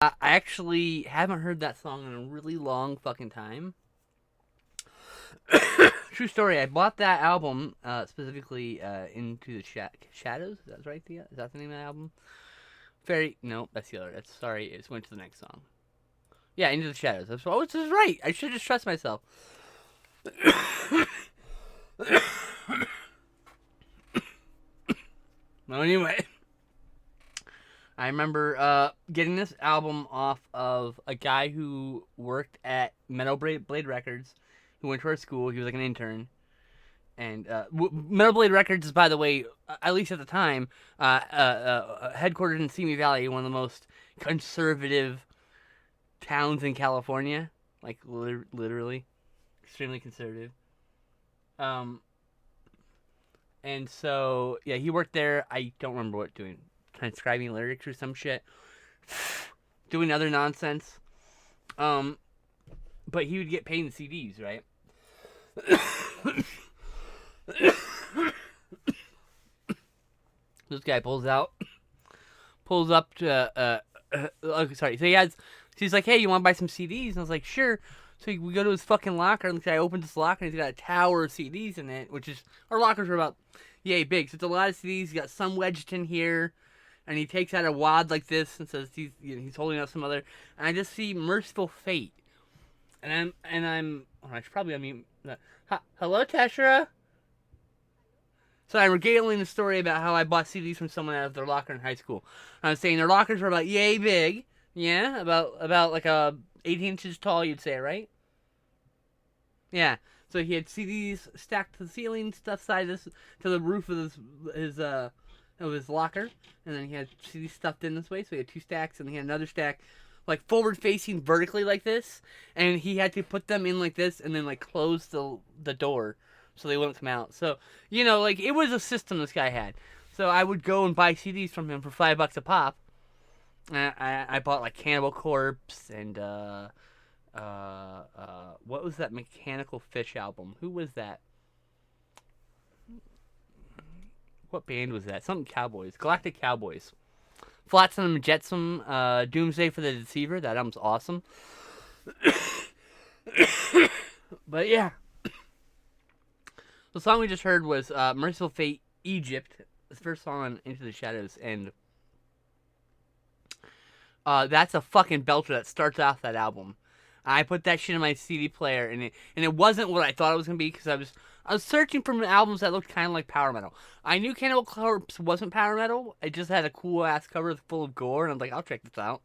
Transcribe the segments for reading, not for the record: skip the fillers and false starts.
I actually haven't heard that song in a really long fucking time. True story. I bought that album specifically Into the Shadows. Is that right? Is that the name of the album? Very no, that's the other. That's sorry. It went to the next song. Yeah, Into the Shadows. That's what this is right. I should just trust myself. Well, anyway, I remember getting this album off of a guy who worked at Metal Blade Records, who went to our school. He was like an intern. And Metal Blade Records is, by the way, at least at the time, headquartered in Simi Valley, one of the most conservative towns in California. Like, literally. Extremely conservative. Um, and so, yeah, he worked there. I don't remember what doing. Transcribing lyrics or some shit. Doing other nonsense. Um, but he would get paid in CDs, right? This guy pulls up to, sorry. So he has, she's like, hey, you want to buy some CDs? And I was like, sure. So we go to his fucking locker, and I opened this locker, and he's got a tower of CDs in it, which is, our lockers are about yay big. So it's a lot of CDs. He's got some wedged in here, and he takes out a wad like this and says he's holding out some other, and I just see Merciful Fate. I should probably, hello, Teshra? So I'm regaling the story about how I bought CDs from someone out of their locker in high school. I was saying their lockers were about yay big. Yeah, about like 8 inches tall, you'd say, right? Yeah. So he had CDs stacked to the ceiling, stuff side this to the roof of his locker, and then he had CDs stuffed in this way. So he had two stacks, and he had another stack, like forward facing vertically like this, and he had to put them in like this, and then like close the door so they wouldn't come out. So like it was a system this guy had. So I would go and buy CDs from him for $5 a pop. I bought like Cannibal Corpse and what was that Mechanical Fish album? Who was that? What band was that? Something Cowboys. Galactic Cowboys. Flotsam and Jetsam, Doomsday for the Deceiver. That album's awesome. But yeah. The song we just heard was Merciful Fate, Egypt. The first song on Into the Shadows. And that's a fucking belter that starts off that album. I put that shit in my CD player, and it wasn't what I thought it was gonna be, because I was searching for albums that looked kind of like power metal. I knew Cannibal Corpse wasn't power metal. It just had a cool ass cover full of gore, and I'm like, I'll check this out.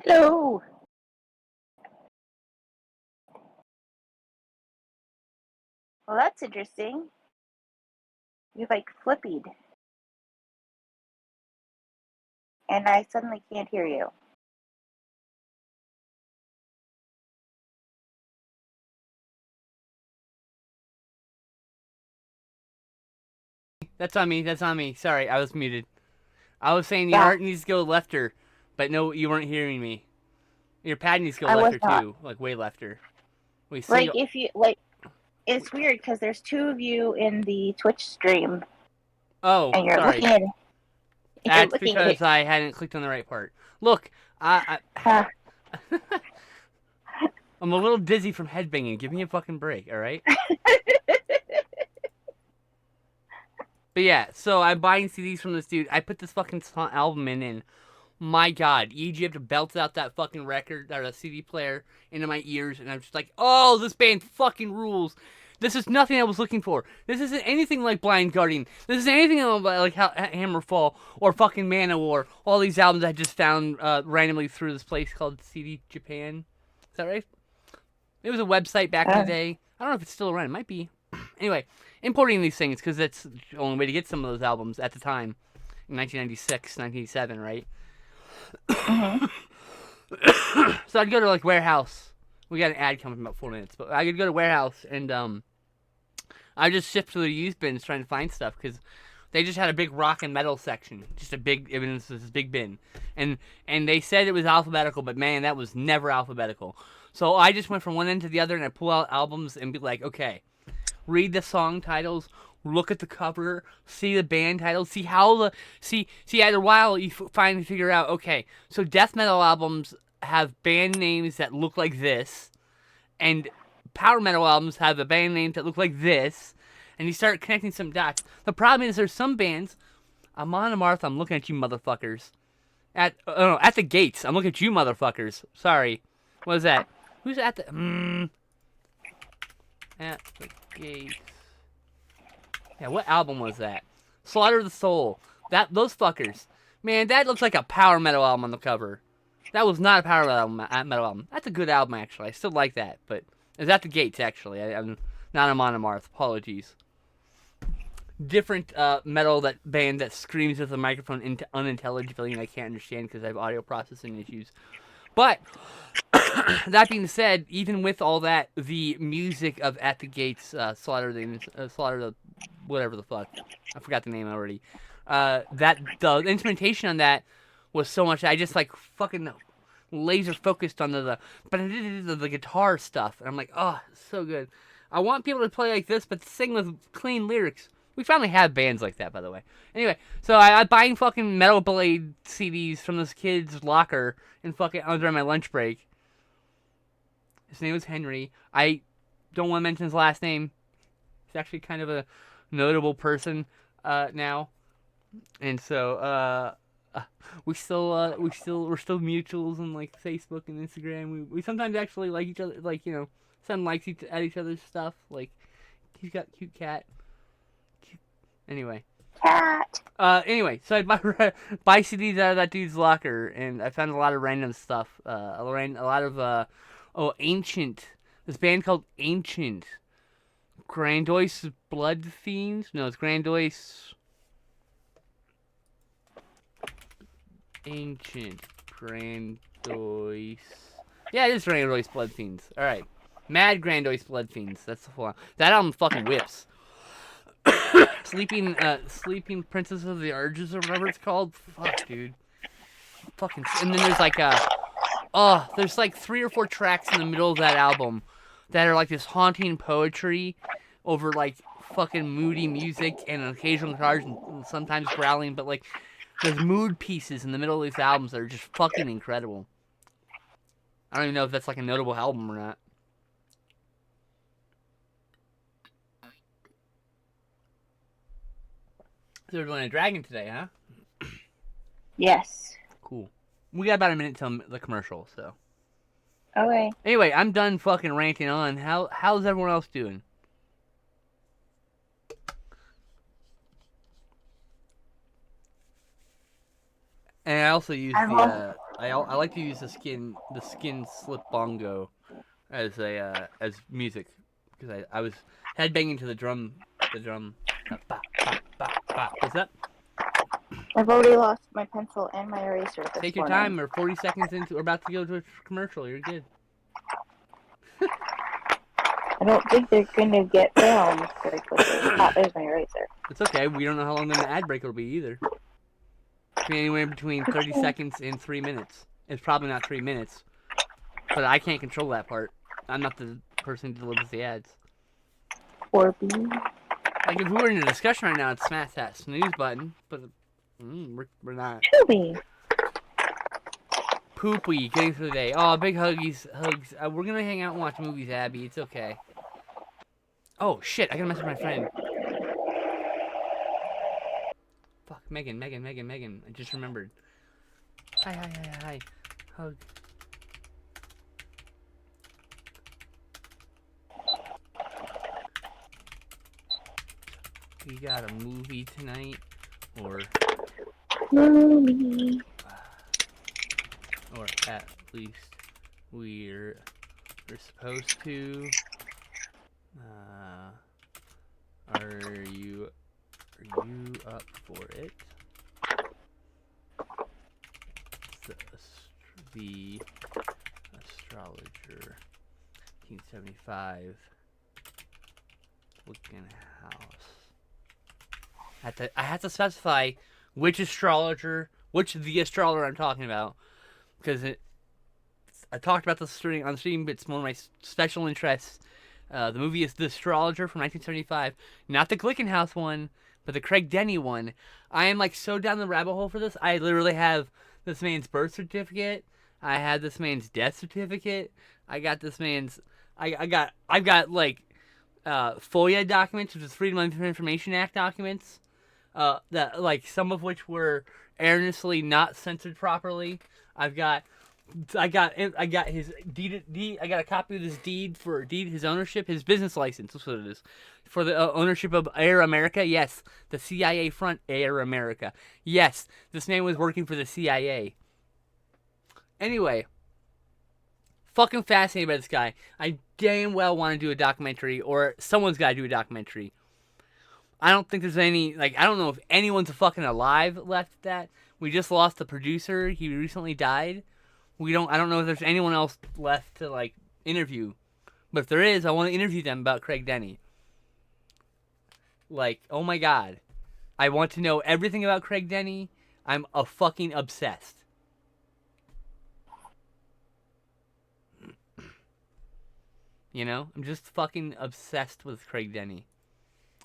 Hello. Well, that's interesting. You like flippied, and I suddenly can't hear you. That's on me. That's on me. Sorry, I was muted. I was saying your Yeah, art needs to go lefter, but no, you weren't hearing me. Your pad needs to go I was lefter not. too, like way lefter. We Like, single. if you like, it's weird because there's two of you in the Twitch stream, Oh, and you're sorry. looking at you're That's looking at because it. I hadn't clicked on the right part. Look, Huh. I'm a little dizzy from headbanging. Give me a fucking break, all right? But yeah, so I'm buying CDs from this dude. I put this fucking album in, and my god, Egypt belts out that fucking record or a CD player into my ears, and I'm just like, oh, this band fucking rules. This is nothing I was looking for. This isn't anything like Blind Guardian. This isn't anything like Hammerfall or fucking Manowar. All these albums I just found randomly through this place called CD Japan. Is that right? It was a website back in the day. I don't know if it's still around. It might be. Anyway, importing these things because that's the only way to get some of those albums at the time. In 1996, 1997, right? Mm-hmm. So I'd go to like Warehouse. We got an ad coming in about 4 minutes, but I could go to Warehouse and I just sift through the used bins trying to find stuff because They just had a big rock and metal section, just a big, it was this big bin, and they said it was alphabetical, but man, that was never alphabetical. So I just went from one end to the other, and I pull out albums and be like, okay, read the song titles, look at the cover, see the band titles, see how the see after a while you finally figure out, okay, so death metal albums have band names that look like this, and power metal albums have a band names that look like this, and you start connecting some dots. The problem is there's some bands. Amon Amarth, I'm looking at you motherfuckers. At the gates, I'm looking at you motherfuckers. Sorry, what is that? Who's at the at the gates? Yeah, what album was that? Slaughter of the Soul. Those fuckers. Man, that looks like a power metal album on the cover. That was not a power metal album. That's a good album, actually. I still like that, but it's At the Gates, actually. I'm not Amon Amarth. Apologies. Different metal band that screams with the microphone unintelligibly, and I can't understand because I have audio processing issues. But that being said, even with all that, the music of At the Gates, Slaughter the whatever the fuck, I forgot the name already. The instrumentation on that was so much. I just like fucking laser focused on the guitar stuff, and I'm like, oh, so good. I want people to play like this, but sing with clean lyrics. We finally have bands like that, by the way. Anyway, so I'm buying fucking Metal Blade CDs from this kid's locker and fucking during my lunch break. His name was Henry. I don't want to mention his last name. He's actually kind of a notable person now, and so we're still mutuals on like Facebook and Instagram. We sometimes actually like each other, like, you know, send likes at each other's stuff. Like, he's got a cute cat. Anyway. Cat. Anyway, so I buy CDs out of that dude's locker, and I found a lot of random stuff. A lot of Ancient. This band called Ancient. Grandois Blood Fiends? No, it's Grandois. Ancient Grandois. Yeah, it is Grandois Blood Fiends. Alright. Mad Grandois Blood Fiends. That's the full album. That album fucking whips. Sleeping Princess of the Urges or whatever it's called. Fuck, dude. Fucking. And then there's like there's like 3 or 4 tracks in the middle of that album that are like this haunting poetry over like fucking moody music and occasional guitars and sometimes growling, but like there's mood pieces in the middle of these albums that are just fucking incredible. I don't even know if that's like a notable album or not. So we're doing a dragon today, huh? Yes. Cool. We got about a minute till the commercial, so. Okay. Anyway, I'm done fucking ranting on. How's everyone else doing? And I also use I like to use the skin slip bongo as music because I was headbanging to the drum. What's that? I've already lost my pencil and my eraser. Take your time. We're 40 seconds into. We're about to go to a commercial. You're good. I don't think they're gonna get filmed very quickly. There's my eraser. It's okay. We don't know how long the ad break will be either. It'll be anywhere between 30 seconds and 3 minutes. It's probably not 3 minutes, but I can't control that part. I'm not the person who delivers the ads. Or B. Like, if we were in a discussion right now, I'd smash that snooze button, but we're not. Tubi. Poopy, getting through the day. Oh, big hugs. We're gonna hang out and watch movies, Abby. It's okay. Oh, shit, I gotta message my friend. Fuck, Megan. I just remembered. Hi. Hug. We got a movie tonight, or movie. Or at least we're supposed to. Are you up for it? The Astrologer, 1975. Looking House. I have to specify which astrologer, which the astrologer I'm talking about, because I talked about this on stream, but it's one of my special interests. The movie is The Astrologer from 1975, not the Glickenhaus one, but the Craig Denny one. I am like so down the rabbit hole for this. I literally have this man's birth certificate. I had this man's death certificate. I got this man's. I've got like FOIA documents, which is Freedom of Information Act documents. That like some of which were erroneously not censored properly. I got his deed. I got a copy of his his ownership, his business license. That's what it is, for the ownership of Air America. Yes, the CIA front Air America. Yes, this man was working for the CIA. Anyway, fucking fascinated by this guy. I damn well want to do a documentary, or someone's got to do a documentary. I don't think there's any, like, I don't know if anyone's fucking alive left at that. We just lost the producer. He recently died. I don't know if there's anyone else left to, like, interview. But if there is, I want to interview them about Craig Denny. Like, oh my god. I want to know everything about Craig Denny. I'm a fucking obsessed. You know? I'm just fucking obsessed with Craig Denny.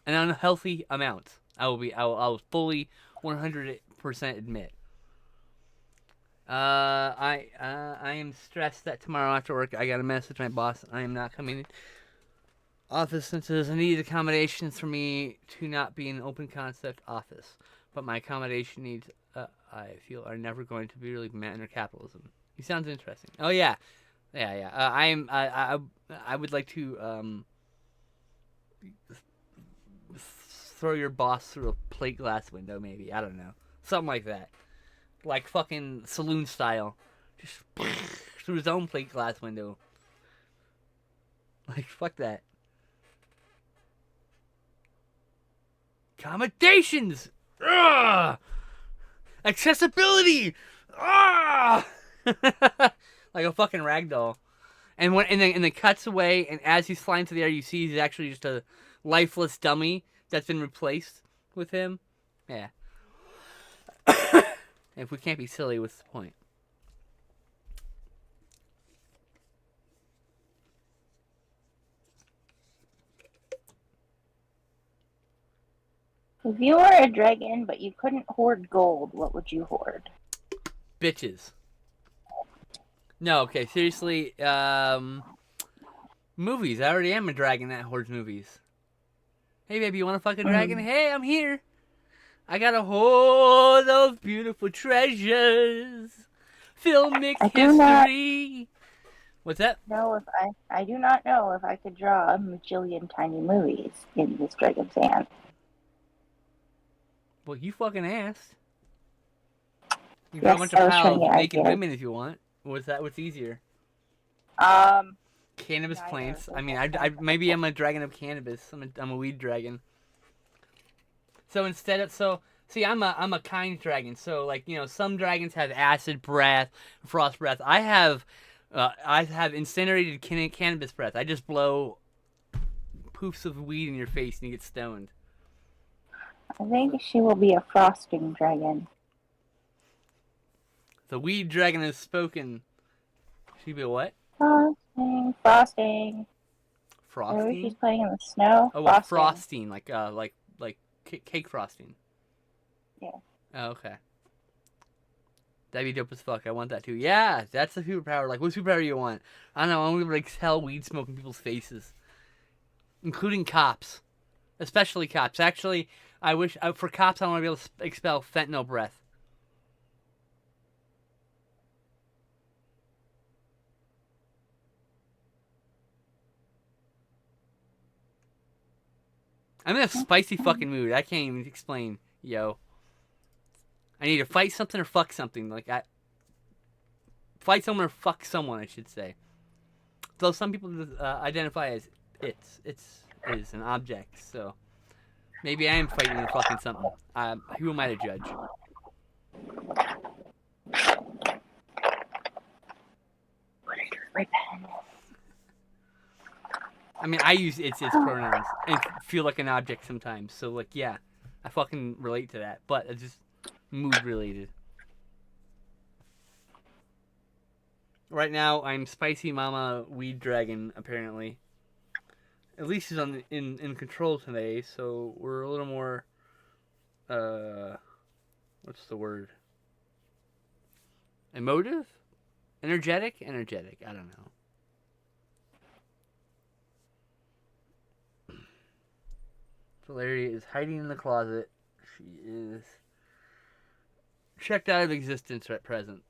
An unhealthy amount. I will fully 100% admit. I am stressed that tomorrow after work I got a message from my boss. I am not coming in office since there's a needed accommodations for me to not be an open concept office. But my accommodation needs, I feel, are never going to be really met under capitalism. He sounds interesting. Oh yeah. I would like to throw your boss through a plate glass window, maybe. I don't know. Something like that. Like fucking saloon style. Just through his own plate glass window. Like, fuck that. Accommodations! Ugh! Accessibility! Ugh! Like a fucking ragdoll. And then cuts away, and as he's flying through the air, you see he's actually just a lifeless dummy that's been replaced with him. Yeah. If we can't be silly, what's the point? If you were a dragon, but you couldn't hoard gold, what would you hoard? Bitches. No, okay, seriously. Movies. I already am a dragon that hoards movies. Hey, baby, you want to fuck a dragon? Hey, I'm here. I got a hold of beautiful treasures. Filmic history. What's that? I do not know if I could draw a bajillion tiny movies in this dragon's hand. Well, you fucking asked. You can draw a bunch of piles naked women if you want. What's easier? Cannabis plants. I mean, I maybe I'm a dragon of cannabis. I'm a weed dragon. So instead of see, I'm a kind dragon. So like, you know, some dragons have acid breath, frost breath. I have incinerated cannabis breath. I just blow poofs of weed in your face and you get stoned. I think she will be a frosting dragon. The weed dragon has spoken. She be what? Frosting. Frosting. Maybe she's playing in the snow. Oh, well, frosting, like cake frosting. Yeah. Oh, okay. That'd be dope as fuck. I want that too. Yeah, that's the superpower. Like, what superpower do you want? I don't know. I want to be able to tell weed smoke in people's faces, including cops, especially cops. Actually, I wish for cops I want to be able to expel fentanyl breath. I'm in a spicy fucking mood. I can't even explain, yo. I need to fight something or fuck something. Like, fight someone or fuck someone, I should say. Though some people identify as it is an object, so maybe I am fighting or fucking something. Who am I to judge? I mean, I use its pronouns and feel like an object sometimes. So, like, yeah, I fucking relate to that, but it's just mood related. Right now, I'm Spicy Mama Weed Dragon, apparently. At least he's in control today, so we're a little more, what's the word? Emotive? Energetic? Energetic, I don't know. Valeria is hiding in the closet. She is checked out of existence at present.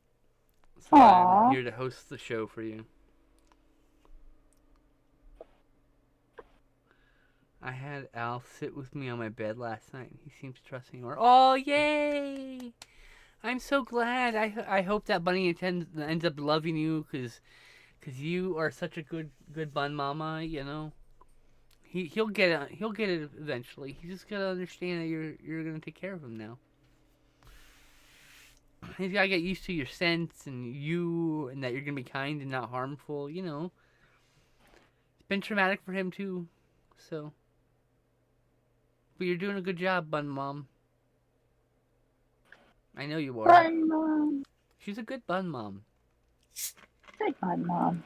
So Aww. I'm here to host the show for you. I had Al sit with me on my bed last night, and he seems trusting more. Oh, yay! I'm so glad. I hope that Bunny ends up loving you, cause you are such a good bun mama. You know, he'll get it eventually. He's just gotta understand that you're gonna take care of him now. He's gotta get used to your sense and you, and that you're gonna be kind and not harmful. You know, it's been traumatic for him too, so. But you're doing a good job, Bun Mom. I know you are. Bun Mom. She's a good Bun Mom. Good Bun Mom.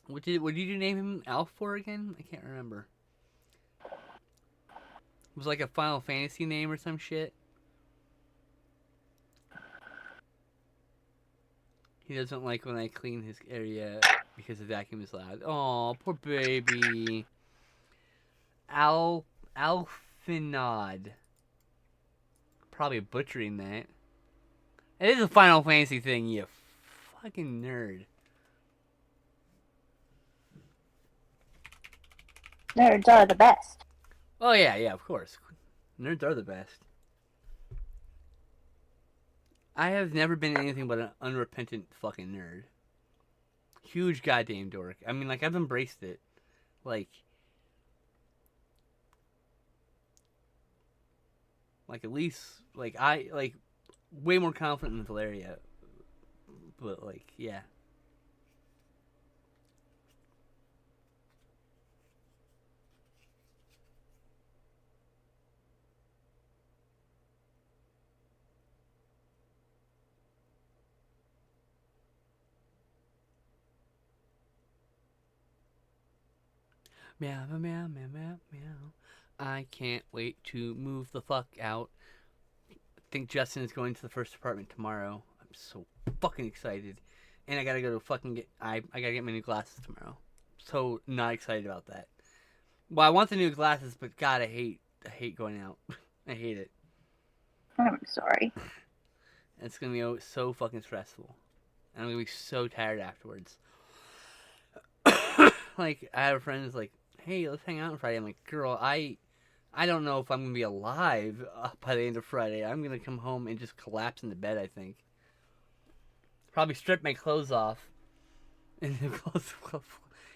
What did you name him Alf for again? I can't remember. It was like a Final Fantasy name or some shit. He doesn't like when I clean his area because the vacuum is loud. Oh, poor baby. Alfinod. Probably butchering that. It is a Final Fantasy thing, you fucking nerd. Nerds are the best. Oh yeah, of course. Nerds are the best. I have never been anything but an unrepentant fucking nerd. Huge goddamn dork. I mean, like, I've embraced it. Like at least, way more confident than Valeria. But, like, yeah. Meow, meow, meow, meow, meow, meow. I can't wait to move the fuck out. I think Justin is going to the first apartment tomorrow. I'm so fucking excited. And I gotta go to fucking I gotta get my new glasses tomorrow. So not excited about that. Well, I want the new glasses, but God, I hate going out. I hate it. I'm sorry. It's gonna be so fucking stressful. And I'm gonna be so tired afterwards. Like, I have a friend who's like, hey, let's hang out on Friday. I'm like, girl, I don't know if I'm gonna be alive by the end of Friday. I'm gonna come home and just collapse into bed, I think. Probably strip my clothes off and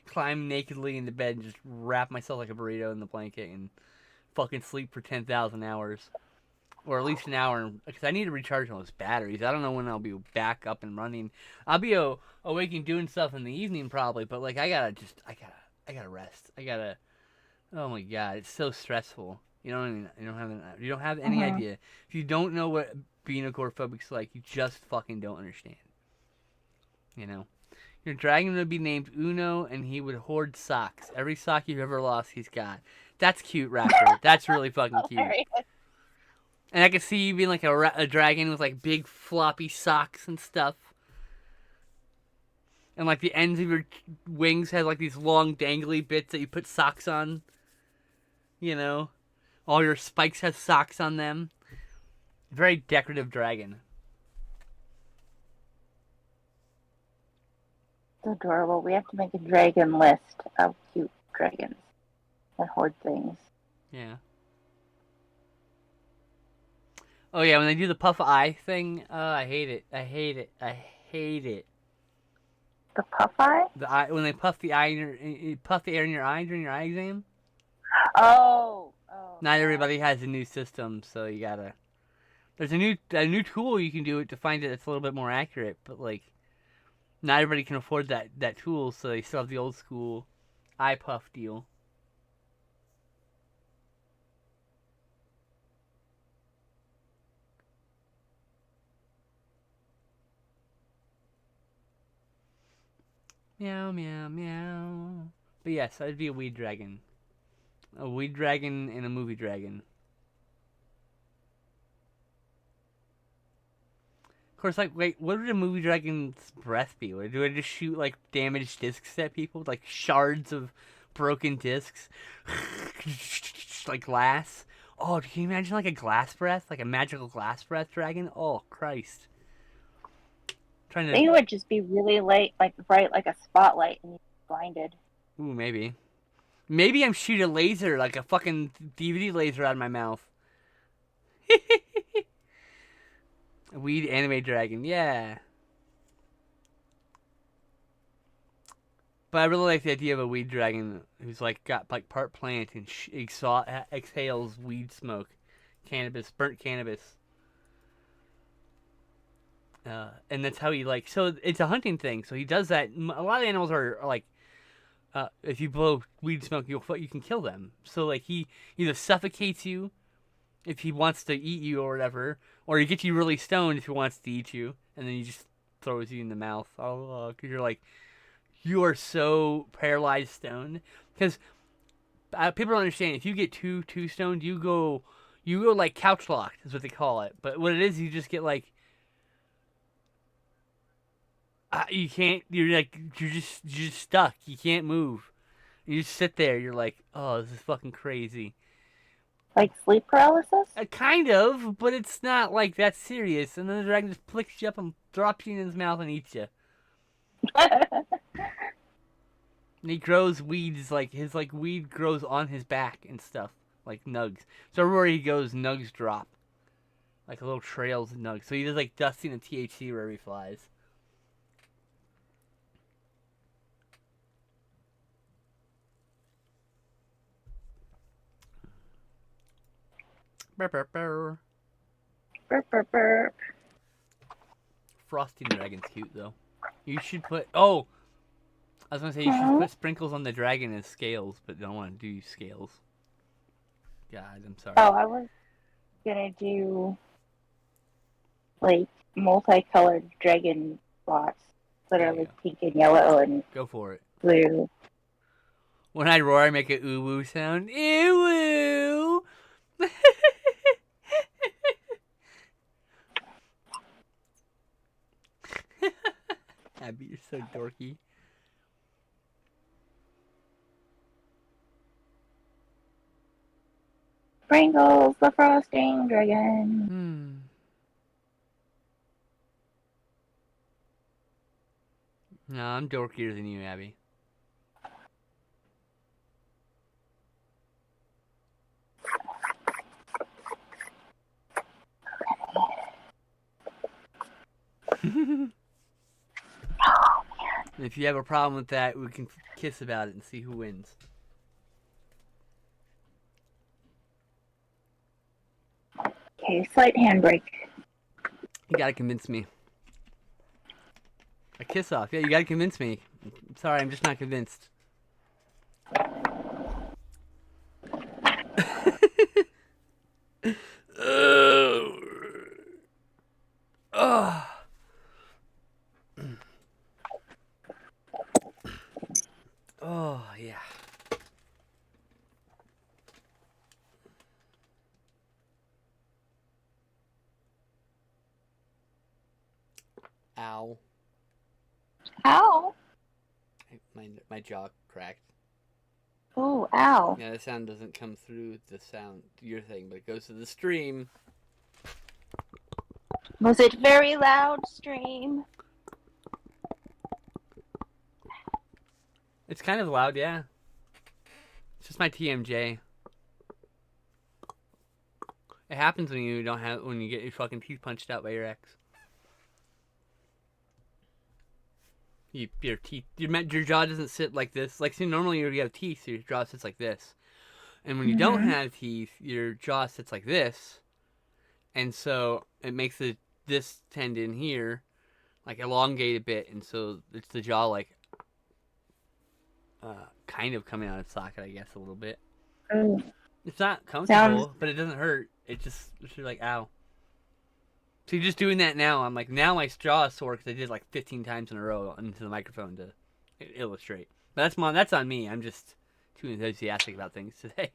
climb nakedly into bed and just wrap myself like a burrito in the blanket and fucking sleep for 10,000 hours. Or at least an hour, because I need to recharge those batteries. I don't know when I'll be back up and running. I'll be awake and doing stuff in the evening probably, but like I gotta rest. Oh my god, it's so stressful. You know what I mean? You don't have any idea. If you don't know what being agoraphobic's like, you just fucking don't understand. You know? Your dragon would be named Uno, and he would hoard socks. Every sock you've ever lost, he's got. That's cute, Raptor. That's really fucking cute. And I could see you being like a dragon with like big floppy socks and stuff. And like the ends of your wings have like these long dangly bits that you put socks on. You know? All your spikes have socks on them. Very decorative dragon. It's adorable. We have to make a dragon list of cute dragons that hoard things. Yeah. Oh yeah, when they do the puff eye thing, I hate it. I hate it. The puff eye? The eye when they puff the eye puff the air in your eye during your eye exam. Oh. Not everybody has a new system, so you gotta. There's a new tool you can do it to find it that's a little bit more accurate, but like not everybody can afford that tool, so they still have the old school eye puff deal. Meow meow meow. But yes, I'd be a weed dragon. A weed dragon and a movie dragon. Of course, like, wait, what would a movie dragon's breath be? Do I just shoot like damaged discs at people, like shards of broken discs, like glass? Oh, can you imagine like a glass breath, like a magical glass breath dragon? Oh Christ! Trying I think it to, would just be really light, like bright, like a spotlight, and you'd be blinded. ooh, maybe I'm shooting a laser, like a fucking DVD laser out of my mouth. A weed anime dragon, yeah. But I really like the idea of a weed dragon who's like got like part plant and exhales weed smoke, burnt cannabis. And that's how he like. So it's a hunting thing. So he does that. A lot of animals are like, if you blow weed smoke, you can kill them. So like he either suffocates you if he wants to eat you or whatever, or he gets you really stoned if he wants to eat you, and then he just throws you in the mouth. Oh, because you're like, you are so paralyzed stoned. Because people don't understand, if you get too stoned, you go like couch locked is what they call it. But what it is, you just get like, you can't. You're just stuck. You can't move. You just sit there. You're like, oh, this is fucking crazy. Like sleep paralysis? Kind of, but it's not like that serious. And then the dragon just picks you up and drops you in his mouth and eats you. And he grows weeds, like his like weed grows on his back and stuff, like nugs. So everywhere he goes, nugs drop, like little trails of nugs. So he does like dusting and THC wherever he flies. Burr, burr, burr. Burp, burp, burp. Frosty dragon's cute though. You should put. Oh, I was gonna say you should put sprinkles on the dragon as scales, but don't want to do scales. God, I'm sorry. Oh, I was gonna do like multicolored dragon spots that There are you like go. pink and yellow and Go for it. blue. When I roar, I make a ooh woo sound. Ew woo. Abby, you're so dorky. Pringles, the frosting dragon. Hmm. No, I'm dorkier than you, Abby. If you have a problem with that, we can kiss about it and see who wins. Okay, slight handbrake. You gotta convince me. A kiss off. Yeah, you gotta convince me. Sorry, I'm just not convinced. Oh. Oh, yeah. Ow. Ow. My jaw cracked. Oh, ow. Yeah, the sound doesn't come through the sound, your thing, but it goes to the stream. Was it very loud, stream? It's kind of loud, yeah. It's just my TMJ. It happens when you get your fucking teeth punched out by your ex. Your jaw doesn't sit like this. Like, see, normally you have teeth, so your jaw sits like this. And when you don't have teeth, your jaw sits like this. and so it makes this tendon here like elongate a bit, and so it's the jaw like kind of coming out of socket, I guess, a little bit. Mm. It's not Sounds comfortable, but it doesn't hurt. It's like ow. So you're just doing that now. I'm like, now my jaw is sore because I did like 15 times in a row into the microphone to illustrate. But that's on me. I'm just too enthusiastic about things today.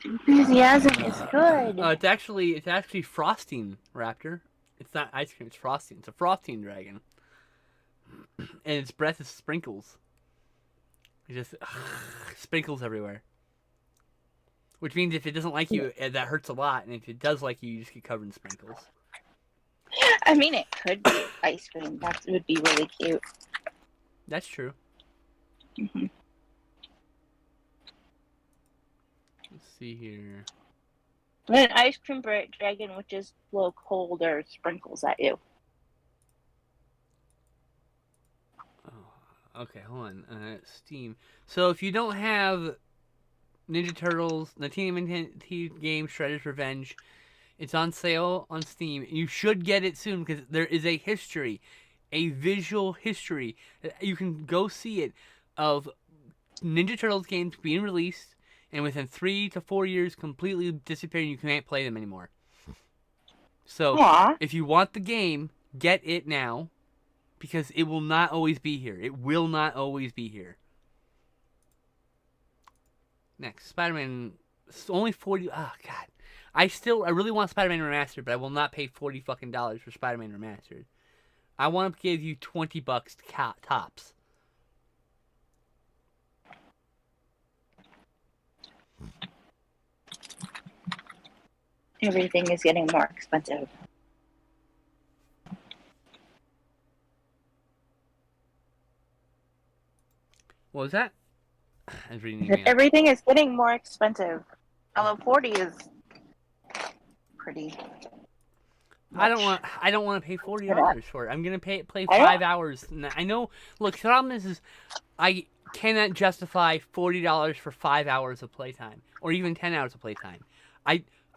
enthusiasm is good. It's actually frosting, Raptor. It's not ice cream. It's frosting. It's a frosting dragon, and its breath is sprinkles. It just sprinkles everywhere. Which means if it doesn't like you, that hurts a lot, and if it does like you, you just get covered in sprinkles. I mean, it could be ice cream. That would be really cute. That's true. Mm-hmm. Let's see here. An ice cream dragon would just blow cold or sprinkles at you. Oh, okay, hold on. Steam. So if you don't have Ninja Turtles, the Teenage Mutant game Shredder's Revenge, it's on sale on Steam. You should get it soon because there is a history, a visual history. You can go see it of Ninja Turtles games being released and within 3 to 4 years completely disappearing. You can't play them anymore. So Aww. if you want the game, get it now because it will not always be here. It will not always be here. Next, Spider-Man, only 40. Oh God, I really want Spider-Man Remastered, but I will not pay $40 fucking for Spider-Man Remastered. I want to give you $20 tops. Everything is getting more expensive. What was that? I was reading the email. Everything is getting more expensive. Although 40 is pretty much. I don't want to pay $40 for it. I'm gonna play 5 hours. I know. Look, the problem is I cannot justify $40 for 5 hours of playtime, or even 10 hours of playtime.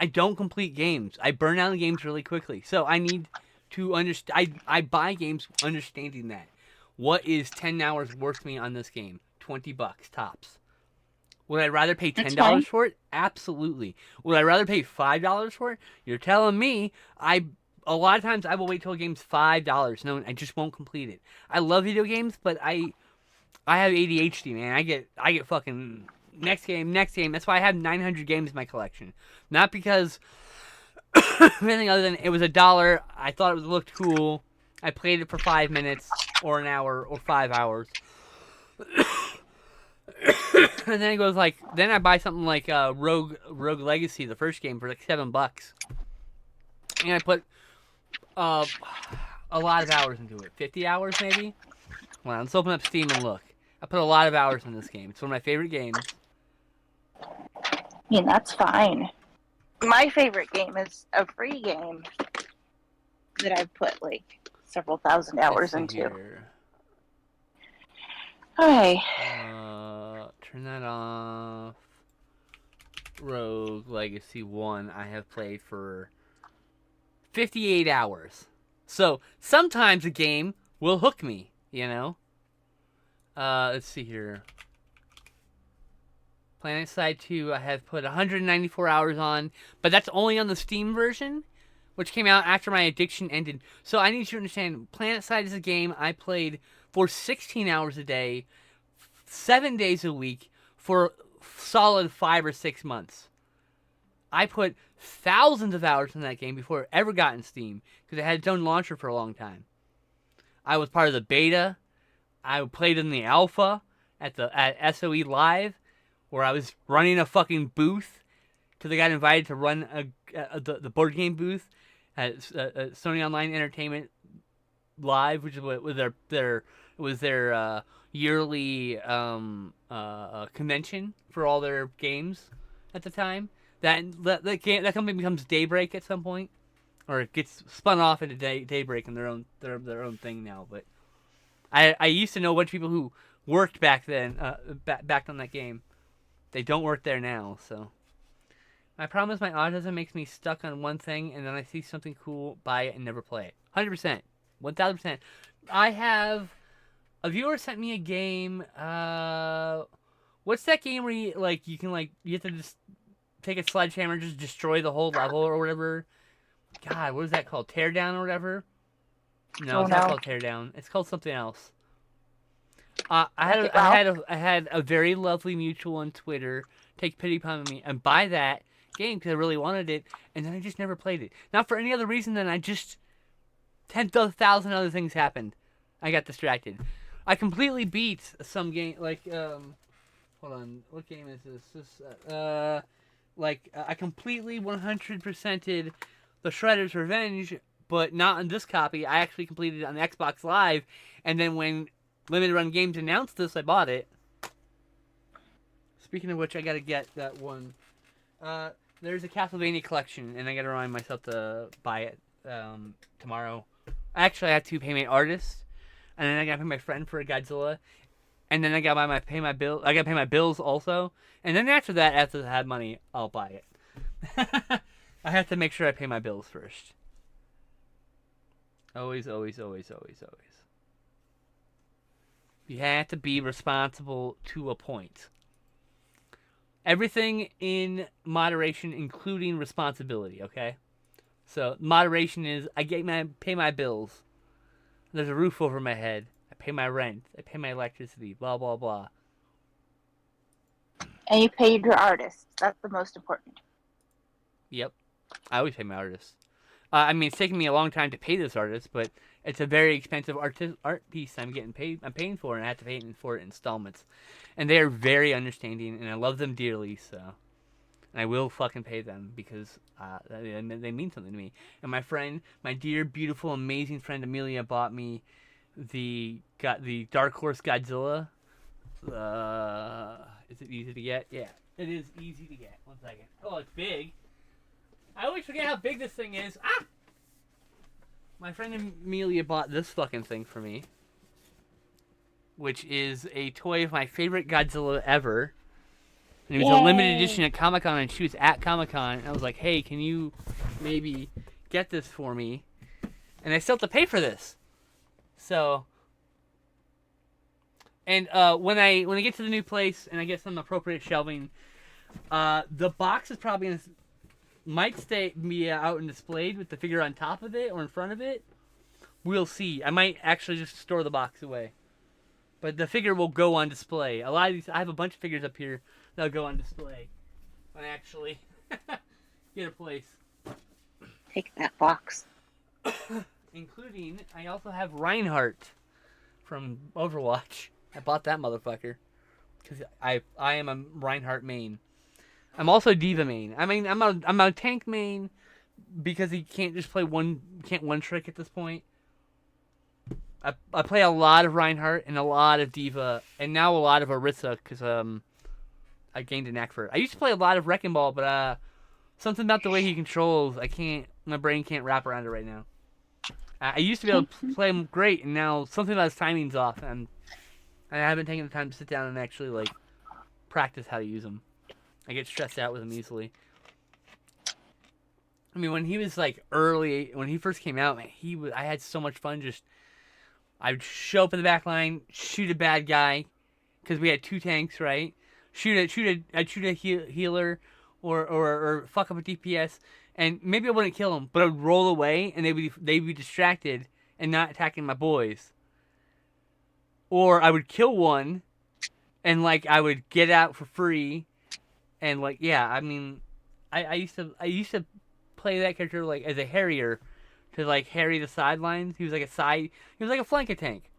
I don't complete games. I burn out games really quickly. So I need to understand. I buy games understanding that. What is 10 hours worth me on this game? $20 tops. Would I rather pay $10 for it? Absolutely. Would I rather pay $5 for it? You're telling me a lot of times I will wait till a game's $5. No, I just won't complete it. I love video games, but I have ADHD, man. I get fucking next game. That's why I have 900 games in my collection. Not because anything other than it was $1. I thought it looked cool. I played it for 5 minutes or an hour or 5 hours. And then it goes like, then I buy something like Rogue Legacy, the first game, for like $7. And I put a lot of hours into it. 50 hours maybe? Well, let's open up Steam and look. I put a lot of hours in this game. It's one of my favorite games. I mean, that's fine. My favorite game is a free game that I've put like several thousand hours into. Hi. Turn that off. Rogue Legacy 1 I have played for 58 hours. So sometimes a game will hook me, you know? Let's see here. PlanetSide 2 I have put 194 hours on, but that's only on the Steam version, which came out after my addiction ended. So I need you to understand, PlanetSide is a game I played for 16 hours a day, 7 days a week, for solid 5 or 6 months. I put thousands of hours in that game before it ever got in Steam, because it had its own launcher for a long time. I was part of the beta. I played in the alpha at SOE Live, where I was running a fucking booth, because I got invited to run the board game booth at Sony Online Entertainment Live, which was their yearly convention for all their games at the time. That company becomes Daybreak at some point, or it gets spun off into Daybreak and their own thing now. But I used to know a bunch of people who worked back then, back on that game. They don't work there now, so My problem is my autism makes me stuck on one thing, and then I see something cool, buy it, and never play it. 100%. 1000%. I have... A viewer sent me a game, what's that game where you, like, you can, like, you have to just take a sledgehammer and just destroy the whole level or whatever? God, what is that called? Teardown or whatever? No, it's not called Teardown. It's called something else. I had a very lovely mutual on Twitter take pity upon me and buy that game because I really wanted it, and then I just never played it. Not for any other reason than I just 10,000 other things happened. I got distracted. I completely beat some game like hold on, what game is this? I completely 100%ed the Shredder's Revenge, but not on this copy. I actually completed it on Xbox Live, and then when Limited Run Games announced this, I bought it. Speaking of which, I gotta get that one. There's a Castlevania collection, and I gotta remind myself to buy it tomorrow. Actually, I have to pay my artist, and then I gotta pay my friend for a Godzilla, and then I gotta pay my bill. I gotta pay my bills also, and then after that, after I have money, I'll buy it. I have to make sure I pay my bills first. Always, always, always, always, always. You have to be responsible to a point. Everything in moderation, including responsibility, okay? So, moderation is I pay my bills. There's a roof over my head. I pay my rent. I pay my electricity, blah, blah, blah. And you paid your artist. That's the most important. Yep. I always pay my artist. I mean, it's taken me a long time to pay this artist, but it's a very expensive art piece I'm paying for, and I have to pay for it in installments. And they are very understanding, and I love them dearly, so... And I will fucking pay them, because they mean something to me. And my dear, beautiful, amazing friend Amelia bought me the Dark Horse Godzilla. Is it easy to get? Yeah, it is easy to get. 1 second. Oh, it's big. I always forget how big this thing is. Ah! My friend Amelia bought this fucking thing for me, which is a toy of my favorite Godzilla ever. And it was a limited edition at Comic-Con, and she was at Comic-Con, and I was like, hey, can you maybe get this for me? And I still have to pay for this. So... And when I get to the new place, and I get some appropriate shelving, the box is probably might be out and displayed with the figure on top of it or in front of it. We'll see. I might actually just store the box away. But the figure will go on display. A lot of these, I have a bunch of figures up here that'll go on display when I actually get a place. Take that box. Including, I also have Reinhardt from Overwatch. I bought that motherfucker because I am a Reinhardt main. I'm also Diva main. I mean, I'm a tank main because he can't just play one trick at this point. I play a lot of Reinhardt and a lot of Diva, and now a lot of Orisa because I gained a knack for it. I used to play a lot of Wrecking Ball, but something about the way he controls, my brain can't wrap around it right now. I used to be able to play him great, and now something about his timing's off, and I haven't taken the time to sit down and actually practice how to use him. I get stressed out with him easily. I mean, when he was when he first came out, man, I had so much fun. I'd show up in the back line, shoot a bad guy, because we had 2 tanks, right? I'd shoot a healer, or fuck up a DPS, and maybe I wouldn't kill him, but I'd roll away, and they'd be distracted and not attacking my boys. Or I would kill one, and I would get out for free, and I mean, I used to play that character as a harrier, to harry the sidelines. He was like a flanker tank,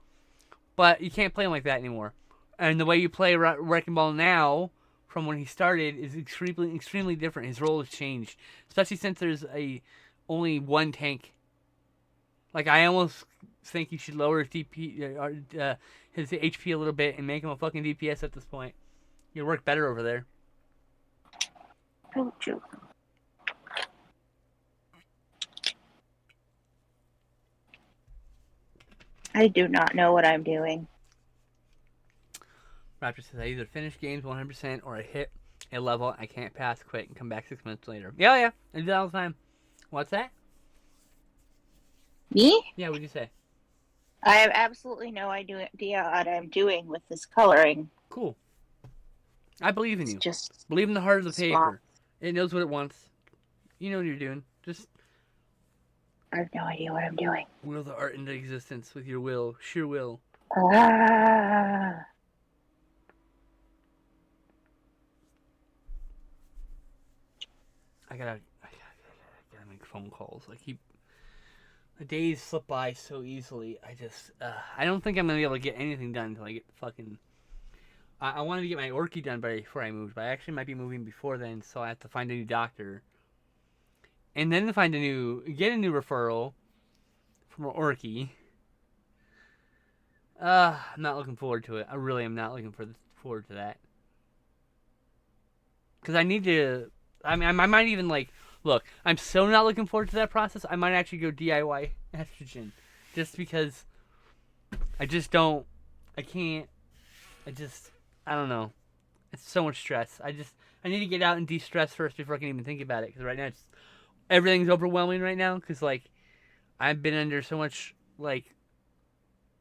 but you can't play him like that anymore. And the way you play Wrecking Ball now, from when he started, is extremely different. His role has changed, especially since there's only one tank. I almost think you should lower his his HP a little bit and make him a fucking DPS at this point. You'll work better over there. Oh, true. I do not know what I'm doing. Raptor says I either finish games 100% or I hit a level I can't pass, quit, and come back 6 months later. Yeah, I do that all the time. What's that? Me? Yeah, what'd you say? I have absolutely no idea what I'm doing with this coloring. Cool. I believe in It's you. just Believe in the heart of the spot. paper. It knows what it wants. You know what you're doing. Just I have no idea what I'm doing. will the art into existence with your will, sheer will. Ah. I gotta make phone calls. The days slip by so easily. I don't think I'm gonna be able to get anything done until I get fucking. I wanted to get my Orky done before I moved, but I actually might be moving before then, so I have to find a new doctor, and then get a new referral from Orky. I'm not looking forward to it. I really am not looking forward to that. Because I need to. I mean, I might even look. I'm so not looking forward to that process. I might actually go DIY estrogen, just because. I just don't. I can't. I don't know. It's so much stress. I need to get out and de-stress first before I can even think about it. Because right now, everything's overwhelming right now. Because I've been under so much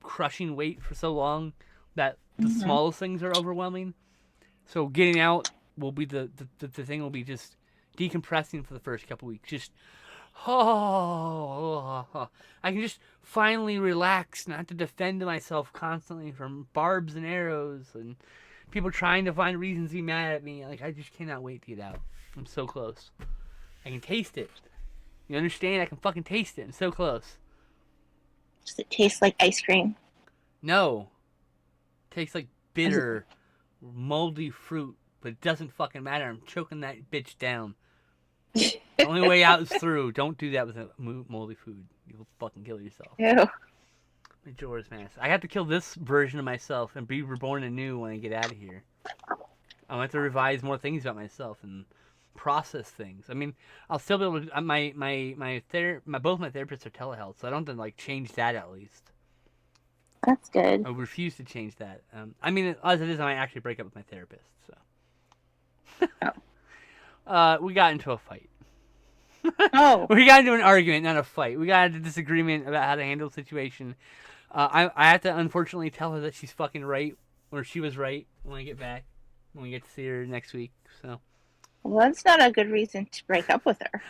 crushing weight for so long that the smallest things are overwhelming. So getting out will be the thing. Will be just decompressing for the first couple weeks. Just I can just finally relax, not to defend myself constantly from barbs and arrows and people trying to find reasons to be mad at me. I just cannot wait to get out. I'm so close. I can taste it. You understand? I can fucking taste it. I'm so close. Does it taste like ice cream? No. It tastes like bitter, moldy fruit, but it doesn't fucking matter. I'm choking that bitch down. The only way out is through. Don't do that with moldy food. You'll fucking kill yourself. Ew. Majora's Mask. I have to kill this version of myself and be reborn anew when I get out of here. I have to revise more things about myself and process things. I mean, I'll still be able to. Both my therapists are telehealth, so I don't have to change that at least. That's good. I refuse to change that. I mean, as it is, I might actually break up with my therapist. So. We got into a fight. Oh. We got into an argument, not a fight. We got into a disagreement about how to handle the situation. I have to unfortunately tell her that she's fucking right, or she was right when I get back, when we get to see her next week. So. Well, that's not a good reason to break up with her.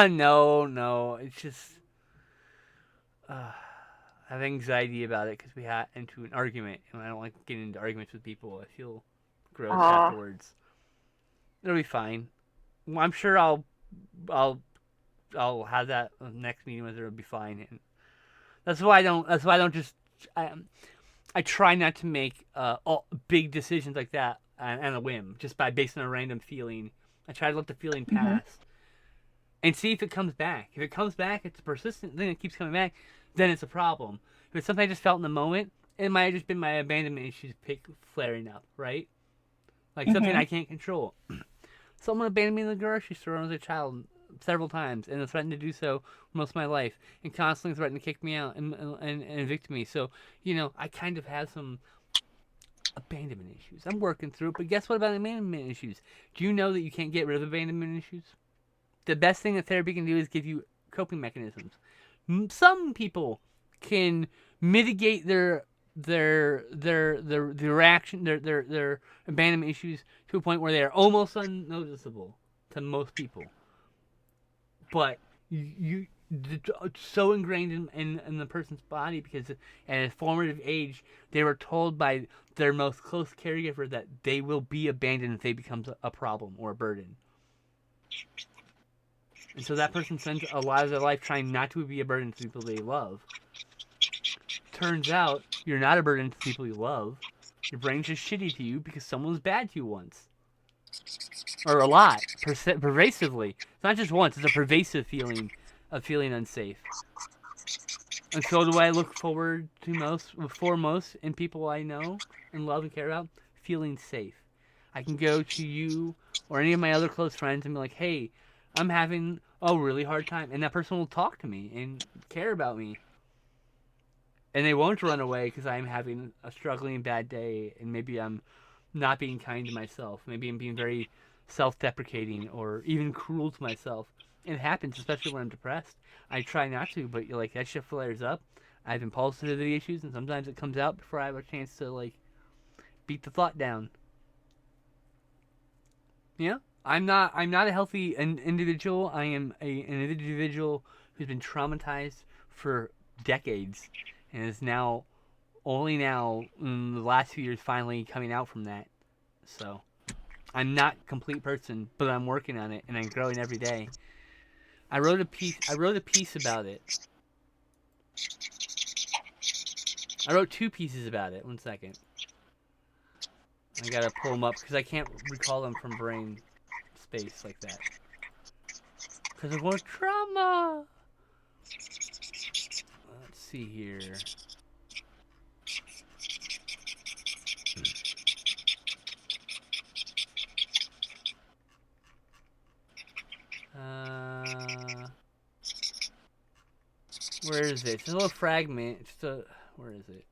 No. It's just. I have anxiety about it because we got into an argument, and I don't like getting into arguments with people. I feel gross afterwards. It'll be fine. I'm sure I'll have that next meeting with her. It'll be fine, and that's why I don't just. I try not to make all big decisions like that on a whim, just based on a random feeling. I try to let the feeling pass, and see if it comes back. If it comes back, it's a persistent thing that keeps coming back. Then it's a problem. If it's something I just felt in the moment, it might have just been my abandonment issues flaring up, right? Something I can't control. Someone abandoned me in the grocery store when I was a child several times, and threatened to do so most of my life, and constantly threatened to kick me out and evict me. So, I kind of have some abandonment issues. I'm working through it, but guess what about abandonment issues? Do you know that you can't get rid of abandonment issues? The best thing that therapy can do is give you coping mechanisms. Some people can mitigate their reaction, their abandonment issues to a point where they are almost unnoticeable to most people. But it's so ingrained in the person's body because at a formative age, they were told by their most close caregiver that they will be abandoned if they become a problem or a burden. And so that person spends a lot of their life trying not to be a burden to people they love. Turns out, you're not a burden to people you love. Your brain's just shitty to you because someone was bad to you once. Or a lot. Pervasively. It's not just once, it's a pervasive feeling of feeling unsafe. And so do I look forward to foremost in people I know and love and care about, feeling safe. I can go to you or any of my other close friends and be like, hey, I'm having a really hard time. And that person will talk to me and care about me. And they won't run away because I'm having a struggling bad day and maybe I'm not being kind to myself. Maybe I'm being very self-deprecating or even cruel to myself. It happens, especially when I'm depressed. I try not to, but like that shit flares up. I have impulsivity issues, and sometimes it comes out before I have a chance to like beat the thought down. Yeah, I'm not a healthy individual. I am an individual who's been traumatized for decades, and is now only now in the last few years finally coming out from that. So I'm not a complete person, but I'm working on it, and I'm growing every day. I wrote a piece about it. I wrote 2 pieces about it. One second. I gotta pull them up because I can't recall them from brain space like that. Because of more trauma. Let's see here. Where is it? It's a little fragment. Where is it?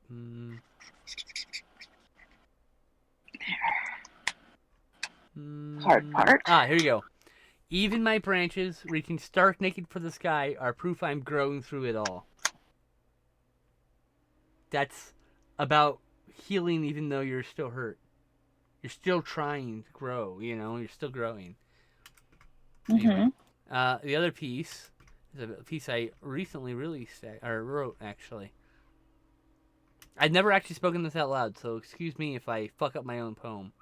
Hard part. Here you go. Even my branches, reaching stark naked for the sky, are proof I'm growing through it all. That's about healing even though you're still hurt. You're still trying to grow, you're still growing. Anyway, the other piece is a piece I recently released, or wrote, actually. I'd never actually spoken this out loud, so excuse me if I fuck up my own poem.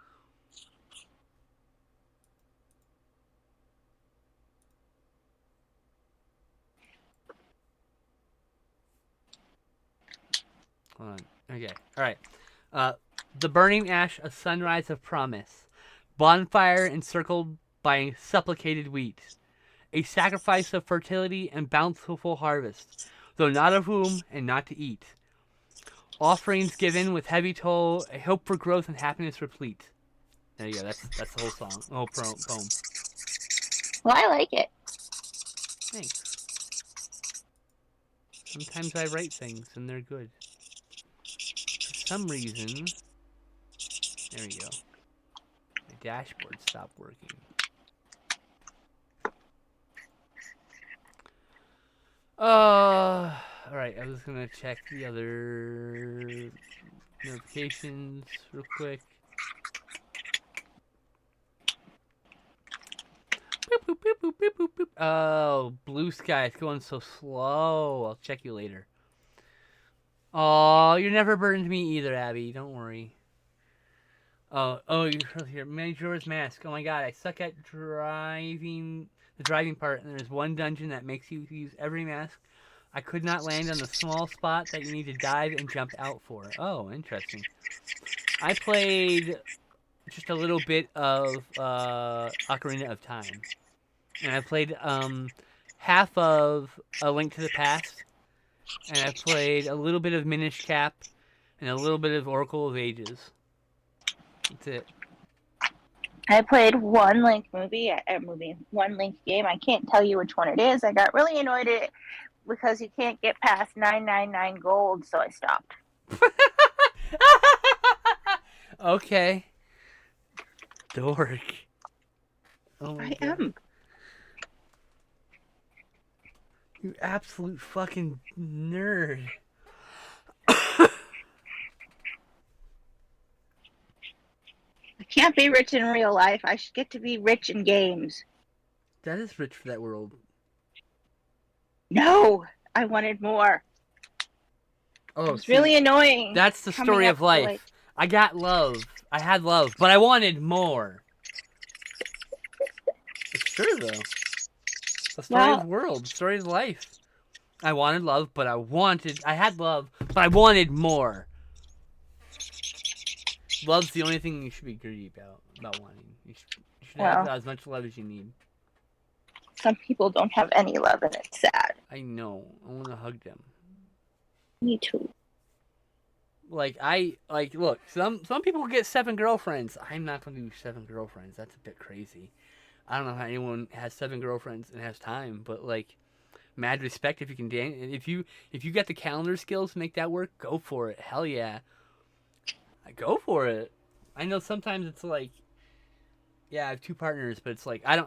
Hold on. Okay. All right. The burning ash, a sunrise of promise. Bonfire encircled by supplicated wheat. A sacrifice of fertility and bountiful harvest, though not of womb and not to eat. Offerings given with heavy toll, a hope for growth and happiness replete. There you go. That's the whole song, the whole poem. Well, I like it. Thanks. Sometimes I write things and they're good. For some reason, there we go. My dashboard stopped working. Alright, I was gonna check the other notifications real quick. Boop, boop, boop, boop, boop, boop, boop. Oh, blue sky, it's going so slow. I'll check you later. Oh, you never burdened me either, Abby. Don't worry. Oh, you're here. Majora's Mask. Oh my god, I suck at the driving part, and there's one dungeon that makes you use every mask. I could not land on the small spot that you need to dive and jump out for. Oh, interesting. I played just a little bit of Ocarina of Time. And I played half of A Link to the Past. And I played a little bit of Minish Cap and a little bit of Oracle of Ages. That's it. I played one Link one Link game. I can't tell you which one it is. I got really annoyed at it because you can't get past 999 gold, so I stopped. Okay. Dork. Oh my God. am. You absolute fucking nerd. I can't be rich in real life. I should get to be rich in games. That is rich for that world. No, I wanted more. Oh, it's really annoying. That's the story of life. I got love. I had love, but I wanted more. It's true, though. The story of the world. The story of life. I wanted love, but I had love, but I wanted more. Love's the only thing you should be greedy about wanting. You should have as much love as you need. Some people don't have any love, and it's sad. I know. I want to hug them. Me too. Look, some people get 7 girlfriends. I'm not going to do 7 girlfriends. That's a bit crazy. I don't know how anyone has 7 girlfriends and has time, but mad respect if you can dance. If you got the calendar skills to make that work, go for it. Hell yeah. Go for it. I know sometimes it's yeah, I have two partners, but it's like I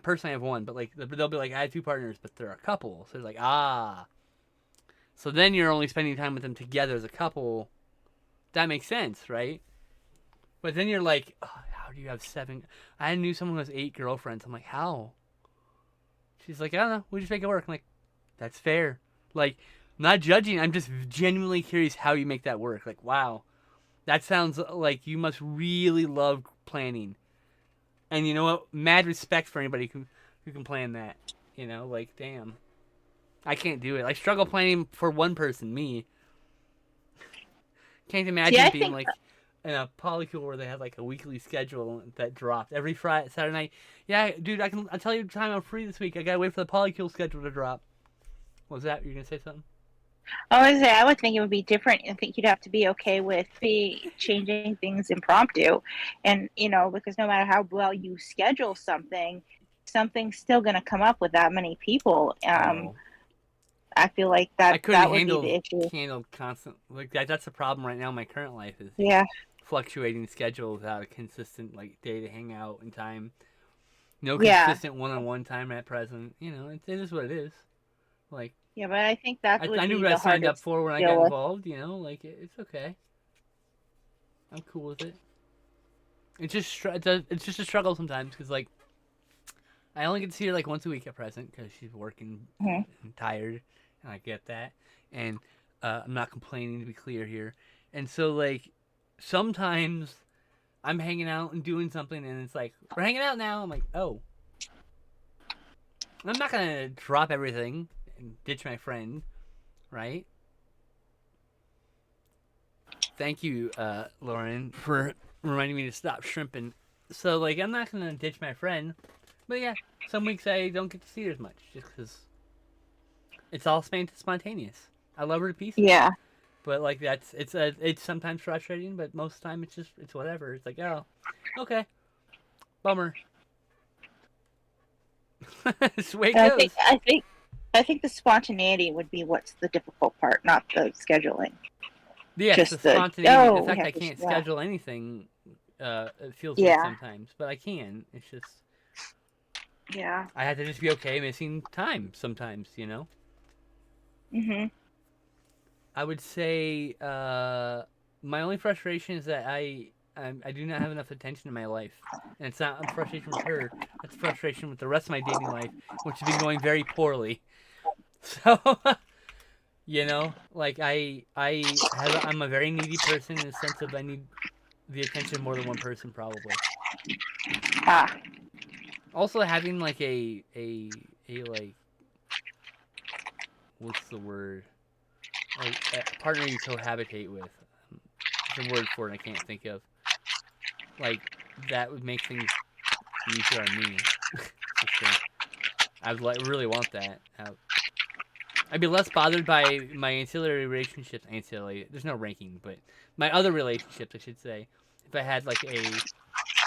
personally have one, but like they'll be like, I have two partners, but they're a couple. So it's like, so then you're only spending time with them together as a couple. That makes sense, right? But then you're like, oh, how do you have 7? I knew someone who has 8 girlfriends. I'm like, how? She's like, I don't know. We just make it work. I'm like, that's fair. Like, I'm not judging. I'm just genuinely curious how you make that work. Like, wow, that sounds like you must really love planning. And you know what? Mad respect for anybody who can plan that. You know, like, damn. I can't do it. I struggle planning for one person, me. Can't See, imagine I being think like in a polycule where they have like a weekly schedule that dropped every Friday, Saturday night. Yeah, dude, I'll tell you the time I'm free this week. I gotta wait for the polycule schedule to drop. What was that? You gonna say something? I would think it would be different. I think you'd have to be okay with be changing things impromptu, and because no matter how well you schedule something, something's still going to come up with that many people. Oh, I feel like I that couldn't that would be the issue. handle constant like that. That's the problem right now in my current life is the Yeah, fluctuating schedule without a consistent like day to hang out and time. No yeah, consistent one-on-one time at present. You know, it is what it is. Like yeah. But I think that would I knew be what I the signed up hardest for when to I got deal with. involved. You know, like it's okay. I'm cool with it. It's just a struggle sometimes because like I only get to see her like once a week at present because she's working Mhm. and tired, and I get that. And I'm not complaining to be clear here. And so like sometimes I'm hanging out and doing something, and it's like we're hanging out now. I'm like, oh, I'm not gonna drop everything and ditch my friend, right? Thank you, Lauren, for reminding me to stop shrimping. So like I'm not gonna ditch my friend, but yeah, some weeks I don't get to see her as much just because it's all spontaneous. I love her to pieces, Yeah. but like it's sometimes frustrating, but most of the time it's whatever. It's like oh, okay, bummer. It's the way it And goes. I think the spontaneity would be what's the difficult part, not the scheduling. Yes, the Just the spontaneity, the we fact have I to can't yeah. schedule anything, it feels weird Yeah. sometimes, but I can. It's just Yeah. I have to just be okay missing time sometimes, you know. Mhm. I would say my only frustration is that I do not have enough attention in my life, and it's not a frustration with her. It's a frustration with the rest of my dating life, which has been going very poorly. So, you know, like I'm a very needy person in the sense of I need the attention of more than one person probably. Ah. Also, having like a like what's the word a partner you cohabitate with. There's a word for it I can't think of. Like that would make things easier on me. I would really want that. I'd be less bothered by my ancillary relationships. Ancillary, there's no ranking, but my other relationships, I should say, if I had like a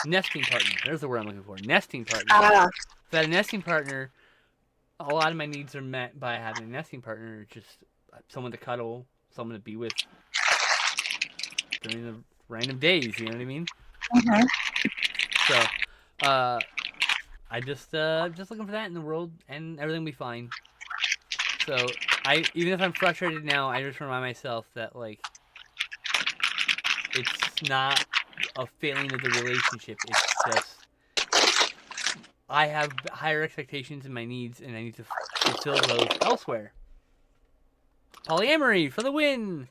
nesting partner. There's the word I'm looking for. Nesting partner. Ah. If I had a nesting partner, a lot of my needs are met by having a nesting partner. Just someone to cuddle, someone to be with during the random days. You know what I mean? Mhm. So, I just looking for that in the world, and everything will be fine. So even if I'm frustrated now, I just remind myself that like it's not a failing of the relationship. It's just I have higher expectations in my needs, and I need to fulfill those elsewhere. Polyamory for the win.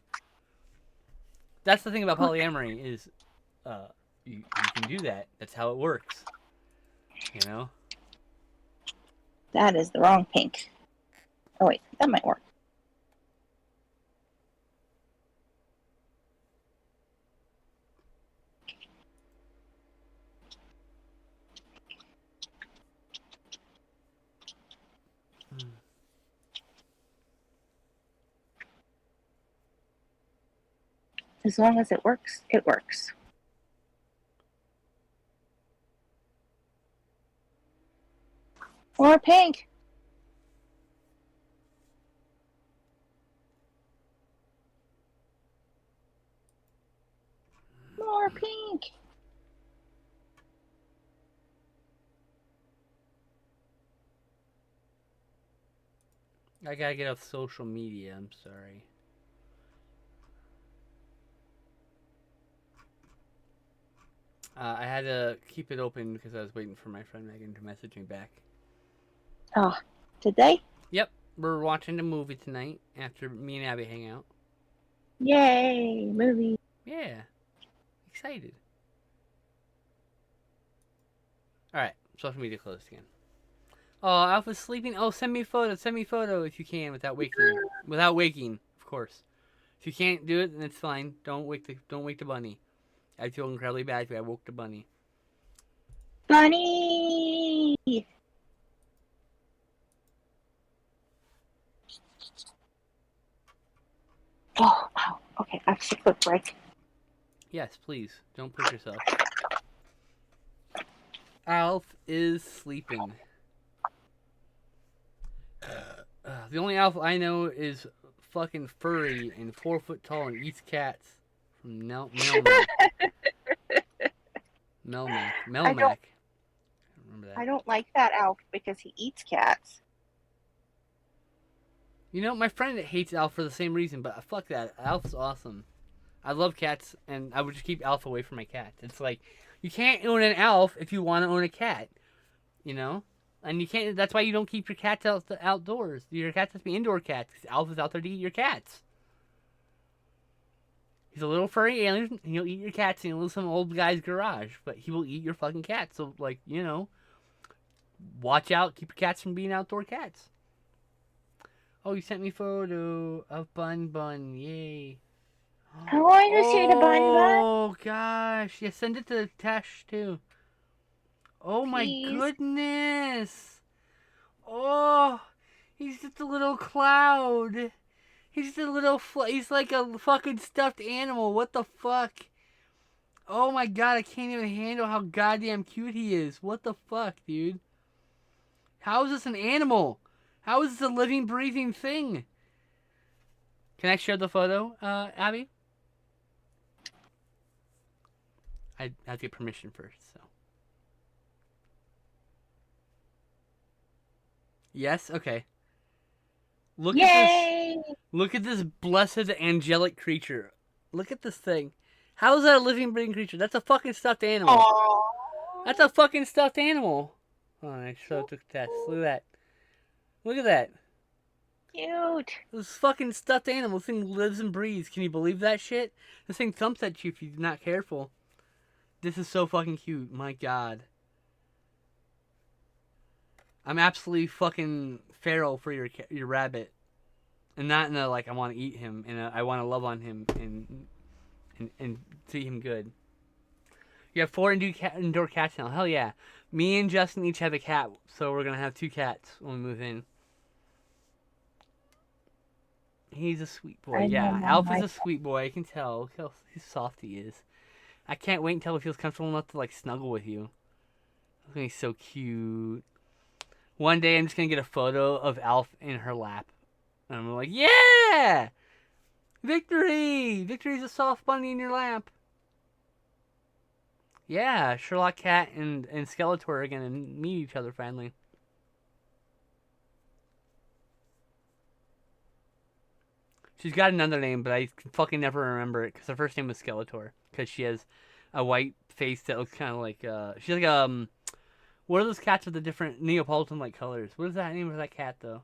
That's the thing about polyamory is, you can do that. That's how it works. You know. That is the wrong pink. Oh wait, that might work. Hmm. As long as it works, it works. More pink. More pink. I gotta get off social media. I'm sorry. I had to keep it open because I was waiting for my friend Megan to message me back. Oh, did they? Yep, we're watching a movie tonight after me and Abby hang out. Yay, movie. Yeah, excited. All right, social media closed again. Oh, Alpha's sleeping. Oh, send me a photo. Send me a photo if you can without waking. Without waking, of course. If you can't do it, then it's fine. Don't wake the bunny. I feel incredibly bad if I woke the bunny. Bunny. Oh, wow. Okay, I have to quick break. Yes, please. Don't push yourself. Alf is sleeping. The only Alf I know is fucking furry and 4 foot tall and eats cats. From Melmac. Melmac. Remember that. I don't like that Alf because he eats cats. You know, my friend hates Alf for the same reason, but fuck that. Alf's awesome. I love cats, and I would just keep Alf away from my cat. It's like, you can't own an Alf if you want to own a cat. You know? And you can't. That's why you don't keep your cats outdoors. Your cats have to be indoor cats, because Alf is out there to eat your cats. He's a little furry alien, and he'll eat your cats, and he'll live in some old guy's garage, but he will eat your fucking cats. So, like, you know, watch out. Keep your cats from being outdoor cats. Oh, you sent me a photo of Bun Bun. Yay. I want to see the Bun Bun. Oh, gosh. Yeah, send it to Tash, too. Oh, my Please. goodness. Oh, he's just a little cloud. He's just a little... he's like a fucking stuffed animal. What the fuck? Oh, my God. I can't even handle how goddamn cute he is. What the fuck, dude? How is this an animal? How is this a living, breathing thing? Can I share the photo, Abby? I have to get permission first, so. Yes? Okay. Look Yay! at this. Look at this blessed angelic creature. Look at this thing. How is that a living, breathing creature? That's a fucking stuffed animal. Aww. That's a fucking stuffed animal. Oh, I showed it to Tess. Look at that. Look at that. Cute. This fucking stuffed animal. This thing lives and breathes. Can you believe that shit? This thing thumps at you if you're not careful. This is so fucking cute. My God. I'm absolutely fucking feral for your rabbit. And not in a, like, I want to eat him. And I want to love on him and treat him good. You have 4 indoor cats now. Hell yeah. Me and Justin each have a cat. So we're going to have 2 cats when we move in. He's a sweet boy. Yeah, Alpha's a sweet boy. I can tell. Look how soft he is. I can't wait until he feels comfortable enough to, like, snuggle with you. He's so cute. One day I'm just going to get a photo of Alf in her lap. And I'm like, yeah! Victory! Victory's a soft bunny in your lap. Yeah, Sherlock Cat and Skeletor are going to meet each other finally. She's got another name, but I fucking never remember it because her first name was Skeletor. Because she has a white face that looks kind of like she's like what are those cats with the different Neapolitan like colors? What is that name of that cat though?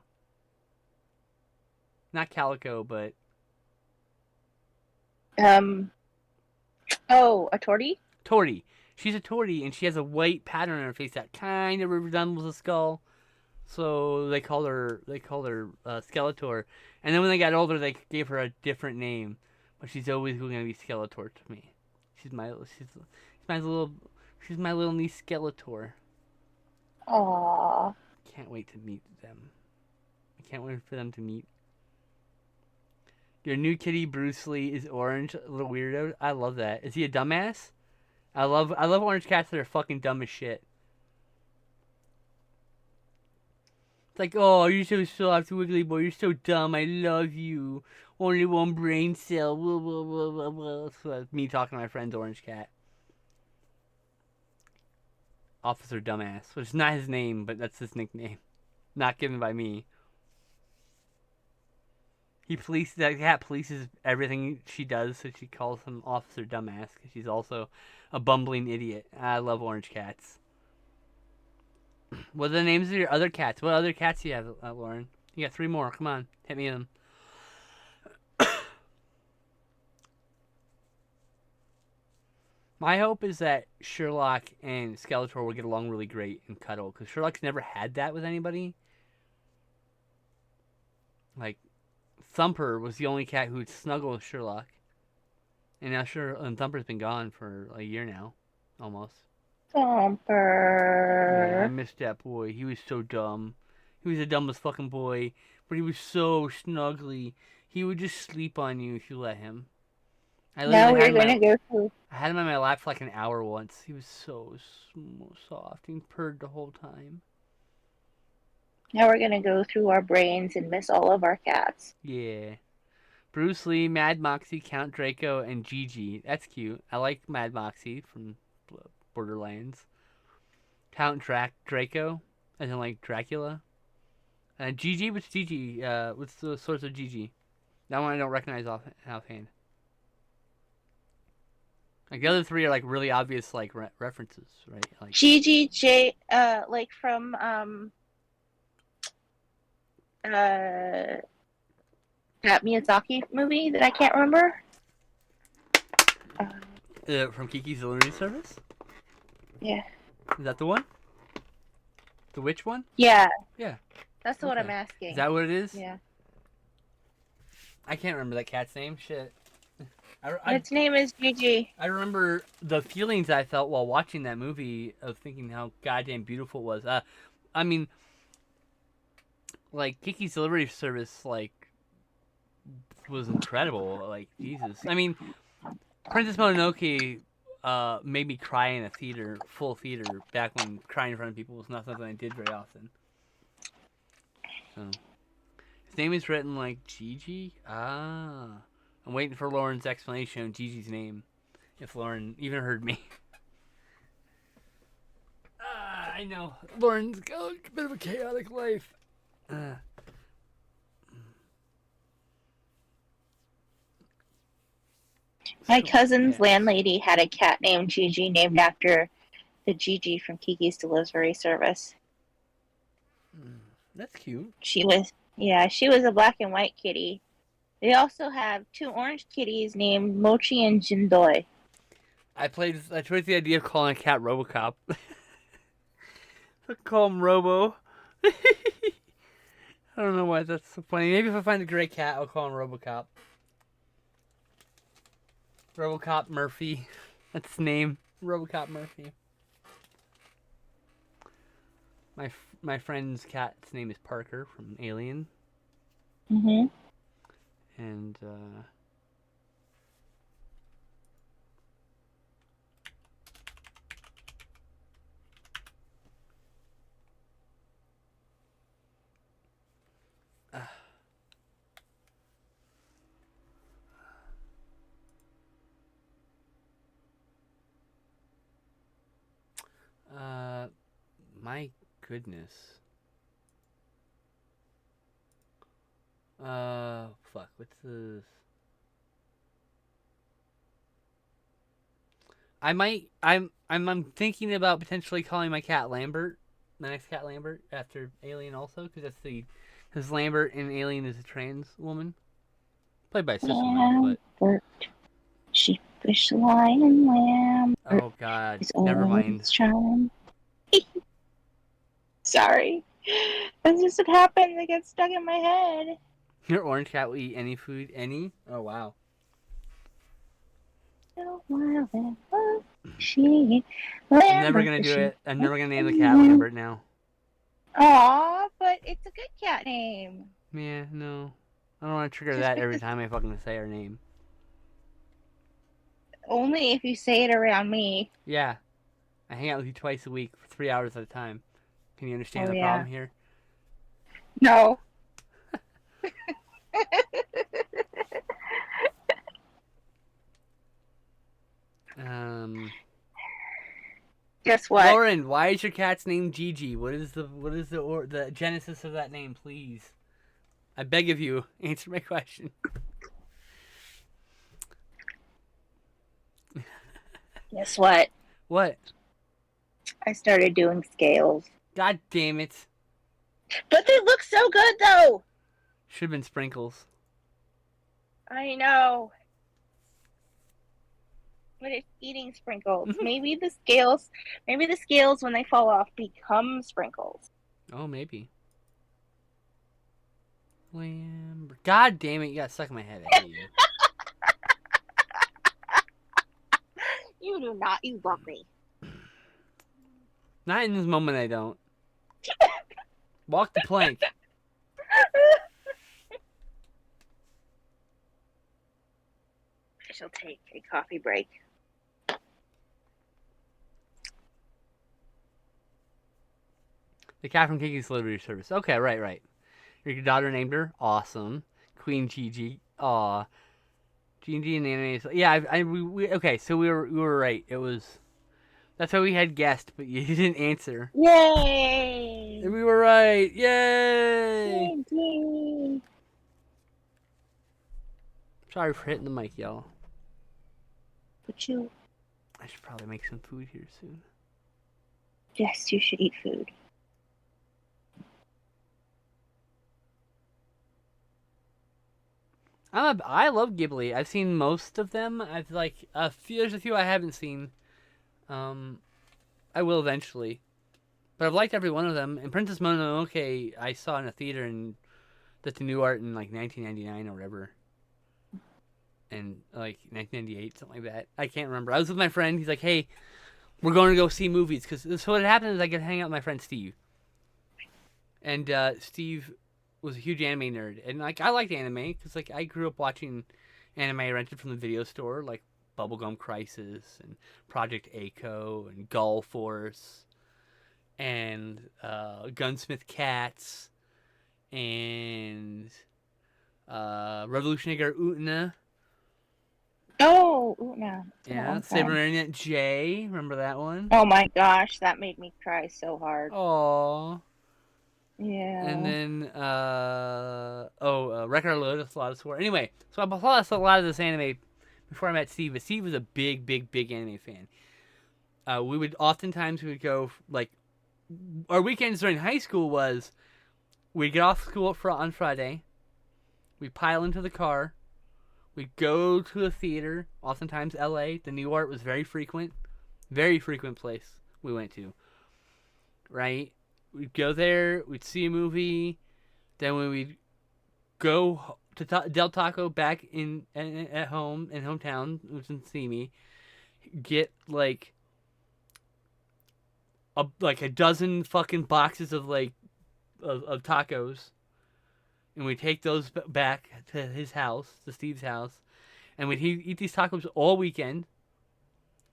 Not Calico, but Oh, a tortie? Tortie. She's a tortie, and she has a white pattern on her face that kind of resembles a skull. So they called her Skeletor. And then when they got older, they gave her a different name, but she's always going to be Skeletor to me. She's my little niece Skeletor. Aww. Can't wait to meet them. I can't wait for them to meet. Your new kitty Bruce Lee is orange, a little weirdo. I love that. Is he a dumbass? I love orange cats that are fucking dumb as shit. It's like, oh, you're so soft, Wiggly Boy. You're so dumb. I love you. Only one brain cell. Blah, blah, blah, blah, blah. So that's me talking to my friend's orange cat. Officer Dumbass, which is not his name, but that's his nickname. Not given by me. That cat polices everything she does, so she calls him Officer Dumbass because she's also a bumbling idiot. I love orange cats. What are the names of your other cats? What other cats do you have, Lauren? You got 3 more. Come on, hit me in them. My hope is that Sherlock and Skeletor will get along really great and cuddle, because Sherlock's never had that with anybody. Like, Thumper was the only cat who would snuggle with Sherlock. And now Thumper's been gone for a year now, almost. Yeah, I Thumper. missed that boy. He was so dumb. He was the dumbest fucking boy, but he was so snuggly. He would just sleep on you if you let him. Now we're gonna go through. I had him on my lap for like an hour once. He was so soft. He purred the whole time. Now we're gonna go through our brains and miss all of our cats. Yeah. Bruce Lee, Mad Moxie, Count Draco, and Gigi. That's cute. I like Mad Moxie from Borderlands. Count Draco, as in like Dracula. And Gigi, what's Gigi? What's the source of Gigi? That one I don't recognize offhand. Like the other 3 are like really obvious like references, right? Like Gigi like from that Miyazaki movie that I can't remember. From Kiki's Delivery Service. Yeah. Is that the one? The witch one? Yeah. Yeah. That's what I'm asking. Is that what it is? Yeah. I can't remember that cat's name. Shit. Its name is Gigi. I remember the feelings I felt while watching that movie of thinking how goddamn beautiful it was. I mean, like Kiki's Delivery Service, like was incredible. Like Jesus. I mean, Princess Mononoke made me cry in a theater, full theater, back when crying in front of people was not something I did very often. So, his name is written like Gigi. Ah. I'm waiting for Lauren's explanation of Gigi's name, if Lauren even heard me. I know. Lauren's got a bit of a chaotic life. My cousin's landlady had a cat named Gigi, named after the Gigi from Kiki's Delivery Service. That's cute. She was a black and white kitty. They also have 2 orange kitties named Mochi and Jindoy. I chose the idea of calling a cat RoboCop. I call him Robo. I don't know why that's so funny. Maybe if I find a gray cat, I'll call him RoboCop. RoboCop Murphy. That's his name. RoboCop Murphy. My friend's cat's name is Parker from Alien. Mm-hmm. And my goodness. Fuck. What's this? I'm thinking about potentially calling my cat Lambert, my next cat Lambert, after Alien also, because Lambert in Alien is a trans woman, played by a cis woman, but sheepish lion lamb. Oh God, never mind. Sorry, that's just what happens. It gets stuck in my head. Your orange cat will eat any food, any? Oh wow. I'm never gonna do it. I'm never gonna name the cat Lambert now. Aw, but it's a good cat name. Yeah, no. I don't want to trigger that every time I fucking say her name. Only if you say it around me. Yeah. I hang out with you twice a week for 3 hours at a time. Can you understand the problem here? No. Guess what? Lauren, why is your cat's name Gigi? What is the genesis of that name, please? I beg of you, answer my question. Guess what? What? I started doing scales. God damn it. But they look so good, though. Should have been sprinkles. I know. But it's eating sprinkles. Maybe the scales, when they fall off, become sprinkles. Oh, maybe. God damn it, you got stuck in my head. I hate you. You do not. You love me. Not in this moment, I don't. Walk the plank. I shall take a coffee break. The cat from Kiki's Delivery Service. Okay, right. Your daughter named her. Awesome. Queen Gigi. Aw. Gigi and the anime. Yeah, okay, so we were right. It was. That's why we had guessed, but you didn't answer. Yay! And we were right. Yay! Yay! Sorry for hitting the mic, y'all. But you. I should probably make some food here soon. Yes, you should eat food. I love Ghibli. I've seen most of them. I've there's a few I haven't seen. I will eventually, but I've liked every one of them. And Princess Mononoke, I saw in a theater in the New Art in like 1999 or whatever, and like 1998, something like that. I can't remember. I was with my friend. He's like, "Hey, we're going to go see movies." Because so what happened is I could hang out with my friend Steve, and Steve was a huge anime nerd, and like I liked anime because like I grew up watching anime rented from the video store, like Bubblegum Crisis and Project A-ko and Gull Force and Gunsmith Cats and Revolutionary Guard Utena. Oh, Utena. Yeah, Saber Marionette J. Remember that one? Oh my gosh, that made me cry so hard. Aww. Yeah. And then, Record Lotus, a lot of Sword. Anyway, so I saw a lot of this anime before I met Steve, but Steve was a big anime fan. We would go, like, our weekends during high school was, we'd get off school on Friday, we'd pile into the car, we'd go to a theater, oftentimes LA, the New Art was very frequent place we went to, right? We'd go there, we'd see a movie, then we'd go to Del Taco back at home, in hometown, which didn't see me, get like a dozen fucking boxes of of tacos, and we'd take those back to his house, to Steve's house, and we'd eat these tacos all weekend.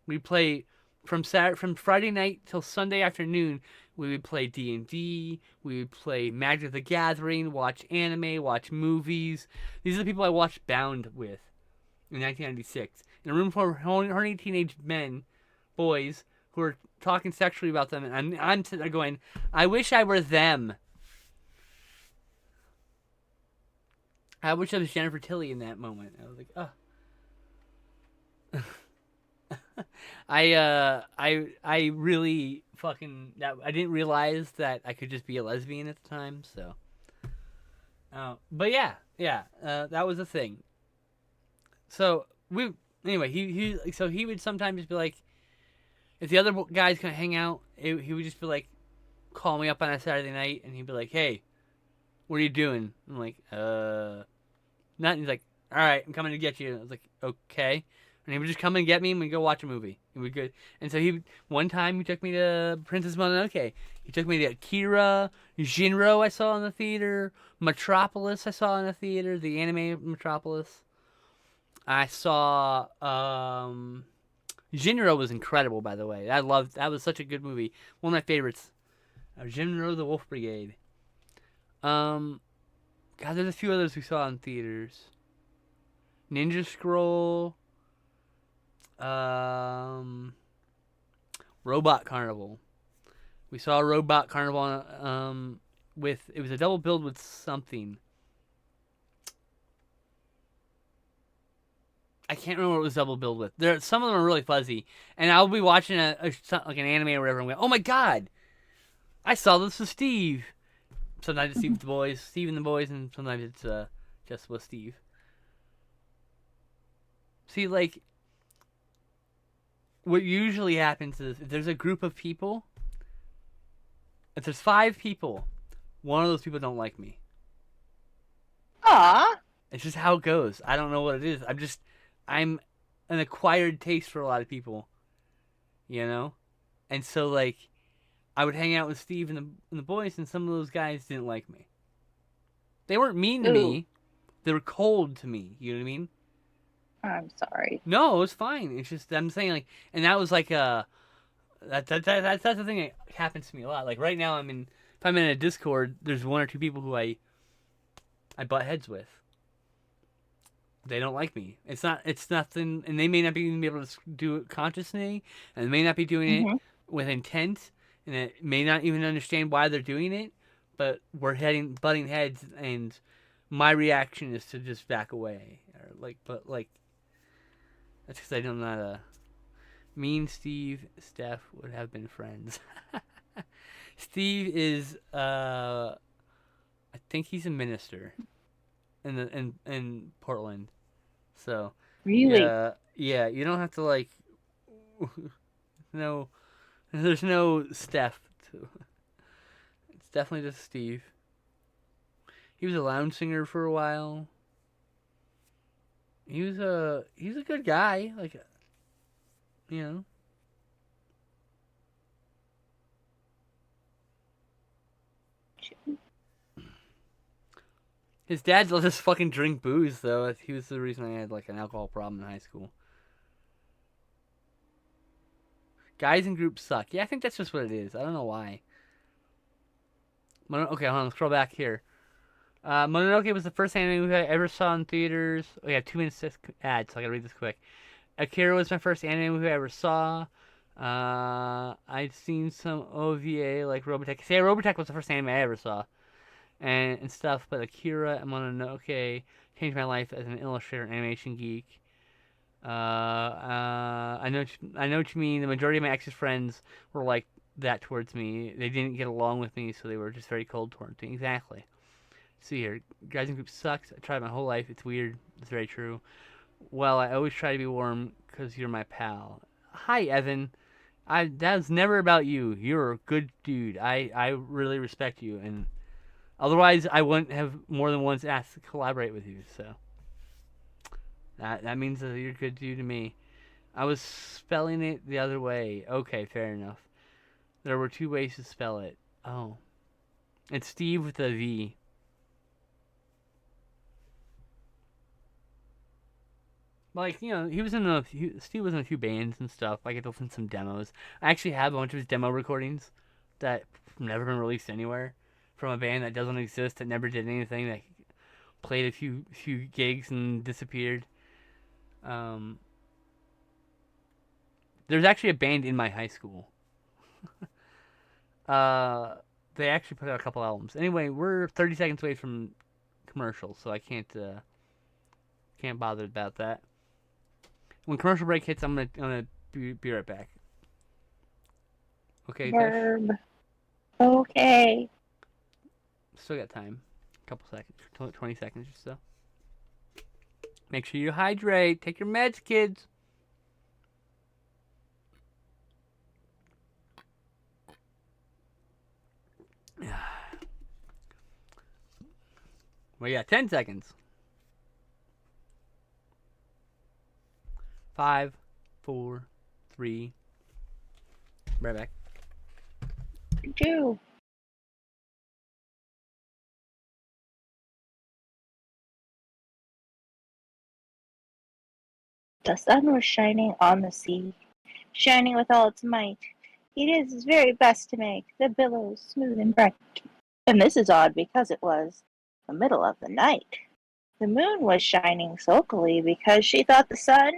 We'd play from Friday night till Sunday afternoon. We would play D&D, we would play Magic the Gathering, watch anime, watch movies. These are the people I watched Bound with in 1996. In a room full of horny teenage boys, who were talking sexually about them, and I'm sitting there going, I wish I were them. I wish I was Jennifer Tilly in that moment. I was like, oh. I really fucking I didn't realize that I could just be a lesbian at the time, so but yeah, that was a thing. So he would sometimes be like, if the other guys couldn't hang out, he would just be like, call me up on a Saturday night, and he'd be like, hey, what are you doing? I'm like, nothing. He's like, all right, I'm coming to get you. I was like, okay. And he would just come and get me, and we'd go watch a movie. And we'd go. And so one time he took me to Princess Mononoke. He took me to Akira, Shinro I saw in the theater, Metropolis I saw in the theater, the anime Metropolis. I saw, Shinro was incredible, by the way. That was such a good movie. One of my favorites. Shinro the Wolf Brigade. God, there's a few others we saw in theaters. Ninja Scroll. Robot Carnival. We saw Robot Carnival it was a double build with something. I can't remember what it was double billed with. Some of them are really fuzzy, and I'll be watching like an anime or whatever, and go, "Oh my god, I saw this with Steve." Sometimes it's Steve and the boys, and sometimes it's just with Steve. See, like, what usually happens is if there's a group of people, if there's 5 people, one of those people don't like me. Aw. It's just how it goes. I don't know what it is. I'm an acquired taste for a lot of people, you know? And so, like, I would hang out with Steve and the boys, and some of those guys didn't like me. They weren't mean to Ooh. me. They were cold to me. You know what I mean? I'm sorry. No, it was fine. It's just, I'm saying, like, and that was like that's the thing that happens to me a lot. Like, right now, if I'm in a Discord, there's 1 or 2 people who I butt heads with. They don't like me. It's nothing, and they may not be even be able to do it consciously, and they may not be doing it Mm-hmm. with intent, and it may not even understand why they're doing it, but we're butting heads, and my reaction is to just back away, or like, but like, that's because I'm not a me and Steph would have been friends. Steve is, I think he's a minister in Portland. So, Really? yeah, you don't have to like, no, there's no Steph. It's definitely just Steve. He was a lounge singer for a while. He's a good guy, like, you know. His dad let us fucking drink booze though. He was the reason I had like an alcohol problem in high school. Guys in groups suck. Yeah, I think that's just what it is. I don't know why. Okay, hold on. Let's scroll back here. Mononoke was the first anime movie I ever saw in theaters. Oh yeah, 2 minutes ad, so I gotta read this quick. Akira was my first anime movie I ever saw. I'd seen some OVA like Robotech. See, Robotech was the first anime I ever saw, and stuff. But Akira and Mononoke changed my life as an illustrator and animation geek. I know what you mean. The majority of my ex's friends were like that towards me. They didn't get along with me, so they were just very cold towards me. Exactly. See here, guys in group sucks. I tried my whole life. It's weird. It's very true. Well, I always try to be warm because you're my pal. Hi, Evan. That was never about you. You're a good dude. I really respect you, and otherwise I wouldn't have more than once asked to collaborate with you. So that means that you're a good dude to me. I was spelling it the other way. Okay, fair enough. There were 2 ways to spell it. Oh, it's Steve with a V. Like, you know, Steve was in a few bands and stuff. I get to listen to some demos. I actually have a bunch of his demo recordings that have never been released anywhere from a band that doesn't exist, that never did anything, that played a few gigs and disappeared. Um, there's actually a band in my high school. They actually put out a couple albums. Anyway, we're 30 seconds away from commercials, so I can't bother about that. When commercial break hits, I'm gonna be right back. Okay, Tish? Verb. Okay. Still got time. A couple seconds, 20 seconds or so. Make sure you hydrate. Take your meds, kids. Well, yeah, 10 seconds. 5, 4, 3. Right back. 2. The sun was shining on the sea, shining with all its might. He did his very best to make the billows smooth and bright. And this is odd because it was the middle of the night. The moon was shining sulkily because she thought the sun,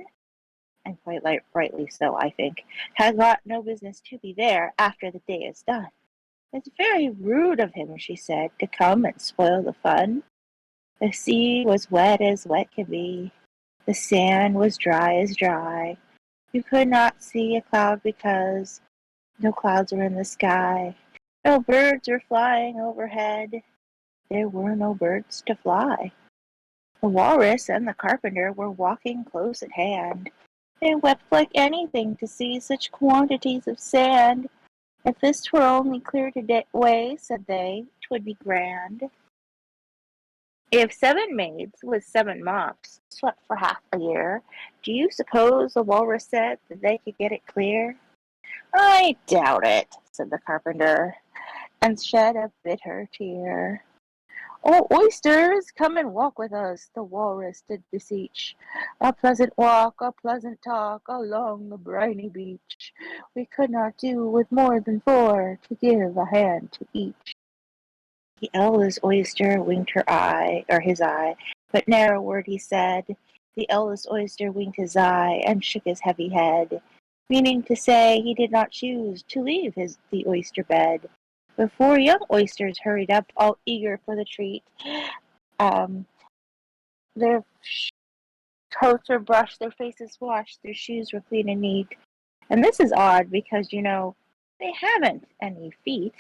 and quite rightly so, I think, had got no business to be there after the day is done. It's very rude of him, she said, to come and spoil the fun. The sea was wet as wet could be. The sand was dry as dry. You could not see a cloud because no clouds were in the sky. No birds were flying overhead. There were no birds to fly. The walrus and the carpenter were walking close at hand. They wept like anything to see such quantities of sand. If this were only cleared away, said they, 'twould be grand. If 7 maids with 7 mops swept for half a year, do you suppose, the walrus said, that they could get it clear? I doubt it, said the carpenter, and shed a bitter tear. Oh, oysters, come and walk with us, the walrus did beseech. A pleasant walk, a pleasant talk, along the briny beach. We could not do with more than 4, to give a hand to each. The eldest oyster winked his eye, but ne'er a word he said. The eldest oyster winked his eye, and shook his heavy head, meaning to say he did not choose to leave the oyster bed. The 4 young oysters hurried up, all eager for the treat. Their coats were brushed, their faces washed, their shoes were clean and neat. And this is odd because, they haven't any feet.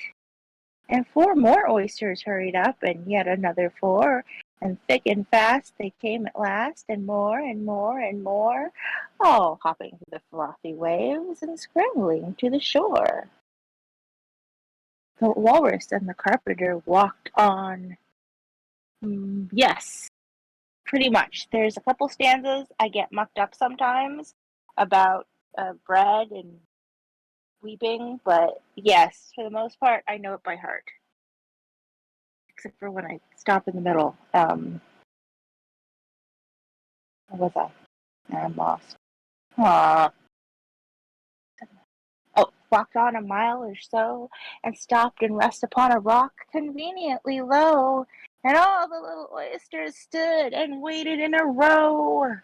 And 4 more oysters hurried up, and yet another 4, and thick and fast they came at last, and more and more and more, all hopping through the frothy waves and scrambling to the shore. The walrus and the carpenter walked on. Yes, pretty much. There's a couple stanzas I get mucked up sometimes about bread and weeping, but yes, for the most part, I know it by heart. Except for when I stop in the middle. What was I? I'm lost. Aww. Oh, walked on a mile or so, and stopped and rest upon a rock conveniently low, and all the little oysters stood and waited in a row.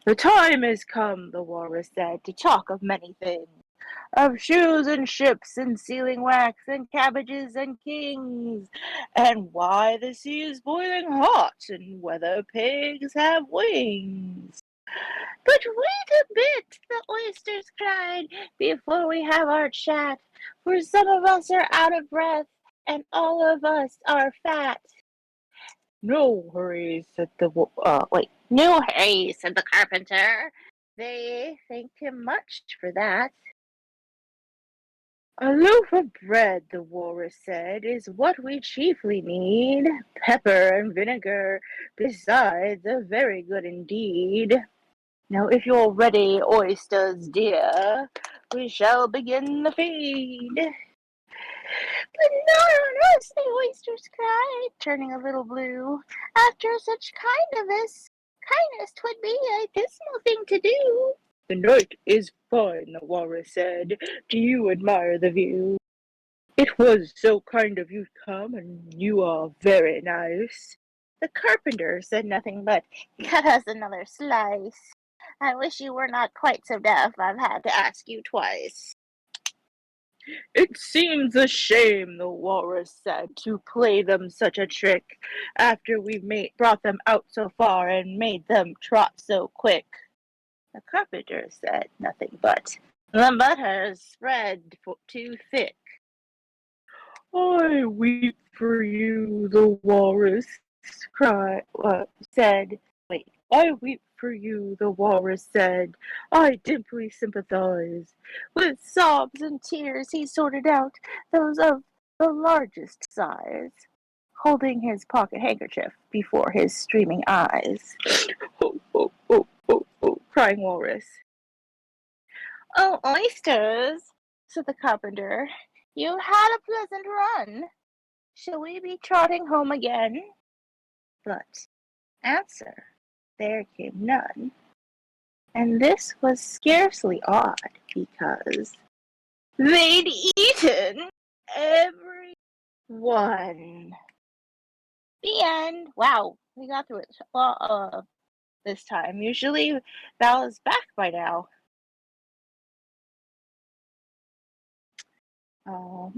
The time is come, the walrus said, to talk of many things, of shoes and ships and sealing wax and cabbages and kings, and why the sea is boiling hot and whether pigs have wings. But wait a bit, the oysters cried, before we have our chat, for some of us are out of breath and all of us are fat. No hurry, said no hurry, said the carpenter. They thanked him much for that. A loaf of bread, the walrus said, is what we chiefly need. Pepper and vinegar, besides, are very good indeed. Now, if you're ready, oysters dear, we shall begin the feed. But not on us, the oysters cried, turning a little blue. After such kindness 'twould be a dismal thing to do. The night is fine, the walrus said. Do you admire the view? It was so kind of you to come, and you are very nice. The carpenter said nothing but, cut us another slice. I wish you were not quite so deaf, I've had to ask you twice. It seems a shame, the walrus said, to play them such a trick, after we've brought them out so far and made them trot so quick. The carpenter said nothing but, the butter's spread too thick. I weep for you, the walrus said. I weep for you, the walrus said. I deeply sympathize. With sobs and tears he sorted out those of the largest size, holding his pocket handkerchief before his streaming eyes. Oh, oh, oh, oh, oh, crying walrus. Oh, oysters, said the carpenter, you had a pleasant run. Shall we be trotting home again? But answer there came none. And this was scarcely odd, because they'd eaten every one. The end. Wow, we got through it this time. Usually Val is back by now. Oh.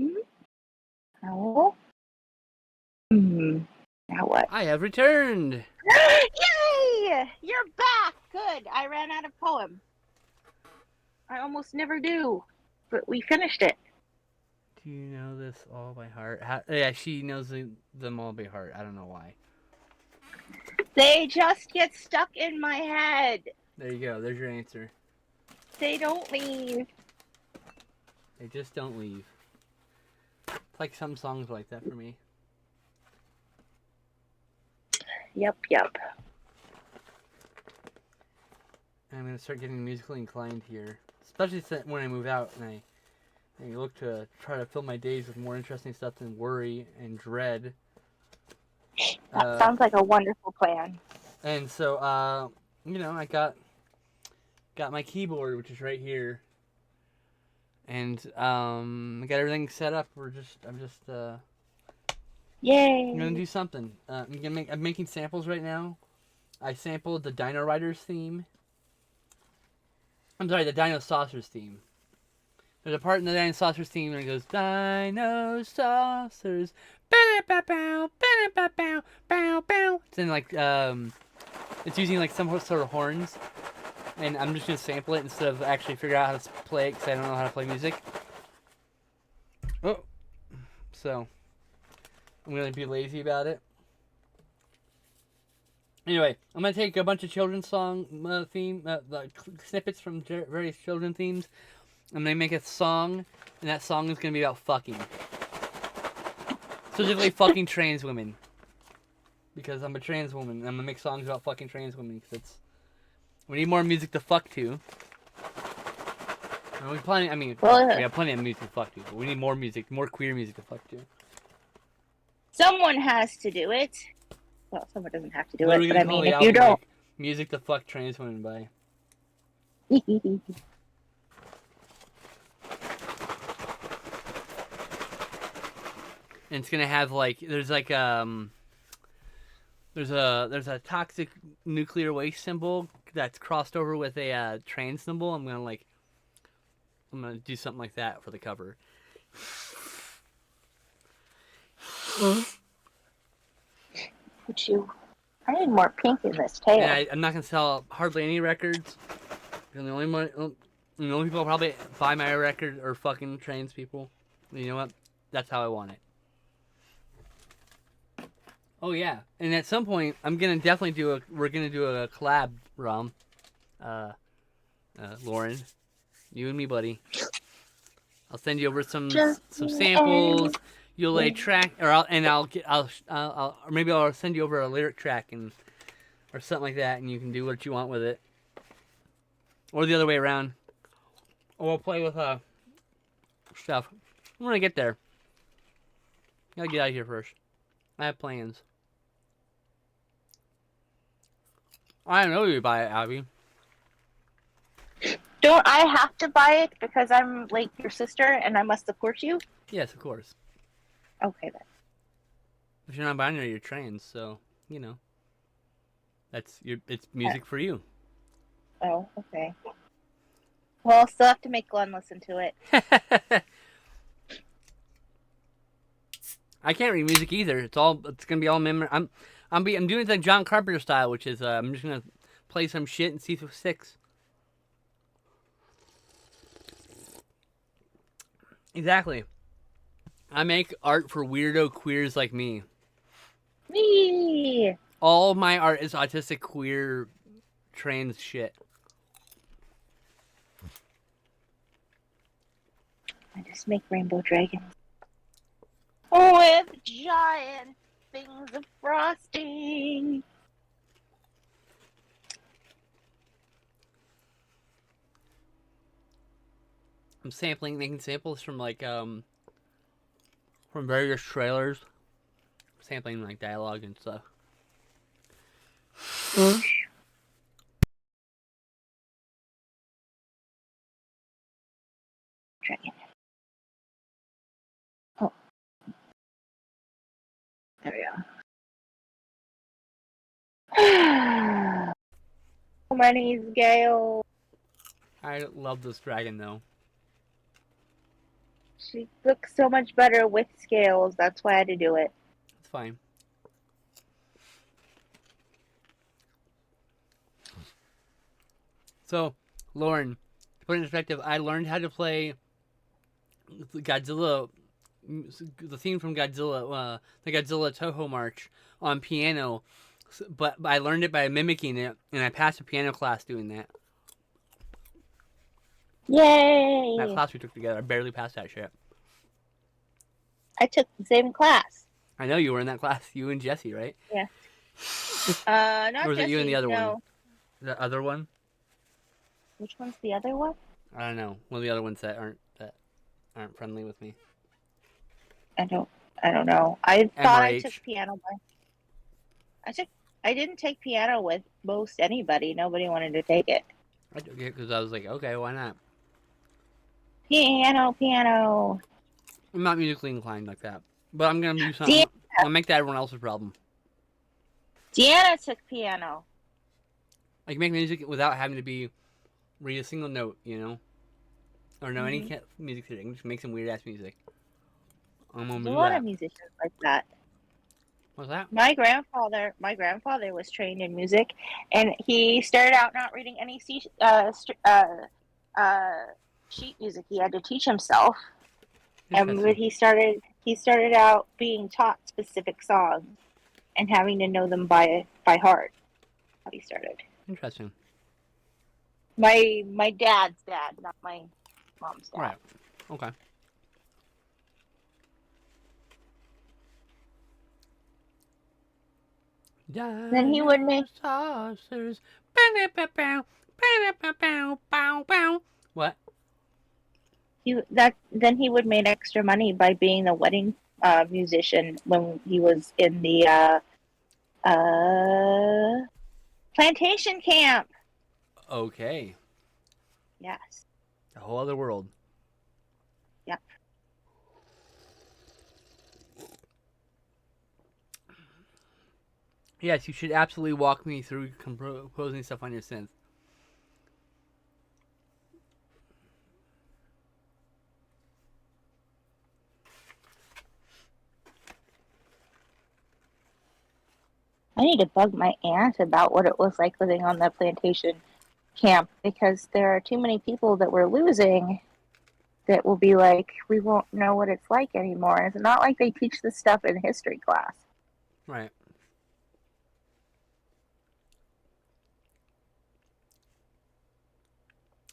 Now what? I have returned. Yay! Yay! You're back! Good. I ran out of poem. I almost never do. But we finished it. Do you know this all by heart? Yeah, she knows them all by heart. I don't know why. They just get stuck in my head. There you go. There's your answer. They don't leave. They just don't leave. It's like some songs like that for me. Yep. I'm gonna start getting musically inclined here, especially when I move out and I look to try to fill my days with more interesting stuff than worry and dread. That sounds like a wonderful plan. And so, I got my keyboard, which is right here, and I got everything set up. I'm just Yay! I'm gonna do something. I'm making samples right now. I sampled the Dino Riders theme. I'm sorry, the Dino Saucers theme. There's a part in the Dino Saucers theme where it goes, Dino Saucers, it's in like, it's using like some sort of horns. And I'm just going to sample it instead of actually figure out how to play it because I don't know how to play music. Oh. So, I'm going to be lazy about it. Anyway, I'm going to take a bunch of children's song snippets from various children's themes. I'm going to make a song, and that song is going to be about fucking. Specifically fucking trans women. Because I'm a trans woman, and I'm going to make songs about fucking trans women, because we need more music to fuck to. We have plenty of music to fuck to, but we need more music, more queer music to fuck to. Someone has to do it. Well, someone doesn't have to do it, but I mean, if you don't... Like, music to fuck trans women by. And it's gonna have like there's a toxic nuclear waste symbol that's crossed over with a trans symbol. I'm gonna do something like that for the cover. I need more pink in this tail. And I'm not gonna sell hardly any records. And the only people who probably buy my record are fucking trans people. You know what? That's how I want it. Oh yeah, and at some point we're gonna do a collab, Rom. Lauren, you and me, buddy. I'll send you over some samples. You'll lay track, or maybe I'll send you over a lyric track or something like that, and you can do what you want with it, or the other way around. Or we'll play with stuff. I'm gonna get there. Gotta get out of here first. I have plans. I don't know you buy it, Abby. Don't I have to buy it because I'm like your sister and I must support you? Yes, of course. Okay then. If you're not buying it, you're trans, so it's music for you. Oh, okay. Well, I'll still have to make Glenn listen to it. I can't read music either. It's gonna be all memory. I'm doing it like John Carpenter style, which is I'm just gonna play some shit and see if it sticks. Exactly. I make art for weirdo queers like me. Me. All my art is autistic, queer, trans shit. I just make rainbow dragons. With giant things of frosting. I'm making samples from from various trailers. Sampling like dialogue and stuff. Dragon. Oh. There we go. My name's Gail. I love this dragon though. She looks so much better with scales. That's why I had to do it. It's fine. So, Lauren, to put it in perspective, I learned how to play Godzilla, the theme from Godzilla, the Godzilla Toho March on piano, but I learned it by mimicking it, and I passed a piano class doing that. That Yay! class we took together, I barely passed that shit. I took the same class. I know you were in that class, you and Jesse, right? Yeah. Not Or was it Jesse, you and the other no. one? The other one? Which one's the other one? I don't know. One of the other ones that aren't friendly with me. I don't know. I thought I MRH. took piano I didn't take piano with most anybody. Nobody wanted to take it. I took it because I was like, okay, why not? Piano. I'm not musically inclined like that, but I'm gonna do something. I'll make that everyone else's problem. Deanna took piano. I can make music without having to read a single note, you know, or know any music theory. I can just make some weird ass music. I'm gonna There's do a lot that. of musicians like that. What's that? My grandfather was trained in music, and he started out not reading any sheet music. He had to teach himself, but he started out being taught specific songs and having to know them by heart. How he started. Interesting. My dad's dad, not my mom's dad. Right. Okay. Then he would make saucers. What? Then he would make extra money by being the wedding musician when he was in the plantation camp. Okay. Yes. A whole other world. Yep. Yes, you should absolutely walk me through composing stuff on your synth. I need to bug my aunt about what it was like living on the plantation camp, because there are too many people that we're losing that will be like, we won't know what it's like anymore. It's not like they teach this stuff in history class. Right.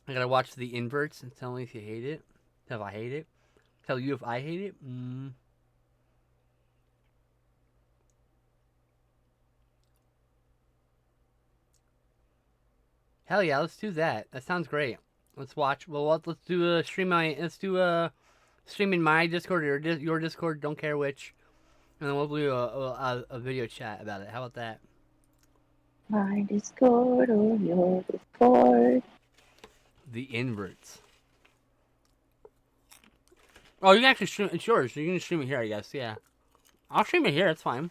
I gotta watch the inverts and tell me if you hate it. If I hate it. Tell you if I hate it. Hell yeah, let's do that. That sounds great. Let's watch. Well, let's do a stream. Let's do a stream in my Discord or your Discord. Don't care which. And then we'll do a video chat about it. How about that? My Discord or your Discord. The inverts. Oh, you can actually stream. It's yours. You can stream it here, I guess. Yeah, I'll stream it here. It's fine.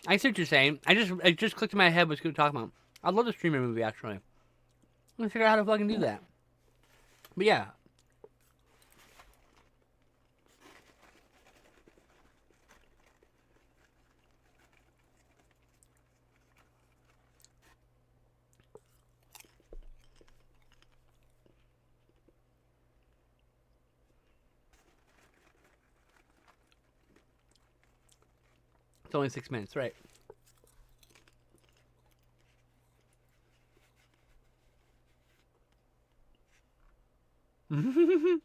I see what you're saying. It just clicked in my head what's good to talk about. I'd love to stream a movie actually. I'm gonna figure out how to fucking do that. But yeah. It's only 6 minutes, right? I mean,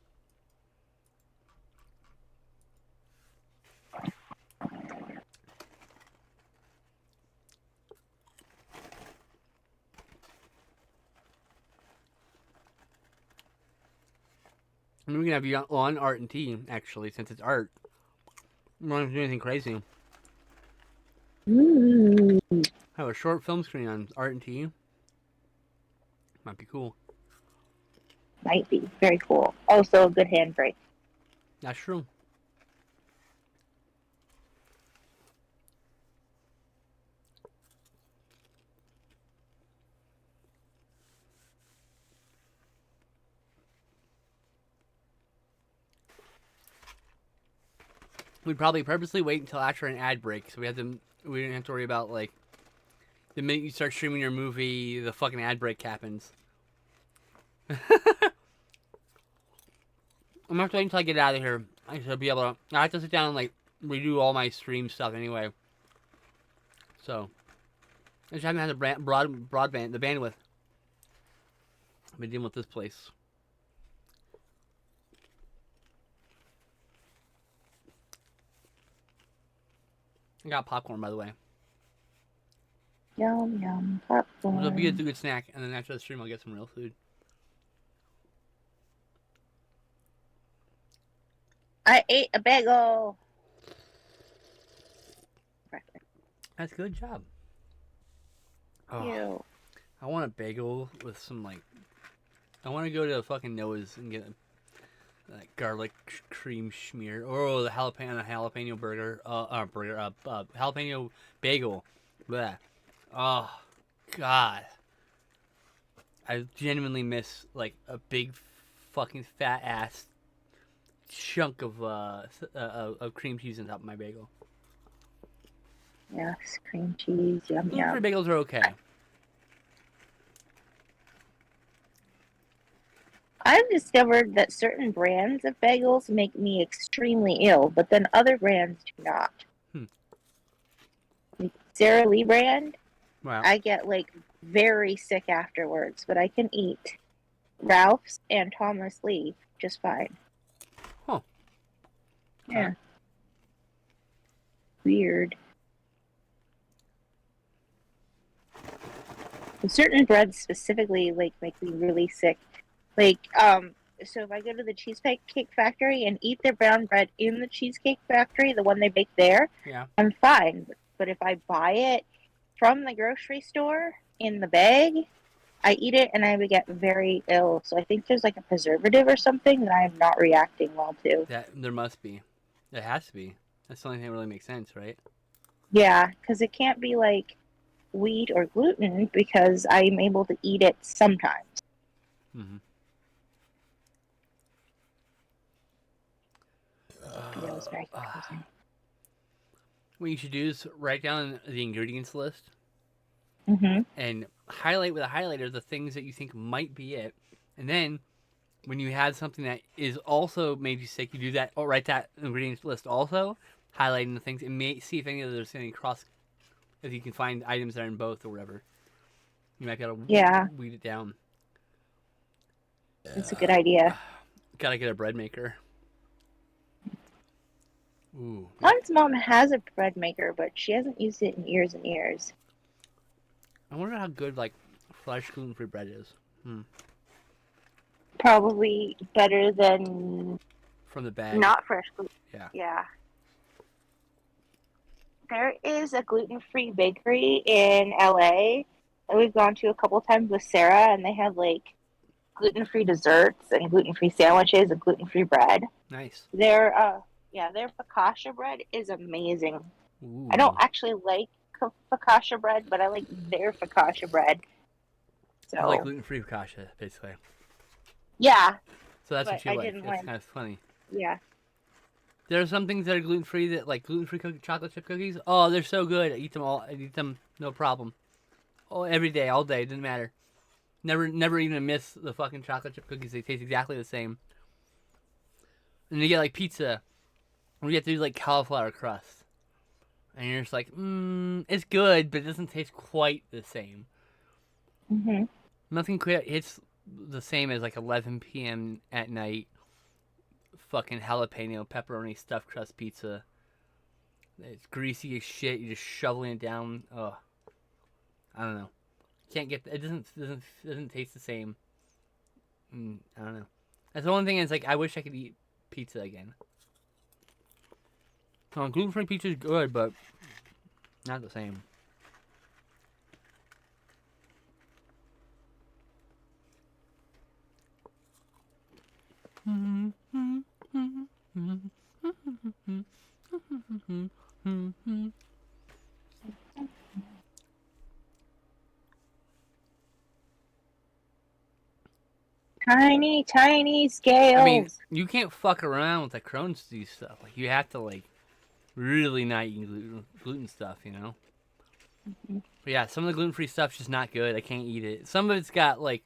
we can have you on art and tea, actually, since it's art. We don't have to do anything crazy. Have a short film screen on art and tea. Might be cool. Might be. Very cool. Also a good handbrake. That's true. We'd probably purposely wait until after an ad break, so we didn't have to worry about, like, the minute you start streaming your movie, the fucking ad break happens. I'm gonna have to wait until I get out of here. I should be able to. I have to sit down and like redo all my stream stuff anyway. So I just haven't had the broadband, the bandwidth. I've been dealing with this place. I got popcorn, by the way. Yum yum popcorn. It'll be a good snack, and then after the stream, I'll get some real food. I ate a bagel. Breakfast. That's a good job. Ew. I want a bagel with some like. I want to go to fucking Noah's and get a garlic cream schmear, or the jalapeno burger, jalapeno bagel. Bleh. Oh, God. I genuinely miss like a big, fucking fat ass chunk of cream cheese on top of my bagel. Yes, cream cheese. Yum Gluten-free yum. bagels are okay. I've discovered that certain brands of bagels make me extremely ill, but then other brands do not. Like Sara Lee brand, Wow. I get like very sick afterwards, but I can eat Ralph's and Thomas Lee just fine. Huh. Yeah. Weird. But certain breads specifically like make me really sick. Like, so if I go to the Cheesecake Factory and eat their brown bread in the Cheesecake Factory, the one they bake there, Yeah. I'm fine. But if I buy it from the grocery store in the bag, I eat it and I would get very ill. So I think there's like a preservative or something that I'm not reacting well to. That there must be. It has to be. That's the only thing that really makes sense, right? Yeah, because it can't be like wheat or gluten because I'm able to eat it sometimes. Mm-hmm. It was very confusing. What you should do is write down the ingredients list Mm-hmm. and highlight with a highlighter the things that you think might be it. And then when you have something that is also made you sick, you do that, or write that ingredients list also, highlighting the things, and see if any of there's any cross, if you can find items that are in both or whatever. You might be able to weed it down. That's a good idea. Gotta get a bread maker. Ooh. Dawn's mom has a bread maker, but she hasn't used it in years and years. I wonder how good like fresh gluten-free bread is. Probably better than From the bag. not fresh gluten. Yeah. Yeah. There is a gluten-free bakery in LA that we've gone to a couple times with Sarah, and they have like gluten-free desserts and gluten-free sandwiches and gluten-free bread. Nice. Their focaccia bread is amazing. Ooh. I don't actually like focaccia bread, but I like their focaccia bread. So I like gluten-free focaccia, basically. yeah. So that's But what you I like. didn't It's like- kind of funny. Yeah. There are some things that are gluten-free that, like gluten-free chocolate chip cookies. Oh, they're so good. I eat them all. I eat them, no problem. Oh, every day, all day. Doesn't matter. Never even miss the fucking chocolate chip cookies. They taste exactly the same. And you get like pizza, where you have to do like cauliflower crust, and you're just like, it's good, but it doesn't taste quite the same. Mm-hmm. Nothing quite hits the same as like 11 p.m. at night. Fucking jalapeno pepperoni stuffed crust pizza. It's greasy as shit. You're just shoveling it down. Oh, I don't know. Can't get it. Doesn't taste the same. I don't know. That's the only thing is like I wish I could eat pizza again. Gluten-free pizza is good, but not the same. Tiny, tiny scales. I mean, you can't fuck around with the Crohn's disease stuff. Like, you have to, like, really not eat gluten stuff, you know? Mhm. But yeah, some of the gluten-free stuff's just not good. I can't eat it. Some of it's got, like,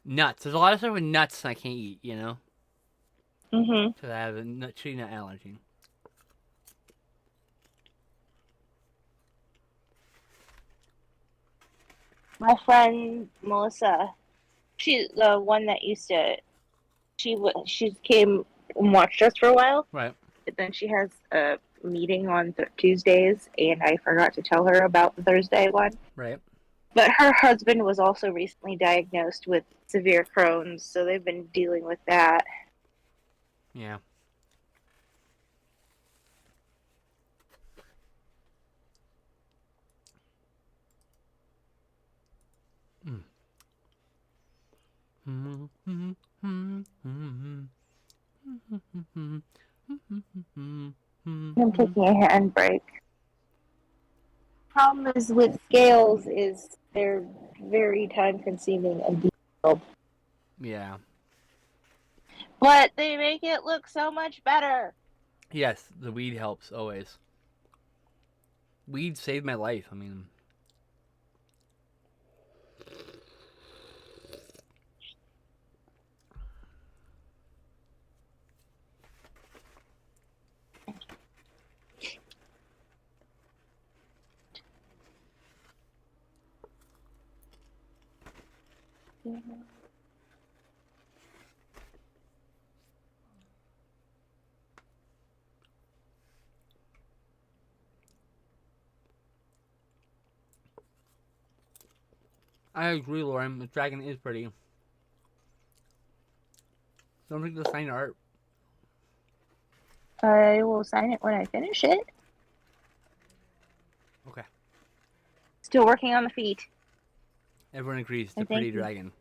Nuts. There's a lot of stuff with nuts I can't eat, you know? Mhm. Because I have a tree nut allergy. My friend Melissa, she's the one that used to. She came and watched us for a while, Right. but then she has a meeting on Tuesdays, and I forgot to tell her about the Thursday one. Right. But her husband was also recently diagnosed with severe Crohn's, so they've been dealing with that. Yeah. Mm. I'm taking a handbrake. Problem is with scales is they're very time consuming and detailed, Yeah. but they make it look so much better. Yes, the weed helps always. Weed saved my life. I mean, I agree, Lauren. The dragon is pretty. Don't forget to sign art. I will sign it when I finish it. Okay. Still working on the feet. Everyone agrees. It's I a pretty thank you. dragon.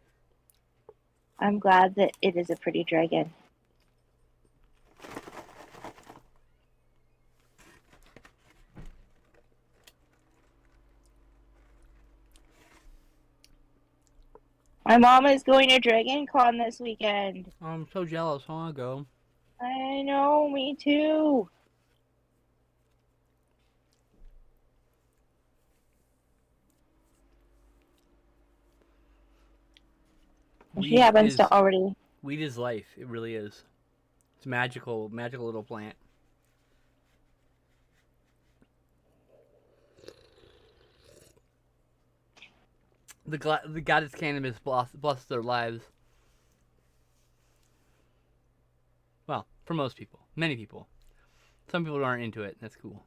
I'm glad that it is a pretty dragon. My mom is going to Dragon Con this weekend. I'm so jealous. I want to go. I know, me too. She Weed happens is to already. weed is life. It really is. It's magical, magical little plant. The goddess cannabis blesses their lives. Well, for most people, many people. Some people aren't into it. That's cool.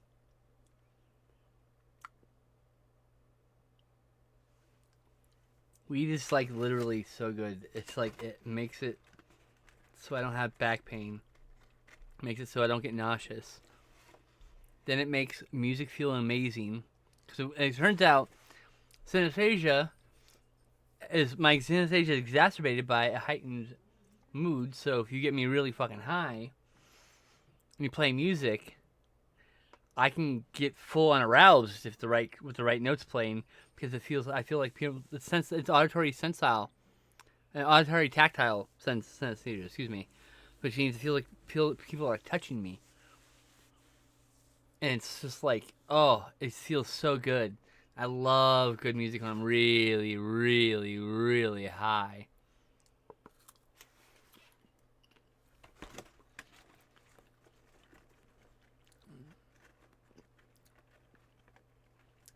Weed is like literally so good. It's like it makes it so I don't have back pain. It makes it so I don't get nauseous. Then it makes music feel amazing. So it turns out synesthesia my synesthesia is exacerbated by a heightened mood. So if you get me really fucking high and you play music, I can get full on aroused if with the right notes playing because I feel like people it's auditory sensile, an auditory tactile synesthesia. Excuse me, which means people are touching me, and it's just like it feels so good. I love good music when I'm really, really, really high.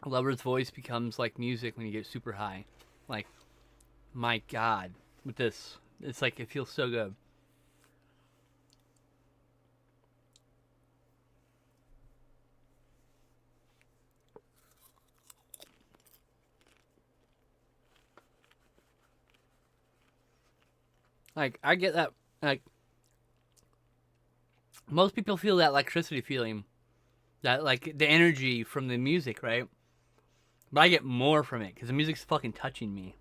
A lover's voice becomes like music when you get super high. Like, my God, with this, it's like it feels so good. Like, I get that. Like, most people feel that electricity feeling, that like the energy from the music, right? But I get more from it because the music's fucking touching me.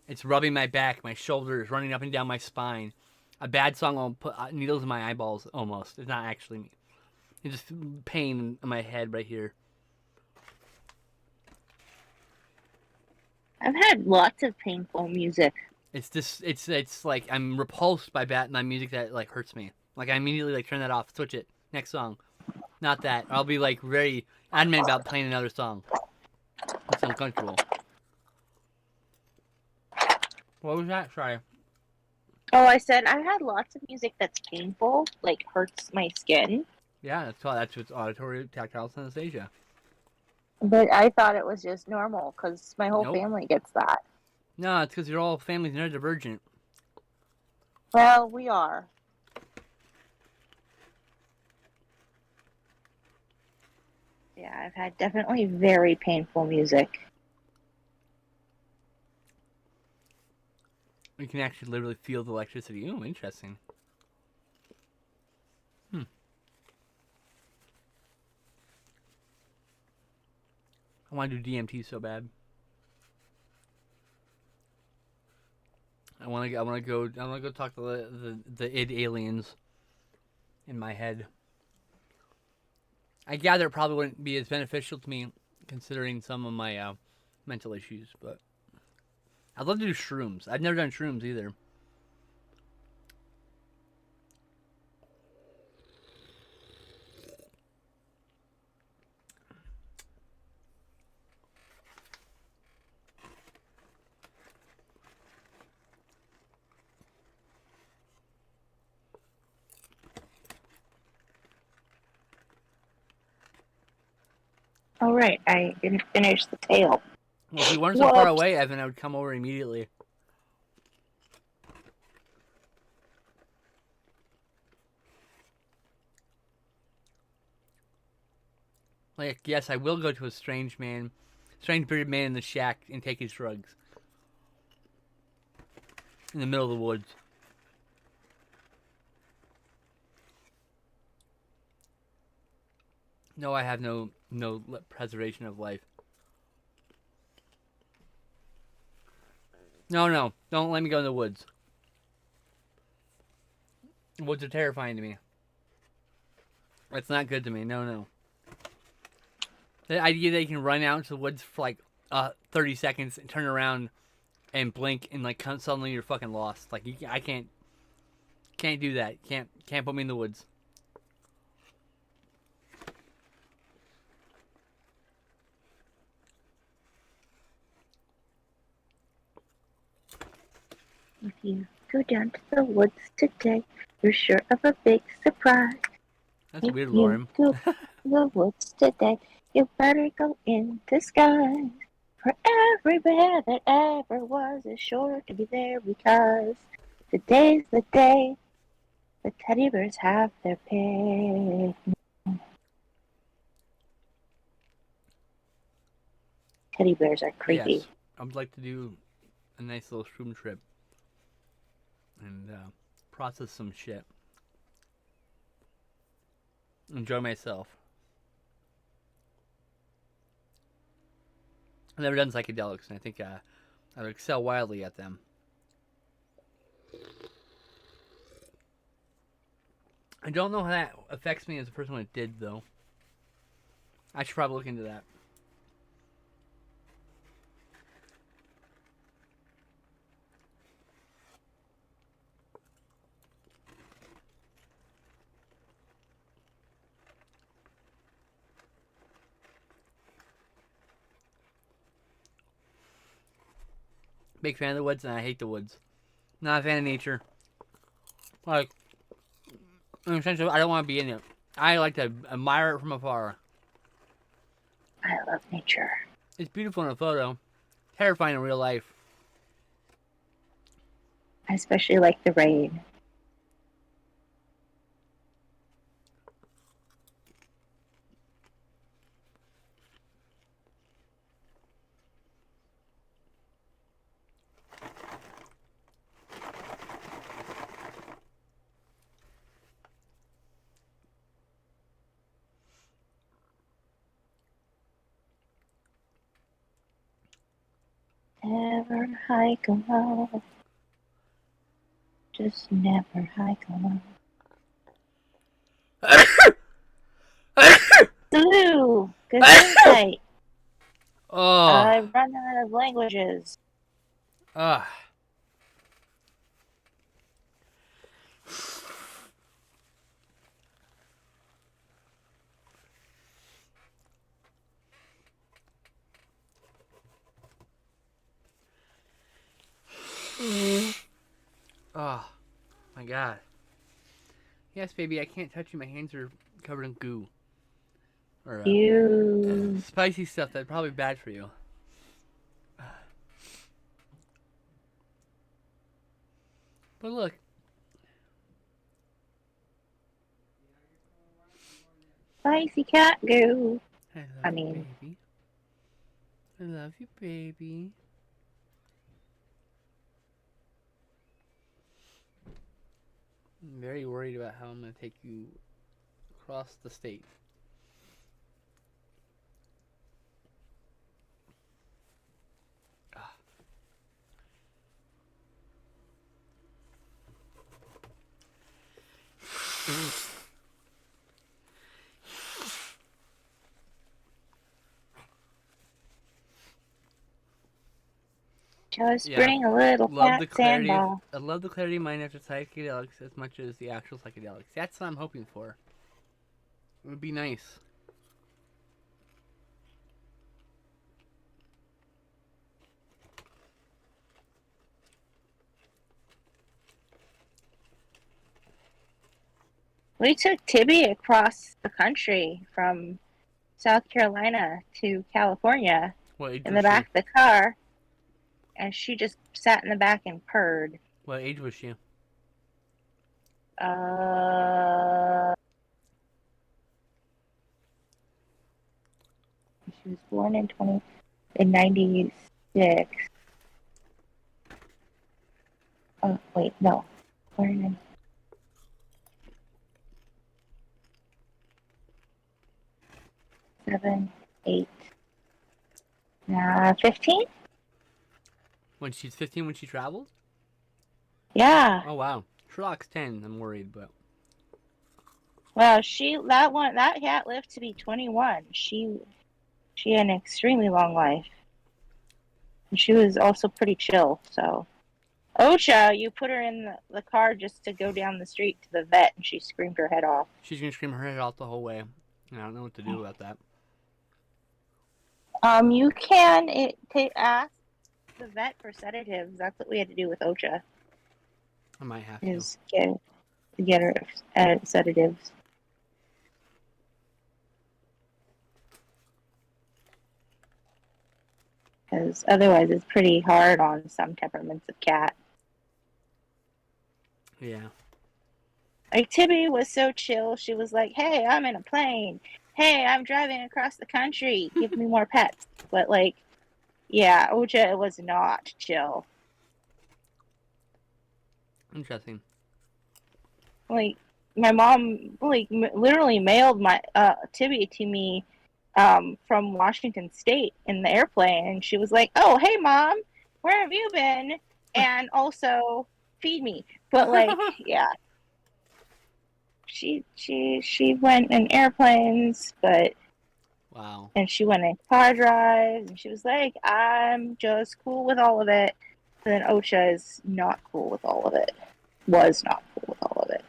It's rubbing my back, my shoulders, running up and down my spine. A bad song will put needles in my eyeballs almost. It's not actually me. It's just pain in my head right here. I've had lots of painful music. It's just it's like I'm repulsed by my music that like hurts me. Like I immediately like turn that off, switch it, next song. Not that. I'll be like very adamant about playing another song. It's uncomfortable. What was that? Sorry. Oh, I said I've had lots of music that's painful, like hurts my skin. Yeah, that's what's auditory tactile synesthesia. But I thought it was just normal because my whole Nope. family gets that. No, it's because you're all families neurodivergent. Well, we are. Yeah, I've had definitely very painful music. You can actually literally feel the electricity. Ooh, interesting. I want to do DMT so bad. I want to go talk to the id aliens in my head. I gather it probably wouldn't be as beneficial to me considering some of my mental issues, but I'd love to do shrooms. I've never done shrooms either. All right, I didn't finish the tale. Well, if you weren't so far away, Evan, I would come over immediately. Like, yes, I will go to a strange bearded man in the shack and take his drugs. In the middle of the woods. No, I have no preservation of life. No, don't let me go in the woods. The woods are terrifying to me. It's not good to me. No. The idea that you can run out into the woods for like 30 seconds and turn around and blink and like suddenly you're fucking lost. Like I can't do that. Can't put me in the woods. If you go down to the woods today, you're sure of a big surprise. That's if weird, you Lauren. go to the woods today, you better go in disguise. For every bear that ever was is sure to be there because today's the day the teddy bears have their picnic. Teddy bears are creepy. Yes, I would like to do a nice little shroom trip and process some shit. Enjoy myself. I've never done psychedelics, and I think I would excel wildly at them. I don't know how that affects me as a person when it did, though. I should probably look into that. Big fan of the woods, and I hate the woods. Not a fan of nature. Like, in the sense of I don't want to be in it. I like to admire it from afar. I love nature. It's beautiful in a photo. Terrifying in real life. I especially like the rain. Never hike alone. Just never hike alone. Blue, good insight. Oh. I've run out of languages. Ah. god. Yes, baby, I can't touch you. My hands are covered in goo. Or You. spicy stuff that's probably bad for you. But look. Spicy cat goo. I love I you, mean, baby. I love you, baby. I'm very worried about how I'm going to take you across the state. just Yeah. bring a little Love fat the clarity of sandball. I love the clarity of mind after psychedelics as much as the actual psychedelics. That's what I'm hoping for. It would be nice. We took Tibby across the country from South Carolina to California What age in was the she? back of the car, and she just sat in the back and purred. What age was she? She was born in 96. Oh wait, no, born in 7, 8, 15. When she's 15 when she traveled? Yeah. Oh wow. Sherlock's 10. I'm worried, but Well, that cat lived to be 21. She had an extremely long life. And she was also pretty chill. So, Ocha, you put her in the car just to go down the street to the vet, and she screamed her head off. she's gonna scream her head off the whole way. I don't know what to do about that. You can ask the vet for sedatives. That's what we had to do with Ocha. I might have to. Is get her sedatives. Because otherwise, it's pretty hard on some temperaments of cat. Yeah. Like Tibby was so chill. She was like, "Hey, I'm in a plane. Hey, I'm driving across the country. Give me more pets." But like, yeah, Ocha was not chill. Interesting. Like my mom, literally mailed my Tibby to me from Washington State in the airplane, and she was like, "Oh, hey, mom, where have you been? And also feed me." But like, yeah, she went in airplanes, but Wow. and she went in car drives, and she was like, "I'm just cool with all of it." And then Ocha is not cool with all of it. Was not cool with all of it.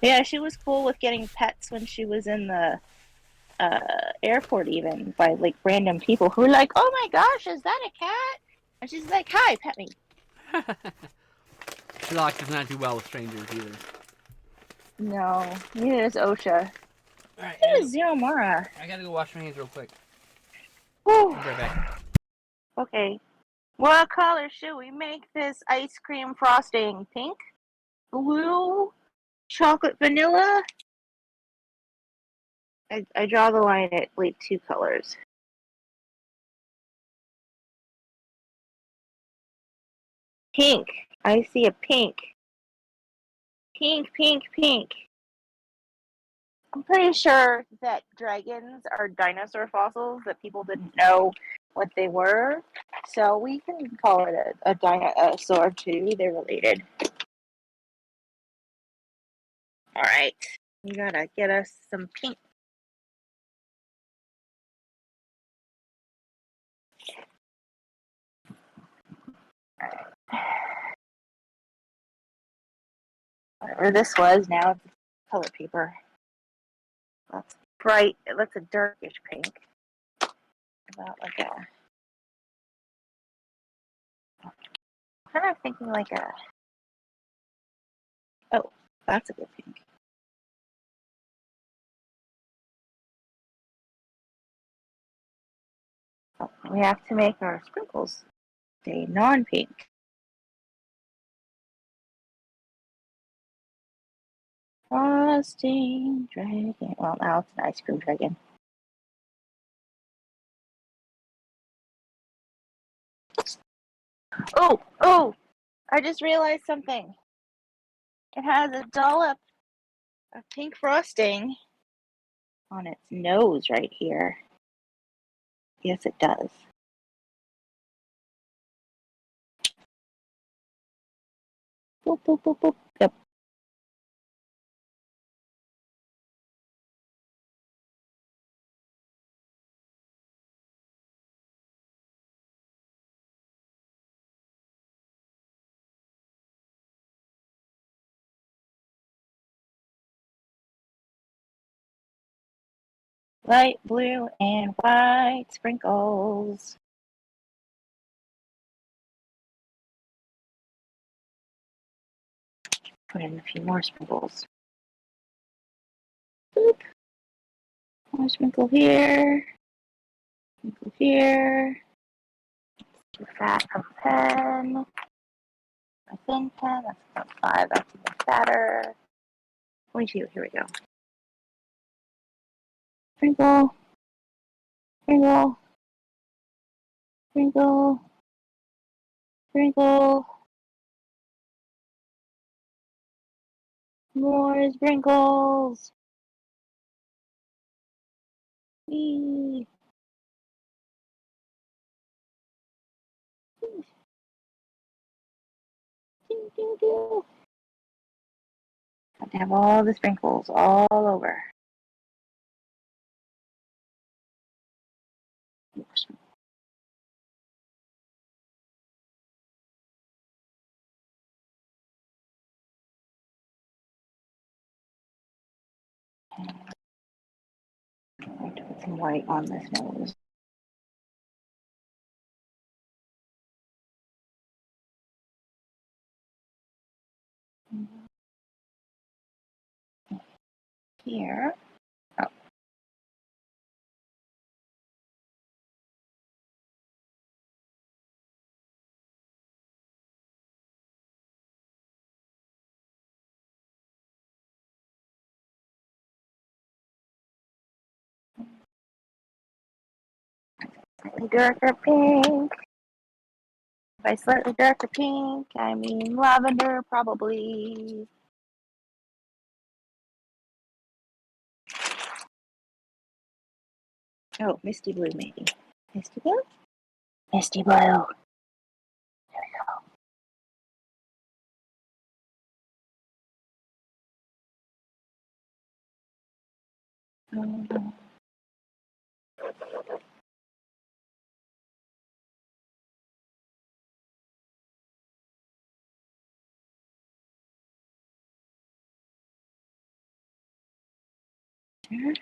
Yeah, she was cool with getting pets when she was in the airport, even by like random people who were like, "Oh my gosh, is that a cat?" And she's like, "Hi, pet me." Sherlock does not do well with strangers either. No, neither is Ocha. Alright, Neither is Xenomora. I gotta go wash my hands real quick. Whew. I'll be right back. Okay. What color should we make this ice cream frosting? Pink? Blue? Chocolate vanilla? I draw the line at like 2 colors. Pink. I see a pink. Pink, pink, pink. I'm pretty sure that dragons are dinosaur fossils that people didn't know what they were. So we can call it a dinosaur too. They're related. All right. We gotta get us some pink. Whatever this was, now it's color paper. That's bright. It looks a darkish pink. About like a kind of thinking like a. Oh, that's a good pink. Oh, we have to make our sprinkles stay non-pink. Frosting dragon. Well, now it's an ice cream dragon. Oh! I just realized something. It has a dollop of pink frosting on its nose right here. Yes, it does. Boop, boop, boop, boop. Yep. Light blue and white sprinkles. Put in a few more sprinkles. Boop. More sprinkle here. Sprinkle here. Too fat from pen. My thin pen. That's about 5. That's even fatter. 22. Here we go. Sprinkle. Sprinkle. Sprinkle. Sprinkle. More sprinkles. Whee. Got to have all the sprinkles all over. I'm going to put some white on this nose. Here. Oh. Slightly darker pink. By slightly darker pink, I mean lavender, probably. Oh, misty blue, maybe. Misty blue? Misty blue. There we go. There.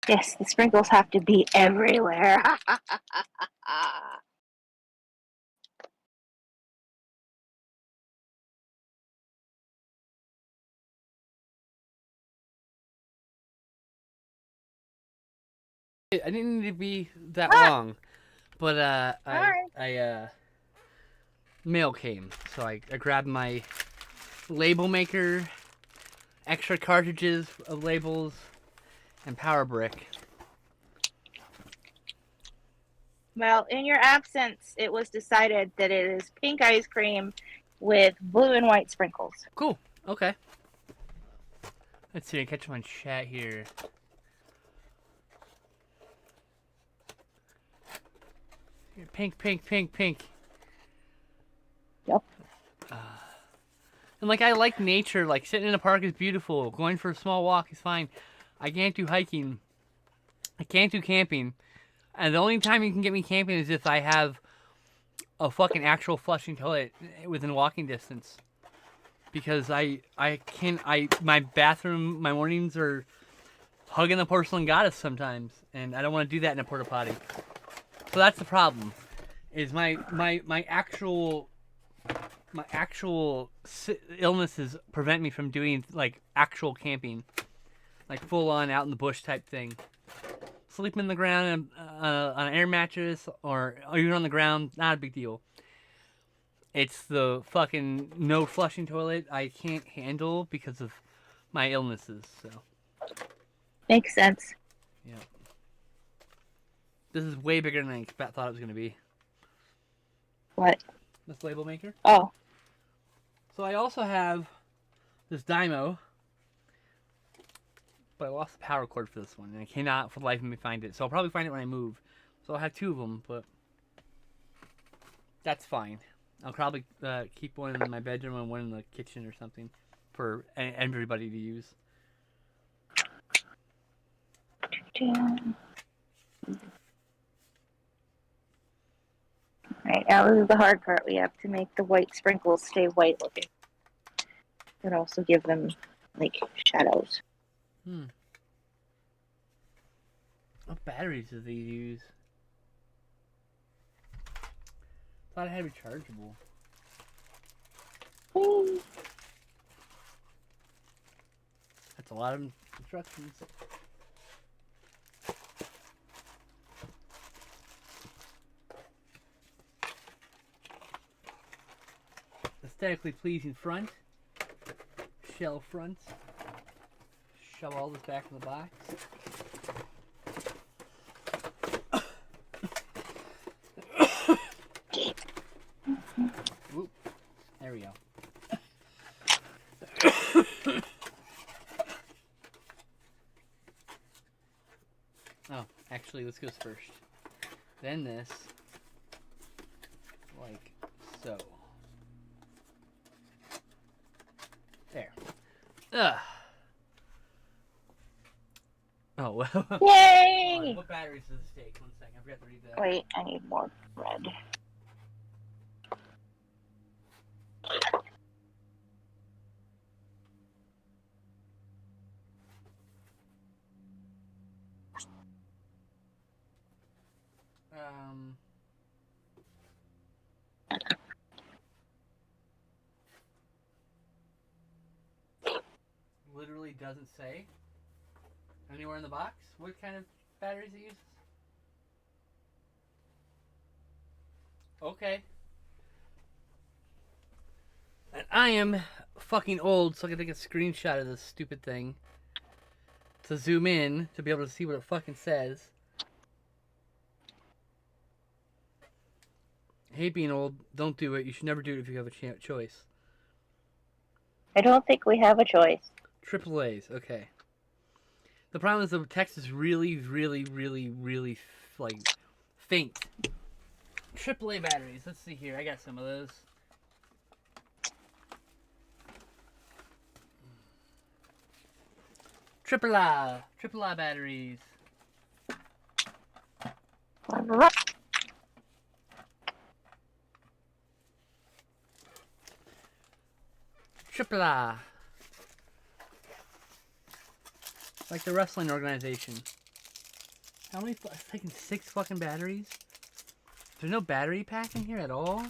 Yes, the sprinkles have to be everywhere. I didn't need to be that long, but mail came, so I grabbed my label maker, extra cartridges of labels, and power brick. Well, in your absence, it was decided that it is pink ice cream with blue and white sprinkles. Cool. Okay. Let's see. I catch my chat here. Pink, pink, pink, pink. Yep. And like I like nature. Like sitting in a park is beautiful. Going for a small walk is fine. I can't do hiking. I can't do camping. And the only time you can get me camping is if I have a fucking actual flushing toilet within walking distance. Because my bathroom, my mornings are hugging the porcelain goddess sometimes, and I don't want to do that in a porta potty. So that's the problem. Is my actual illnesses prevent me from doing like actual camping, like full on out in the bush type thing. Sleeping in the ground on an air mattress or even on the ground, not a big deal. It's the fucking no flushing toilet I can't handle because of my illnesses. So Makes sense. yeah, this is way bigger than I thought it was gonna be. What? This label maker. Oh. So I also have this Dymo, but I lost the power cord for this one, and I cannot for the life of me find it. So I'll probably find it when I move. So I'll have two of them, but that's fine. I'll probably keep one in my bedroom and one in the kitchen or something for everybody to use. Right, now this is the hard part. We have to make the white sprinkles stay white looking. But also give them, like, shadows. What batteries do they use? Thought I had rechargeable. That's a lot of instructions. Aesthetically pleasing front. Shell front. Shove all this back in the box. Oop. There we go. Oh, actually, this goes first. Then this. Like so. There. Ugh. Oh, well. Yay! What batteries does this take? One second. I forgot to read that. Wait, I need more red. Literally doesn't say anywhere in the box what kind of batteries it uses. Okay. And I am fucking old, so I can take a screenshot of this stupid thing to zoom in to be able to see what it fucking says. I hate being old. Don't do it. You should never do it if you have a choice. I don't think we have a choice. Triple A's, okay. The problem is the text is really, really, really, really, like, faint. Triple A batteries. Let's see here. I got some of those. Triple A batteries. Triple A. Like the wrestling organization. How many? It's taking 6 fucking batteries? There's no battery pack in here at all?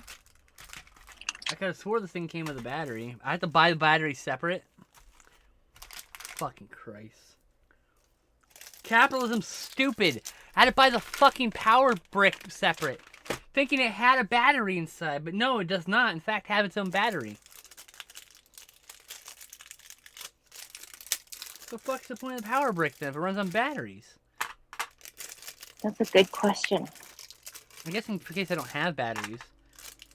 I could have swore this thing came with a battery. I had to buy the battery separate. Fucking Christ. Capitalism's stupid. I had to buy the fucking power brick separate. Thinking it had a battery inside, but no, it does not, in fact, have its own battery. What the fuck's the point of the power brick then if it runs on batteries? That's a good question. I guess in case I don't have batteries.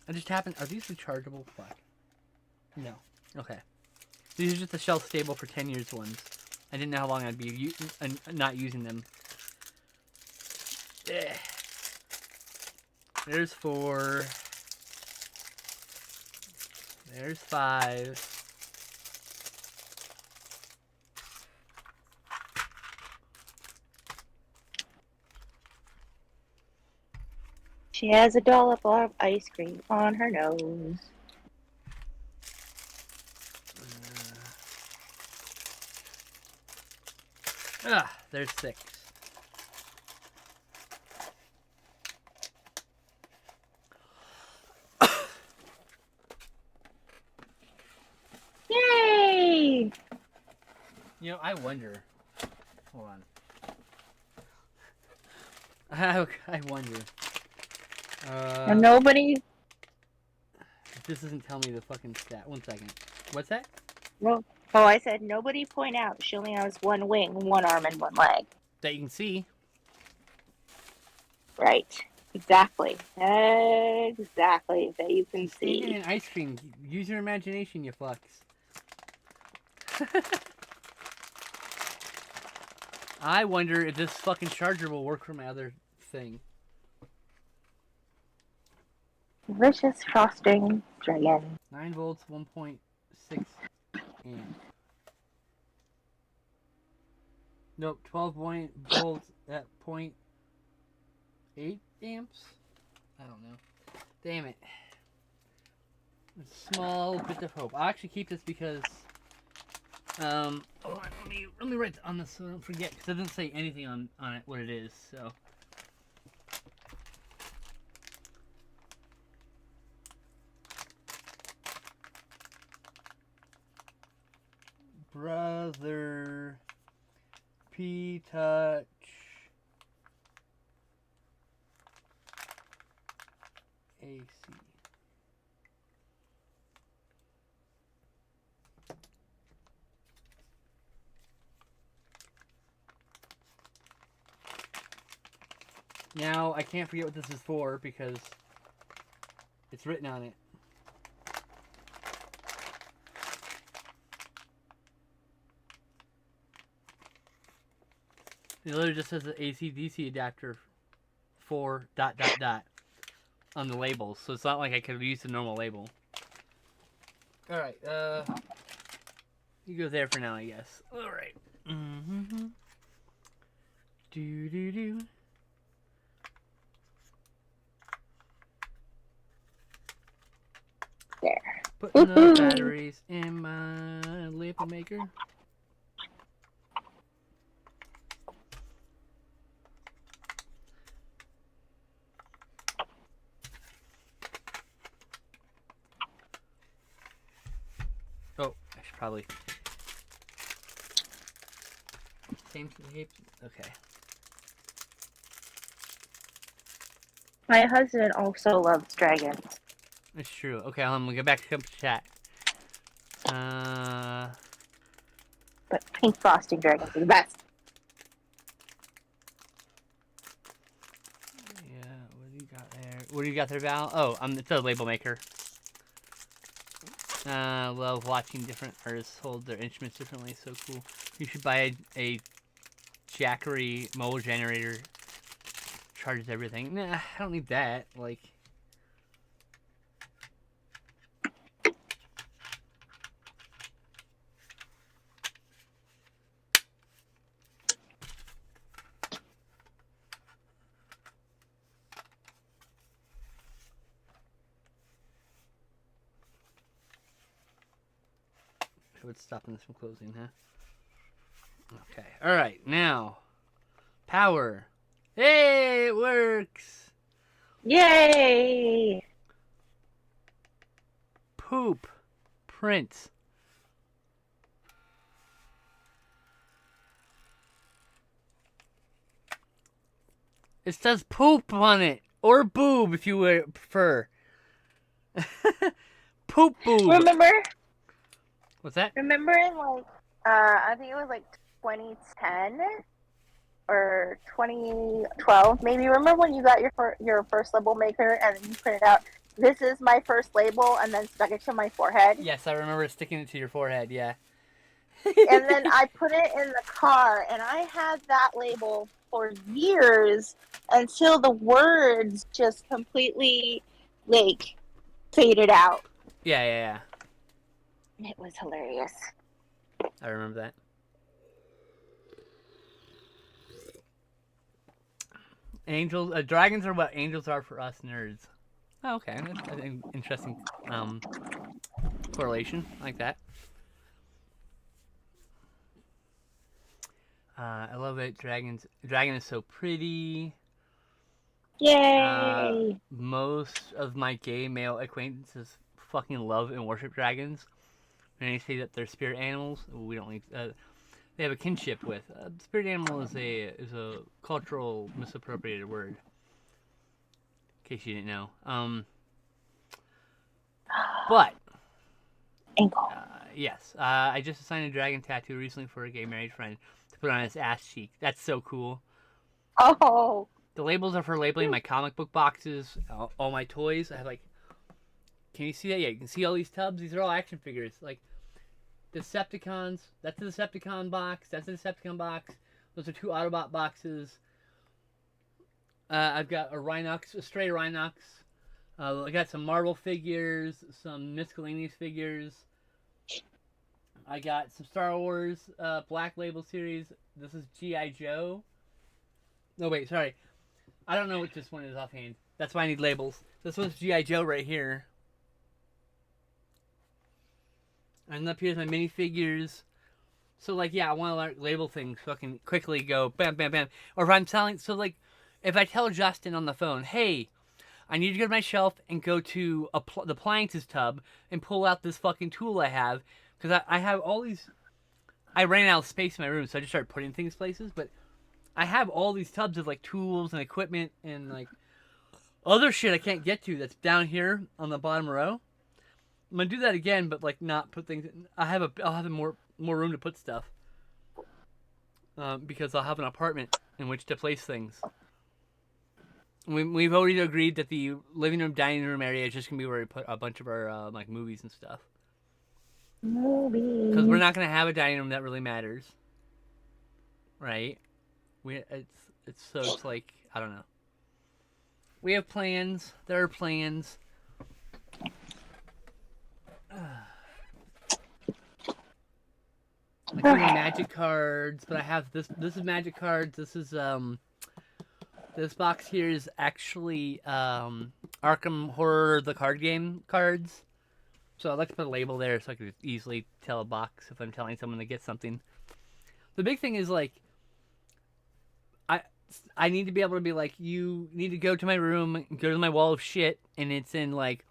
I just happen. Are these rechargeable? Fuck. No. Okay. These are just the shelf stable for 10 years ones. I didn't know how long I'd be not using them. Ugh. There's 4. There's 5. She has a dollop of ice cream on her nose. There's 6. Yay! You know, I wonder. Hold on. I wonder. And nobody. This doesn't tell me the fucking stat. 1 second. What's that? Well, oh, I said nobody point out. She only has 1 wing, 1 arm, and 1 leg. That you can see. Right. Exactly. Exactly. That you can Standing see. in ice cream. Use your imagination, you fucks. I wonder if this fucking charger will work for my other thing. Delicious frosting dragon. 9 volts, 1.6 amp. Nope, 12 volts at 0.8 amps? I don't know. Damn it. A small bit of hope. I'll actually keep this because... hold on, let me write on this so I don't forget, because it doesn't say anything on it what it is, so... Brother P-Touch AC. Now, I can't forget what this is for because it's written on it. It literally just says the AC/DC adapter for ... on the label, so it's not like I could use the normal label. Alright, you go there for now, I guess. Alright. Mm-hmm. Do. There. Putting the batteries in my label maker. Oh, I should probably... Same tape? Okay. My husband also loves dragons. It's true. Okay, I'm gonna get back to chat. But pink frosting dragons are the best. Yeah, what do you got there? What do you got there, Val? Oh, it's a label maker. Love watching different artists hold their instruments differently. So cool. You should buy a Jackery mobile generator. Charges everything. Nah, I don't need that. Like... What's stopping this from closing, huh? Okay. Alright, now. Power. Hey, it works! Yay! Poop. Print. It says poop on it. Or boob, if you would prefer. Poop boob. Remember What's that? in like, I think it was like 2010 or 2012 maybe. Remember when you got your first label maker and then you printed out, "This is my first label," and then stuck it to my forehead? Yes, I remember sticking it to your forehead, yeah. And then I put it in the car, and I had that label for years until the words just completely, like, faded out. Yeah. It was hilarious. I remember that. Dragons are what angels are for us nerds. Oh, okay. That's an interesting correlation like that. I love it. Dragon is so pretty. Yay! Most of my gay male acquaintances fucking love and worship dragons. And they say that they're spirit animals. We don't need. They have a kinship with. Spirit animal is a cultural misappropriated word. In case you didn't know. But Ankle. yes, I just assigned a dragon tattoo recently for a gay married friend to put on his ass cheek. That's so cool. Oh. The labels are for labeling my comic book boxes, all my toys. I have like, can you see that? Yeah, you can see all these tubs. These are all action figures. Like Decepticons. That's the Decepticon box. That's the Decepticon box. Those are 2 Autobot boxes. I've got a stray Rhinox. I got some Marvel figures, some miscellaneous figures. I got some Star Wars Black Label series. This is G.I. Joe. No, wait, sorry. I don't know what this one is offhand. That's why I need labels. This one's G.I. Joe right here. And up here's my minifigures. So, like, yeah, I want to like, label things so I can quickly go bam, bam, bam. Or if I'm telling, so like, if I tell Justin on the phone, hey, I need to go to my shelf and go to the appliances tub and pull out this fucking tool I have. Because I have all these, I ran out of space in my room, so I just started putting things places. But I have all these tubs of like tools and equipment and like other shit I can't get to that's down here on the bottom row. I'm gonna do that again, but like not put things. I'll have more room to put stuff because I'll have an apartment in which to place things. We've already agreed that the living room, dining room area is just gonna be where we put a bunch of our like movies and stuff. Movies. Because we're not gonna have a dining room that really matters, right? It's like I don't know. We have plans. There are plans. I do magic cards, but I have this. This is magic cards. This is This box here is actually Arkham Horror the card game cards. So I'd like to put a label there so I could easily tell a box if I'm telling someone to get something. The big thing is like I need to be able to be like, you need to go to my room, go to my wall of shit, and it's in like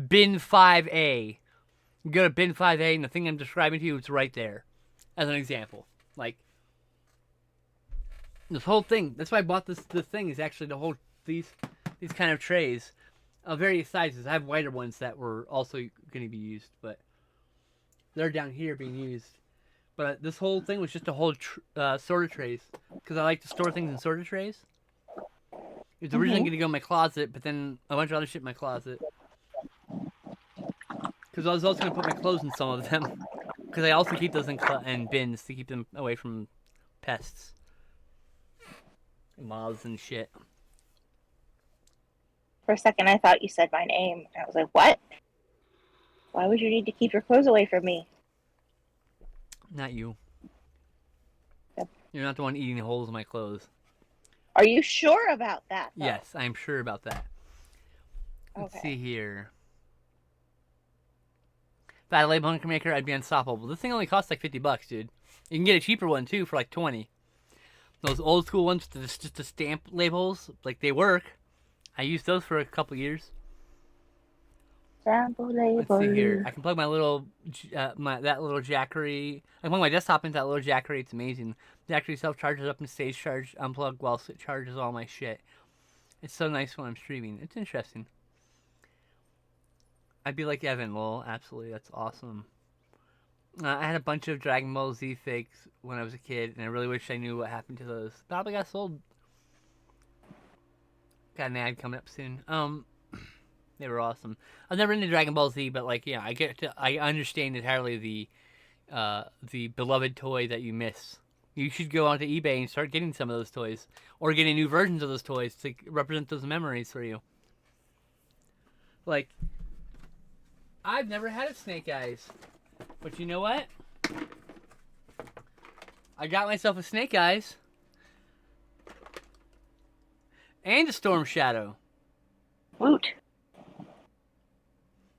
bin 5A. You go to bin 5A and the thing I'm describing to you, it's right there. As an example. Like this whole thing. That's why I bought this thing is actually to hold these kind of trays of various sizes. I have wider ones that were also going to be used, but they're down here being used. But this whole thing was just to hold sorter trays because I like to store things in sorter trays. It was originally going to go in my closet, but then a bunch of other shit in my closet. Because I was also going to put my clothes in some of them. Because I also keep those in bins to keep them away from pests. Moths and shit. For a second, I thought you said my name. I was like, what? Why would you need to keep your clothes away from me? Not you. Yep. You're not the one eating the holes in my clothes. Are you sure about that, though? Yes, I'm sure about that. Let's Okay. see here. If I had a label maker, I'd be unstoppable. This thing only costs like $50, dude. You can get a cheaper one, too, for like $20. Those old school ones, just the stamp labels, like they work. I used those for a couple years. Sample label. Let's see here. I can plug my little, that little Jackery. I can plug my desktop into that little Jackery. It's amazing. Jackery self charges up and stays charged, unplugged while it charges all my shit. It's so nice when I'm streaming. It's interesting. I'd be like Evan, lol. Absolutely, that's awesome. I had a bunch of Dragon Ball Z figs when I was a kid, and I really wish I knew what happened to those. Probably got sold. Got an ad coming up soon. They were awesome. I've never into Dragon Ball Z, but like, yeah, I understand entirely the beloved toy that you miss. You should go onto eBay and start getting some of those toys, or getting new versions of those toys to represent those memories for you. Like, I've never had a Snake Eyes, but you know what? I got myself a Snake Eyes and a Storm Shadow. Woot.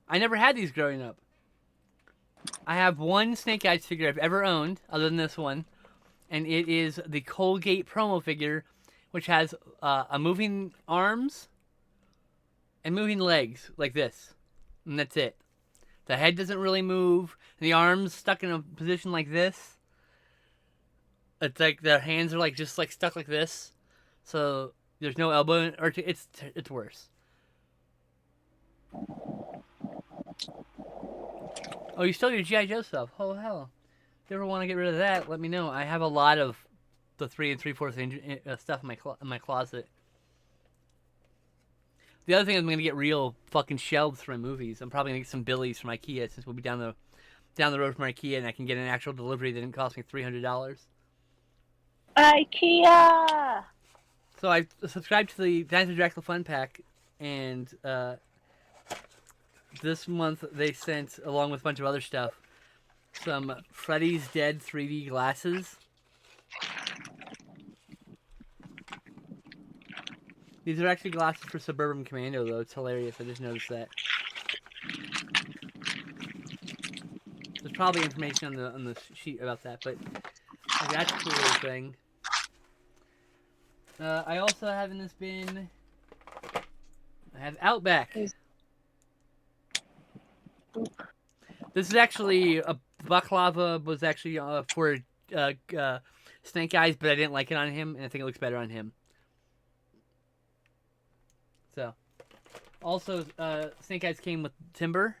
I never had these growing up. I have one Snake Eyes figure I've ever owned, other than this one, and it is the Colgate promo figure, which has a moving arms and moving legs like this, and that's it. The head doesn't really move. The arms stuck in a position like this. It's like their hands are like just like stuck like this, so there's no elbow. Or it's worse. Oh, you still have your GI Joe stuff? Oh hell! If you ever want to get rid of that, let me know. I have a lot of the 3 3/4 inch stuff in my closet. The other thing is I'm gonna get real fucking shelves for my movies. I'm probably gonna get some Billies from IKEA since we'll be down the road from IKEA, and I can get an actual delivery that didn't cost me $300. IKEA. So I subscribed to the Dinosaur Dracula Fun Pack, and this month they sent, along with a bunch of other stuff, some Freddy's Dead 3D glasses. These are actually glasses for Suburban Commando, though. It's hilarious. I just noticed that. There's probably information on the sheet about that, but that's a cool little thing. I also have in this bin. I have Outback. This is actually a baklava was actually for Snake Eyes, but I didn't like it on him, and I think it looks better on him. So, also Snake Eyes came with Timber,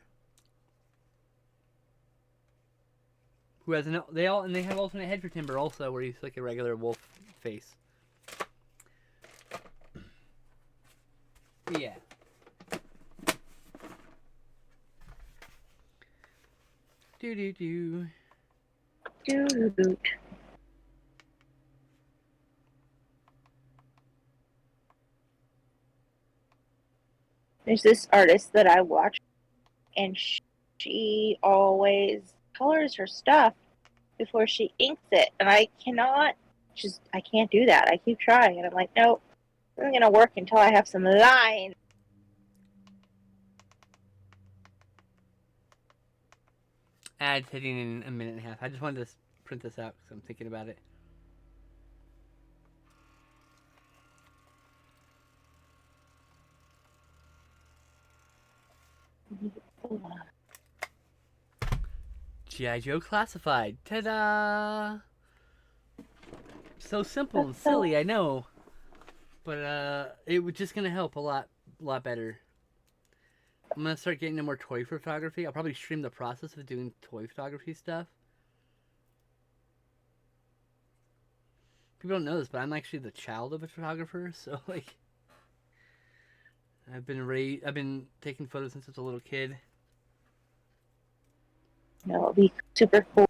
who has they have alternate head for Timber also, where he's like a regular wolf face. Yeah. Do do do. Do boot. There's this artist that I watch, and she always colors her stuff before she inks it, and I can't do that. I keep trying, and I'm like, nope, it isn't gonna work until I have some lines. Ads hitting in a minute and a half. I just wanted to print this out because I'm thinking about it. G.I. Joe Classified. Ta-da! So simple and silly, I know. But it was just gonna help a lot better. I'm gonna start getting into more toy photography. I'll probably stream the process of doing toy photography stuff. People don't know this, but I'm actually the child of a photographer, so like I've been taking photos since I was a little kid. It'll be super cool.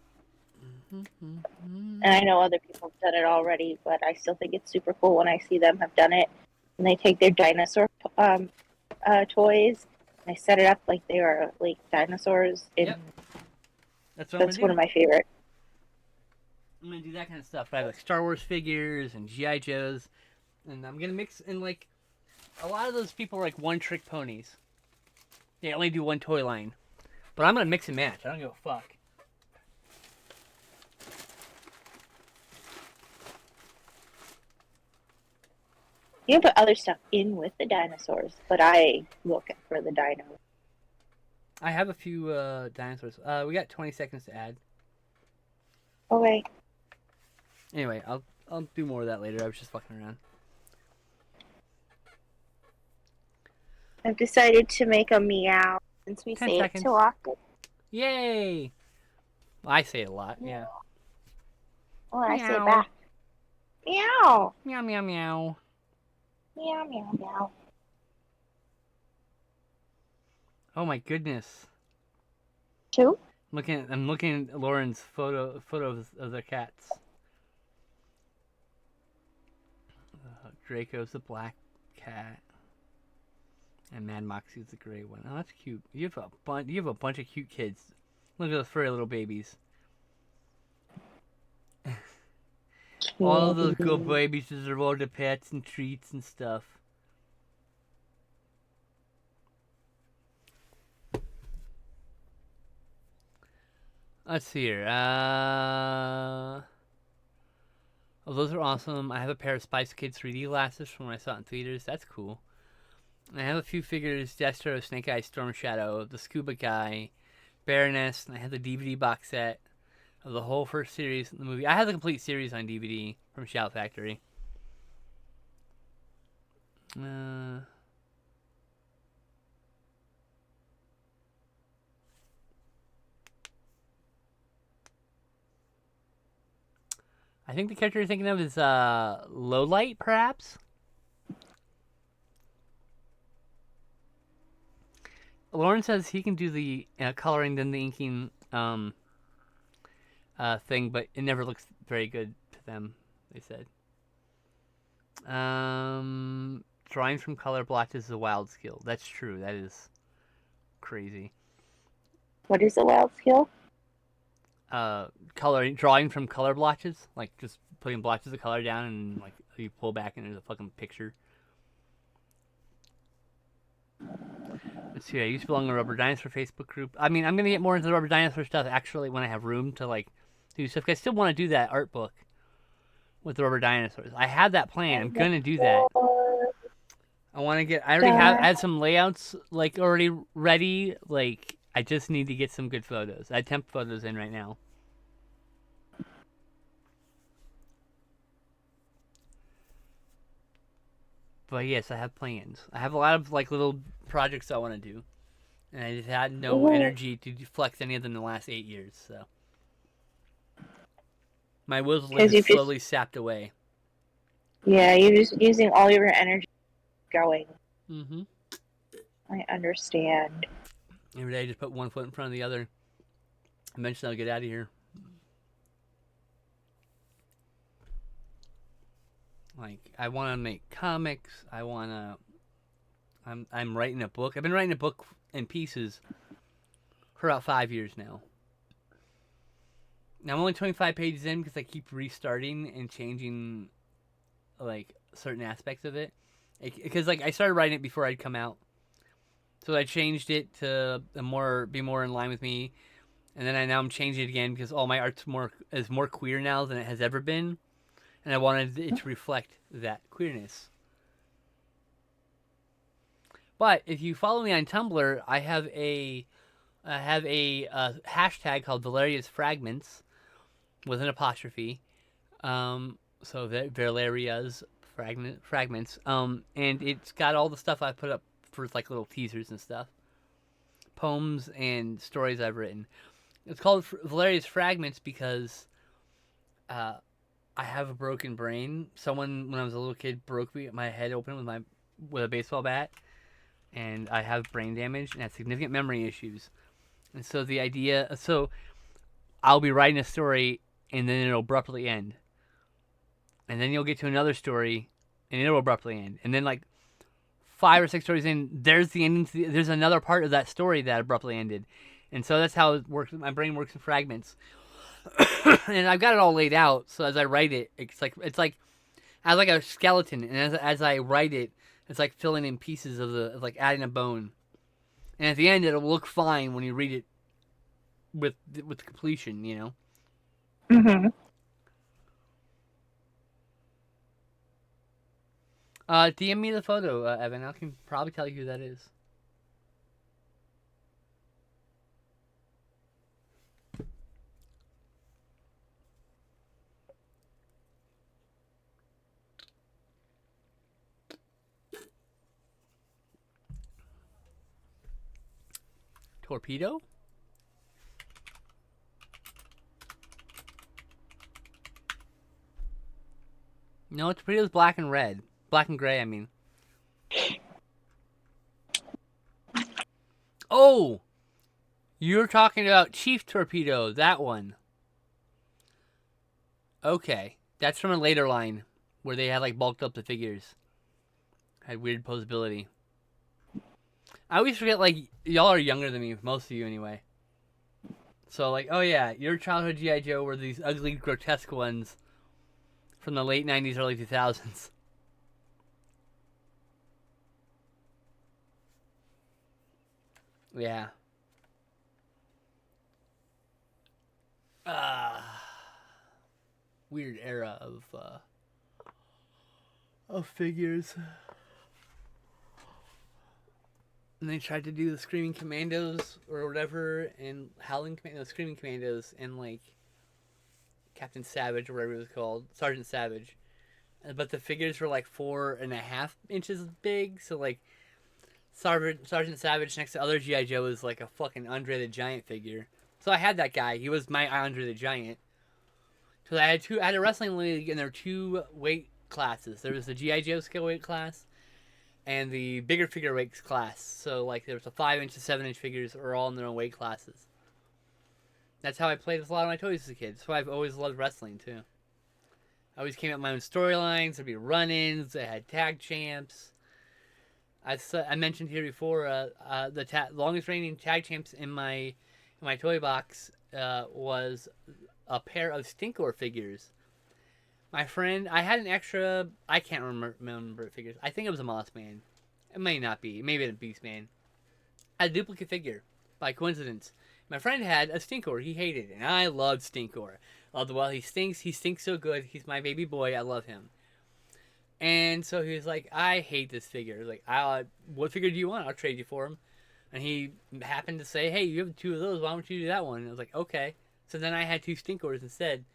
And I know other people have done it already, but I still think it's super cool when I see them have done it. And they take their dinosaur toys and they set it up like they are like dinosaurs. Yep. That's one of my favorite. I'm gonna do that kind of stuff. I have like Star Wars figures and GI Joes, and I'm gonna mix in like a lot of those people are like one trick ponies. They only do one toy line, but I'm gonna mix and match. I don't give a fuck. You can put other stuff in with the dinosaurs, but I look for the dinos. I have a few dinosaurs. We got 20 seconds to add. Okay. Anyway, I'll do more of that later. I was just fucking around. I've decided to make a meow since we 10 say seconds. it so often. Yay! I say it a lot. Yeah. Well, I say it back. Meow. Meow meow meow. Meow meow meow. Oh my goodness. Two? I'm looking at Lauren's photos of their cats. Draco's the black cat, and Mad Moxie's the gray one. Oh, that's cute. You have a bunch of cute kids. Look at those furry little babies. All of those little babies deserve all the pets and treats and stuff. Let's see here. Oh, those are awesome. I have a pair of Spice Kids 3D glasses from when I saw it in theaters. That's cool. And I have a few figures: Destro, Snake Eyes, Storm Shadow, the Scuba Guy, Baroness, and I have the DVD box set of the whole first series in the movie. I have the complete series on DVD from Shout Factory. I think the character you're thinking of is Lowlight, perhaps? Lauren says he can do the coloring then the inking thing, but it never looks very good to them, they said. Drawing from color blotches is a wild skill. That's true. That is crazy. What is a wild skill? Drawing from color blotches, like just putting blotches of color down and like you pull back and there's a fucking picture. Let's see. I used to belong to a Rubber Dinosaur Facebook group. I mean, I'm gonna get more into the Rubber Dinosaur stuff actually when I have room to like do stuff. I still want to do that art book with the Rubber Dinosaurs. I have that plan. I'm gonna do that. I want to get. I already had some layouts like already ready. Like I just need to get some good photos. I have temp photos in right now. But yes, I have plans. I have a lot of like little projects I want to do, and I just had no energy to flex any of them in the last 8 years. So my wisdom is slowly sapped away. Yeah, you're just using all your energy going. Mm-hmm. I understand. Every day, I just put one foot in front of the other. Eventually, I'll get out of here. Like, I want to make comics. I want to. I'm writing a book. I've been writing a book in pieces for about 5 years now. Now I'm only 25 pages in because I keep restarting and changing, like, certain aspects of it. Because like I started writing it before I'd come out, so I changed it to be more in line with me, and then now I'm changing it again because all my art's more queer now than it has ever been, and I wanted it to reflect that queerness. But if you follow me on Tumblr, I have a hashtag called Valeria's Fragments with an apostrophe. So Valeria's fragments. And it's got all the stuff I put up for like little teasers and stuff, poems and stories I've written. It's called Valeria's Fragments because I have a broken brain. Someone when I was a little kid broke my head open with a baseball bat, and I have brain damage and have significant memory issues. And so I'll be writing a story and then it'll abruptly end. And then you'll get to another story and it'll abruptly end. And then like 5 or 6 stories in, there's the ending. There's another part of that story that abruptly ended. And so that's how it works. My brain works in fragments. And I've got it all laid out. So as I write it, it's like I have like a skeleton. And as I write it, it's like filling in pieces of like adding a bone. And at the end, it'll look fine when you read it with completion, you know? Mm-hmm. DM me the photo, Evan. I can probably tell you who that is. Torpedo? No, Torpedo's black and red. Black and gray, I mean. Oh! You're talking about Chief Torpedo, that one. Okay. That's from a later line where they had like bulked up the figures. Had weird posability. I always forget, like, y'all are younger than me, most of you anyway. So, like, oh yeah, your childhood G.I. Joe were these ugly, grotesque ones from the late 90s, early 2000s. Yeah. weird era of figures. And they tried to do the Screaming Commandos or whatever, and Screaming Commandos, and like Captain Savage or whatever it was called, Sergeant Savage. But the figures were like 4.5 inches big, so like Sergeant Savage next to other GI Joe is like a fucking Andre the Giant figure. So I had that guy. He was my Andre the Giant. So I had a wrestling league, and there were 2 weight classes. There was the GI Joe scale weight class, and the bigger figure weight class. So like there was a 5-inch to 7-inch figures are all in their own weight classes. That's how I played with a lot of my toys as a kid. That's why I've always loved wrestling too. I always came up with my own storylines. There'd be run-ins. I had tag champs. I mentioned here before the longest reigning tag champs in my toy box was a pair of Stinkor figures. My friend, I had an extra. I can't remember figures. I think it was a Moss Man. It may not be. Maybe a Beast Man. I had a duplicate figure by coincidence. My friend had a Stinkor. He hated it, and I loved Stinkor. Well, he stinks. He stinks so good. He's my baby boy. I love him. And so he was like, I hate this figure. I was like, what figure do you want? I'll trade you for him. And he happened to say, hey, you have 2 of those. Why don't you do that one? And I was like, okay. So then I had 2 Stinkors instead.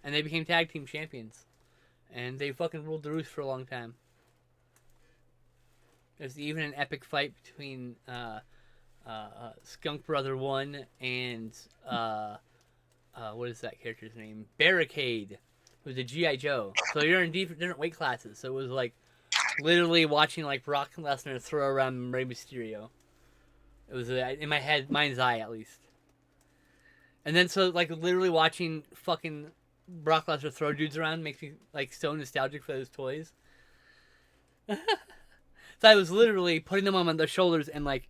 And they became tag team champions. And they fucking ruled the roost for a long time. There's even an epic fight between Skunk Brother 1 and what is that character's name? Barricade. It was a G.I. Joe. So you're in different weight classes. So it was like literally watching like Brock Lesnar throw around Rey Mysterio. It was in my head, mind's eye at least. And then so like literally watching fucking Brock Lesnar throw dudes around makes me like so nostalgic for those toys. So I was literally putting them on their shoulders and like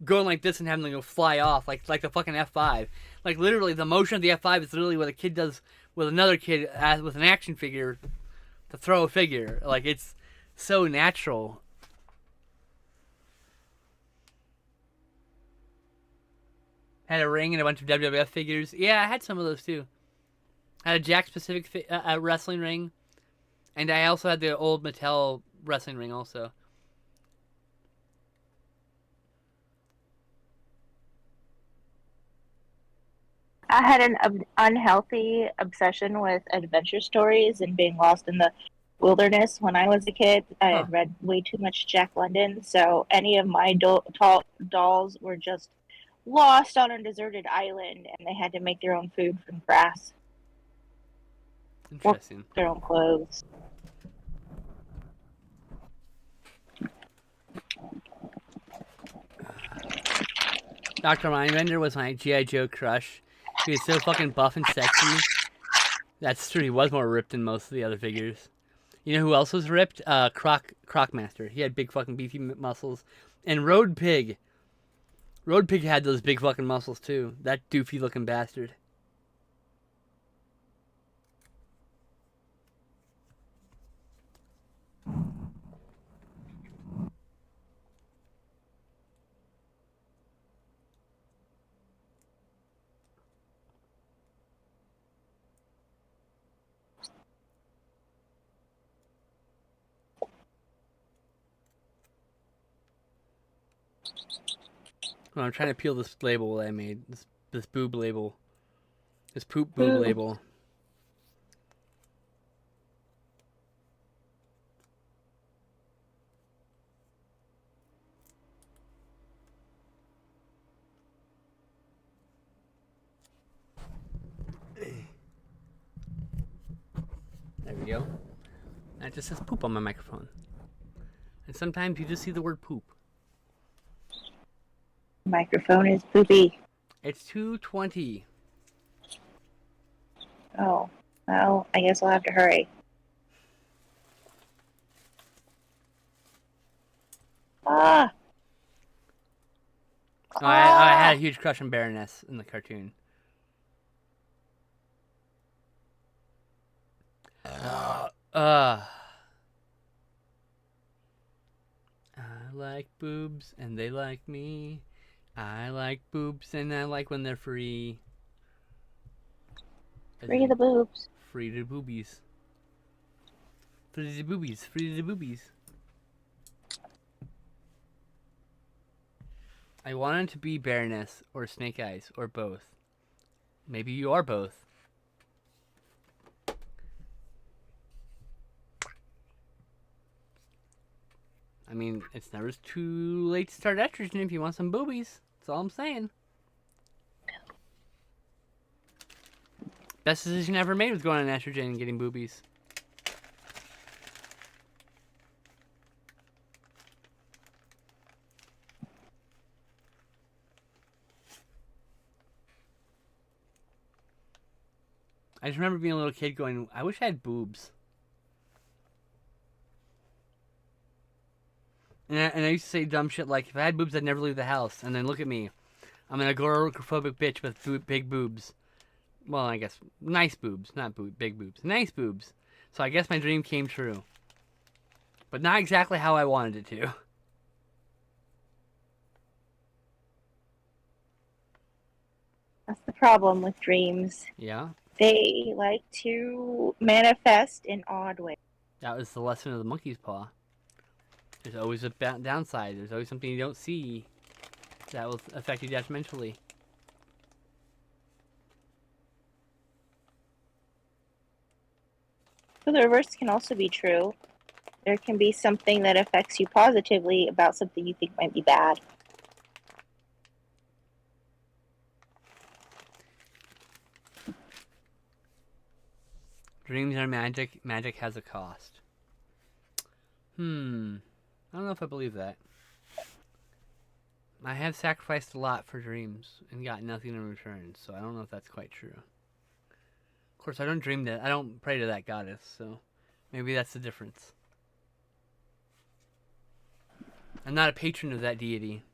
going like this and having them go fly off like the fucking F5. Like literally the motion of the F5 is literally what a kid does with another kid with an action figure to throw a figure. Like it's so natural. Had a ring and a bunch of WWF figures. Yeah, I had some of those too. I had a Jack Pacific wrestling ring, and I also had the old Mattel wrestling ring also. I had an unhealthy obsession with adventure stories and being lost in the wilderness when I was a kid. I had read way too much Jack London, so any of my dolls were just lost on a deserted island, and they had to make their own food from grass. Interesting. Or their own clothes. Dr. Mindbender was my G.I. Joe crush. He was so fucking buff and sexy. That's true, he was more ripped than most of the other figures. You know who else was ripped? Crocmaster. He had big fucking beefy muscles. And Road Pig. Road Pig had those big fucking muscles too. That doofy looking bastard. Oh, I'm trying to peel this label that I made. This boob label. This poop boob label. There we go. That just says poop on my microphone. And sometimes you just see the word poop. Microphone is poopy. It's 2:20. Oh, well, I guess I'll have to hurry. Ah! Oh, I had a huge crush on Baroness in the cartoon. I like boobs and they like me. I like boobs and I like when they're free. Free the boobs. Free the boobies. Free the boobies. Free the boobies. I wanted to be Baroness or Snake Eyes or both. Maybe you are both. I mean, it's never too late to start estrogen if you want some boobies. That's all I'm saying. Best decision ever made was going on estrogen and getting boobies. I just remember being a little kid going, I wish I had boobs. And I used to say dumb shit like, if I had boobs, I'd never leave the house. And then look at me. I'm an agoraphobic bitch with big boobs. Well, I guess nice boobs, not big boobs. Nice boobs. So I guess my dream came true. But not exactly how I wanted it to. That's the problem with dreams. Yeah. They like to manifest in odd ways. That was the lesson of the monkey's paw. There's always a downside. There's always something you don't see that will affect you detrimentally. So the reverse can also be true. There can be something that affects you positively about something you think might be bad. Dreams are magic. Magic has a cost. I don't know if I believe that. I have sacrificed a lot for dreams and got nothing in return, so I don't know if that's quite true. Of course, I don't dream that. I don't pray to that goddess, so maybe that's the difference. I'm not a patron of that deity.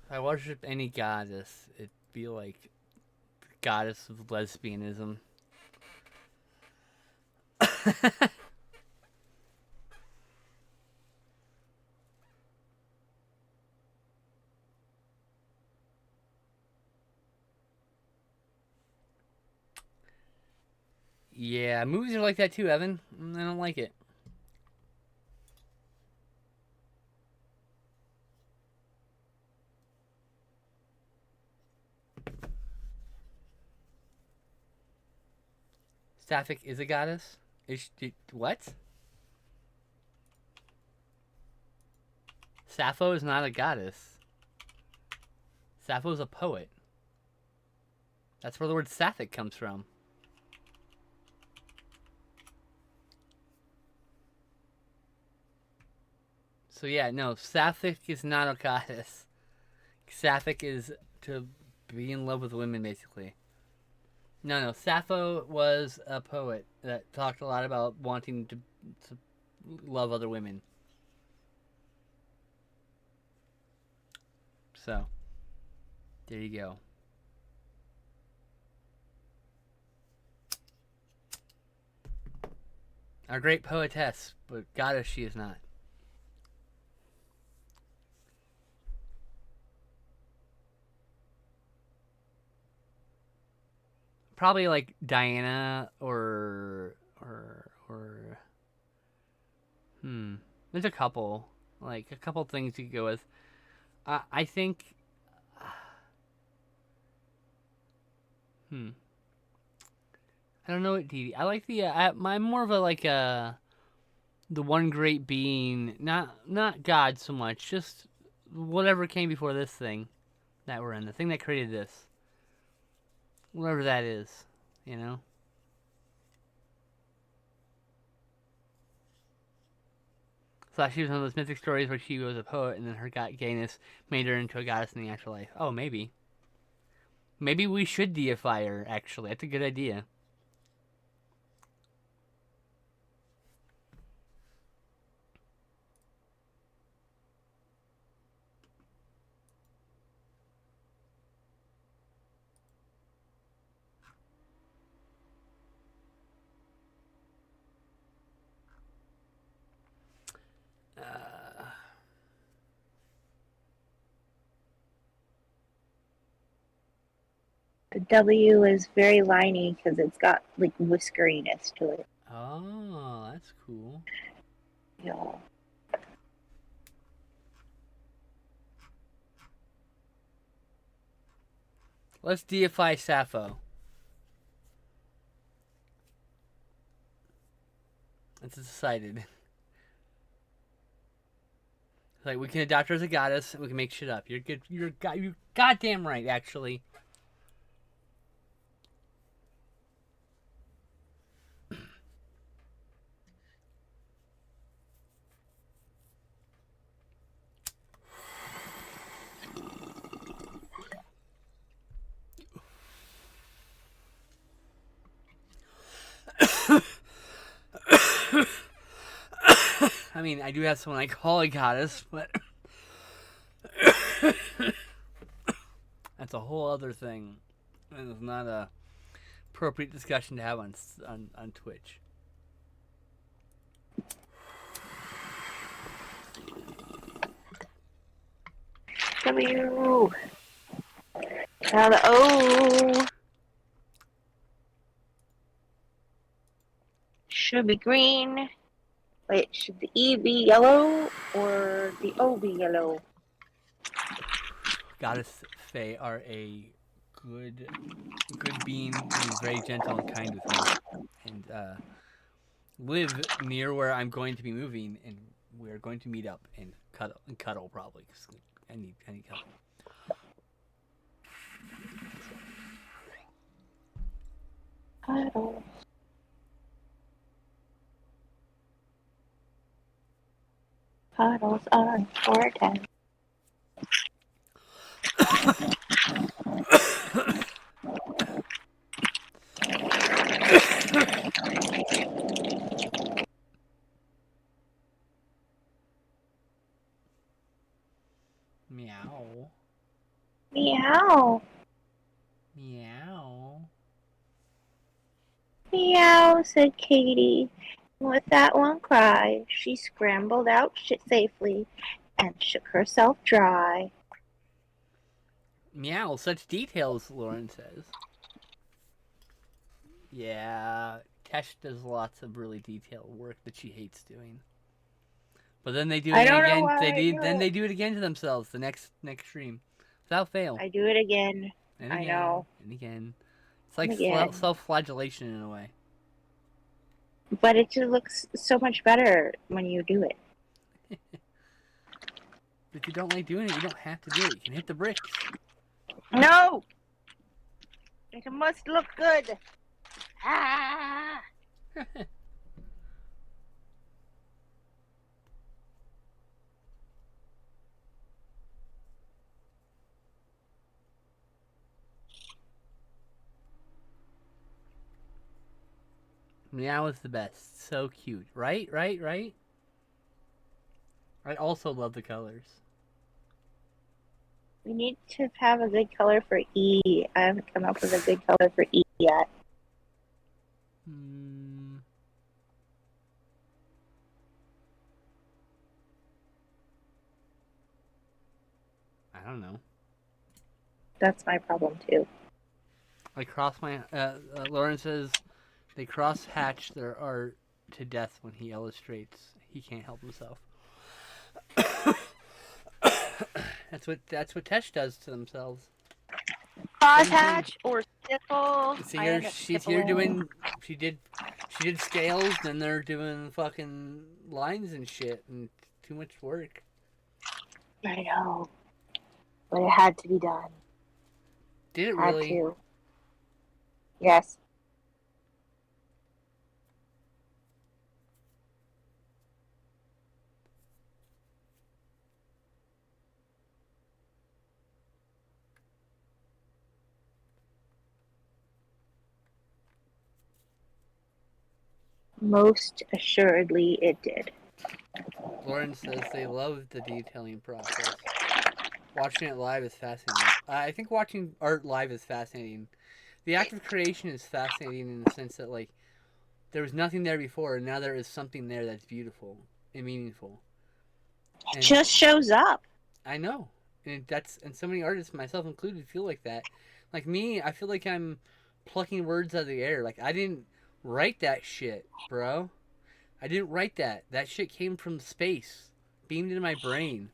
If I worship any goddess, it'd be like the goddess of lesbianism. Yeah, movies are like that too, Evan. I don't like it. Sapphic is a goddess? What? Sappho is not a goddess. Sappho is a poet. That's where the word sapphic comes from. So yeah, no, sapphic is not a goddess. Sapphic is to be in love with women, basically. No, Sappho was a poet that talked a lot about wanting to love other women. So, there you go. A great poetess, but goddess she is not. Probably like Diana or there's a couple things you could go with. I think I don't know what deity. I like the I'm more of a like the one great being, not God so much, just whatever came before this thing that we're in, the thing that created this. Whatever that is, you know? So she was one of those mythic stories where she was a poet and then her gayness made her into a goddess in the actual life. Oh, maybe. Maybe we should deify her, actually. That's a good idea. The W is very liney because it's got like whiskeriness to it. Oh, that's cool. Yeah. Let's deify Sappho. It's decided. Like, we can adopt her as a goddess, and we can make shit up. You're good. You're goddamn right, actually. I mean, I do have someone I call a goddess, but that's a whole other thing. And it's not a appropriate discussion to have on Twitch. W. Now the O. Should be green. Wait, should the E be yellow or the O be yellow? Goddess Fae are a good being who is very gentle and kind with me, and live near where I'm going to be moving, and we're going to meet up and cuddle probably. 'Cause I need cuddle. Cuddles. Cuddles are important. Meow. Meow. Meow. Meow, said Katie. With that one cry, she scrambled out safely and shook herself dry. Meow, such details, Lauren says. Yeah, Tesh does lots of really detailed work that she hates doing. But then they do it again. They do it again to themselves the next stream, without fail. I do it again. And I again, know. and again. It's like self-flagellation in a way. But it just looks so much better when you do it. If you don't like doing it, you don't have to do it. You can hit the bricks. No! It must look good. Ah! Meow is the best. So cute. Right? I also love the colors. We need to have a good color for E. I haven't come up with a good color for E yet. I don't know. That's my problem too. I cross my. Lauren says they cross hatch their art to death when he illustrates. He can't help himself. That's what Tesh does to themselves. Crosshatch or stickle. She's here doing. She did scales. Then they're doing fucking lines and shit, and too much work. I know, but it had to be done. Did it really? Had to. Yes. Most assuredly, it did. Lauren says they love the detailing process. Watching it live is fascinating. I think watching art live is fascinating. The act of creation is fascinating in the sense that, like, there was nothing there before, and now there is something there that's beautiful and meaningful. It just shows up. I know, and so many artists, myself included, feel like that. Like me, I feel like I'm plucking words out of the air. Like I didn't write that shit, bro. I didn't write that. That shit came from space, beamed into my brain.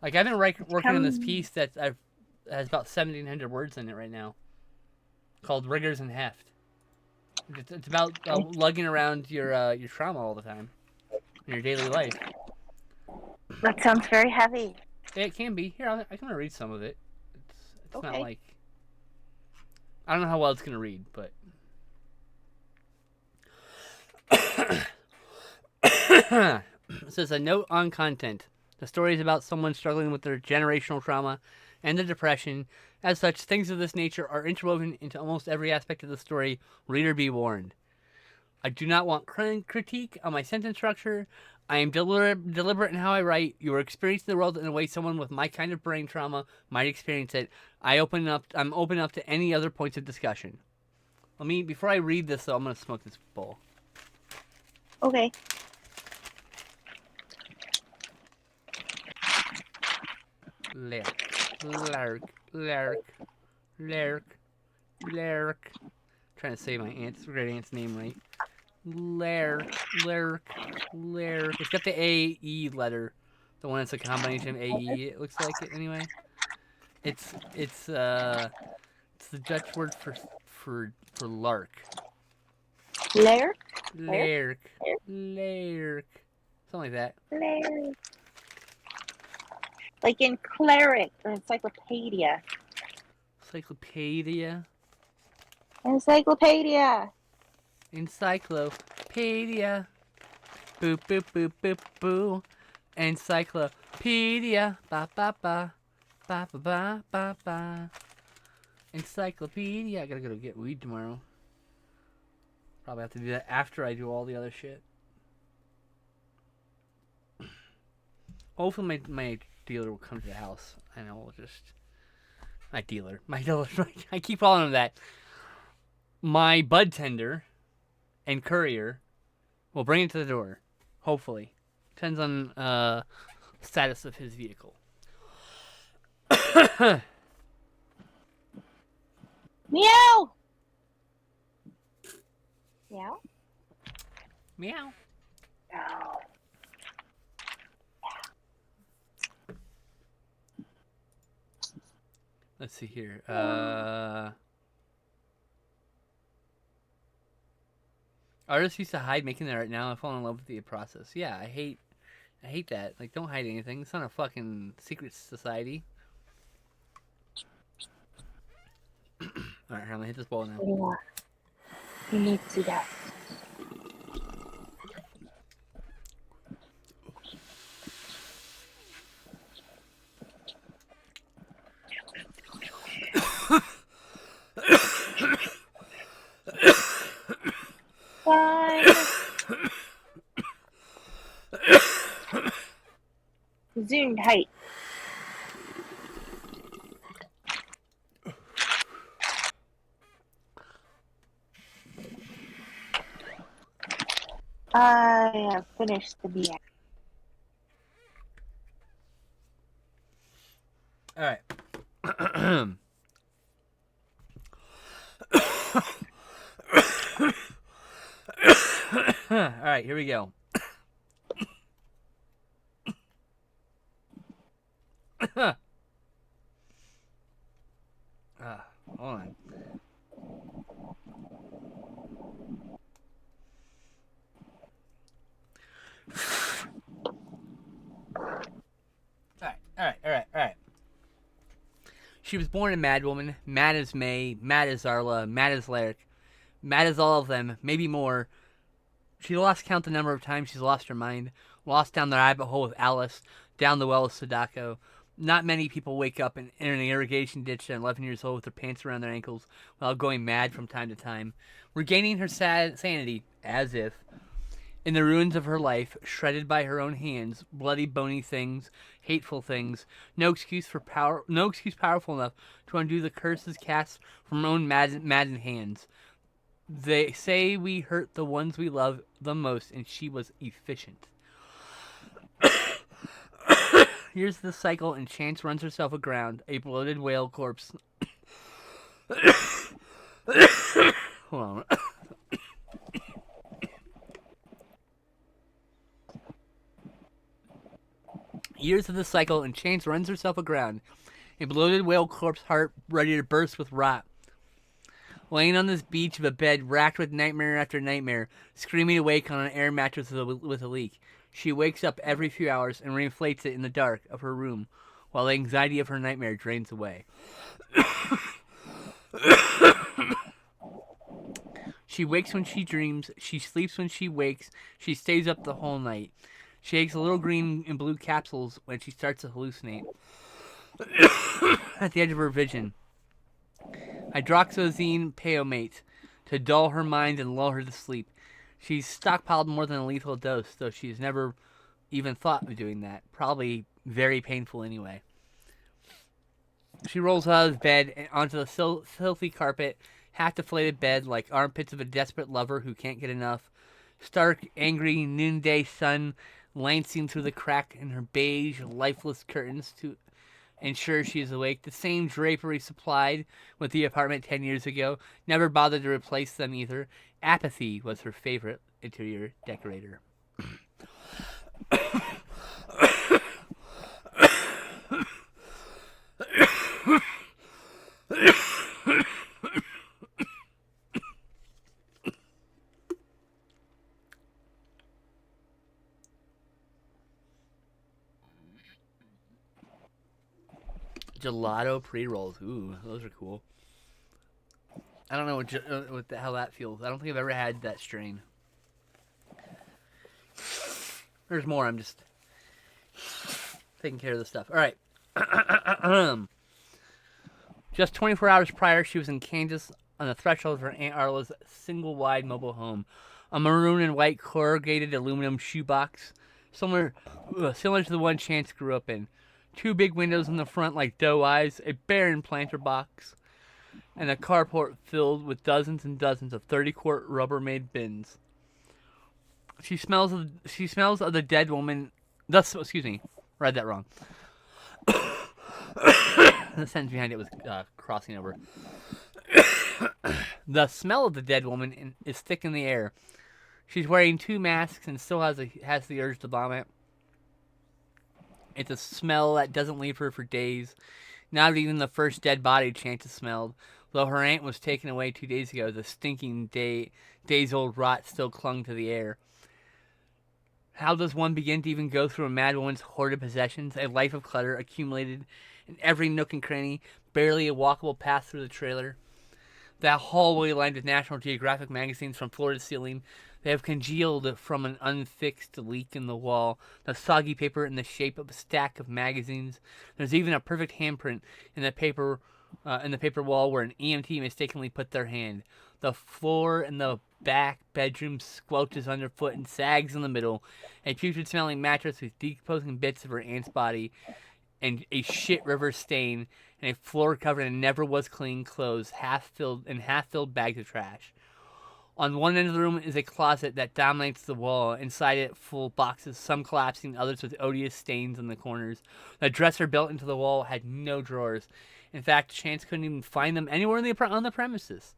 Like I've been working on this piece that has about 1,700 words in it right now, called Rigors and Heft. It's about lugging around your trauma all the time in your daily life. That sounds very heavy. It can be. Here, I'm gonna read some of it. It's Okay. not like I don't know how well it's gonna read, but it says a note on content. The story is about someone struggling with their generational trauma and the depression. As such, things of this nature are interwoven into almost every aspect of the story. Reader be warned. I do not want critique on my sentence structure. I am deliberate in how I write. You are experiencing the world in a way someone with my kind of brain trauma might experience it. I'm open up to any other points of discussion. Before I read this though, I'm gonna smoke this bowl. Okay. Lark. Trying to say my great aunt's name right. Lark. It's got the A-E letter. The one that's a combination of A-E, it looks like it anyway. It's the Dutch word for lark. Lark? Something like that. Lark. Like in cleric or encyclopedia. Encyclopedia. Boop boop boop boop boo. Encyclopedia. Ba ba ba. Ba ba ba ba ba. Encyclopedia. I gotta go get weed tomorrow. Probably have to do that after I do all the other shit. Hopefully my dealer will come to the house and I will just... My dealer. I keep calling him that. My bud tender and courier will bring it to the door. Hopefully. Depends on status of his vehicle. Meow! Meow? Meow. No. Let's see here. Artists used to hide making that right now. I fall in love with the process. Yeah, I hate that. Like, don't hide anything. It's not a fucking secret society. Alright, I'm gonna hit this ball now. You need to do that. Zoomed height. I have finished the meal. All right. All right, here we go. Hold on. All right. She was born a mad woman, mad as May, mad as Zarla, mad as Larrick, mad as all of them, maybe more. She lost count the number of times she's lost her mind, lost down the rabbit hole with Alice, down the well with Sadako. Not many people wake up in an irrigation ditch at 11 years old with their pants around their ankles while going mad from time to time, regaining her sanity, as if, in the ruins of her life, shredded by her own hands, bloody, bony things, hateful things, no excuse powerful enough to undo the curses cast from her own maddened hands. They say we hurt the ones we love the most, and she was efficient. Here's the cycle, and Chance runs herself aground, a bloated whale corpse, Hold on. Years of the cycle, and Chance runs herself aground, a bloated whale corpse heart ready to burst with rot. Laying on this beach of a bed racked with nightmare after nightmare, screaming awake on an air mattress with a leak, she wakes up every few hours and reinflates it in the dark of her room, while the anxiety of her nightmare drains away. She wakes when she dreams, she sleeps when she wakes, she stays up the whole night. She takes little green and blue capsules when she starts to hallucinate. At the edge of her vision, hydroxyzine peomate to dull her mind and lull her to sleep. She's stockpiled more than a lethal dose, though she's never even thought of doing that. Probably very painful anyway. She rolls out of bed and onto the filthy carpet, half deflated bed like armpits of a desperate lover who can't get enough. Stark, angry noonday sun lancing through the crack in her beige, lifeless curtains to ensure she is awake. The same drapery supplied with the apartment 10 years ago. Never bothered to replace them either. Apathy was her favorite interior decorator. Gelato pre-rolls. Ooh, those are cool. I don't know what the hell that feels. I don't think I've ever had that strain. There's more. I'm just taking care of this stuff. All right. Just 24 hours prior, she was in Kansas on the threshold of her Aunt Arla's single-wide mobile home. A maroon and white corrugated aluminum shoebox, similar to the one Chance grew up in. 2 big windows in the front like doe eyes, a barren planter box, and a carport filled with dozens and dozens of 30-quart Rubbermaid bins. She smells of the dead woman. Read that wrong. The sentence behind it was crossing over. The smell of the dead woman is thick in the air. She's wearing 2 masks and still has the urge to vomit. It's a smell that doesn't leave her for days. Not even the first dead body Chance has smelled. Though her aunt was taken away 2 days ago, the stinking days-old rot still clung to the air. How does one begin to even go through a mad woman's hoarded possessions, a life of clutter accumulated in every nook and cranny, barely a walkable path through the trailer? That hallway lined with National Geographic magazines from floor to ceiling. They have congealed from an unfixed leak in the wall, the soggy paper in the shape of a stack of magazines. There's even a perfect handprint in the paper wall where an EMT mistakenly put their hand. The floor in the back bedroom squelches underfoot and sags in the middle. A putrid-smelling mattress with decomposing bits of her aunt's body, and a shit river stain, and a floor covered in never-was-clean clothes, half-filled bags of trash. On one end of the room is a closet that dominates the wall. Inside it, full boxes, some collapsing, others with odious stains in the corners. The dresser built into the wall had no drawers. In fact, Chance couldn't even find them anywhere on the premises.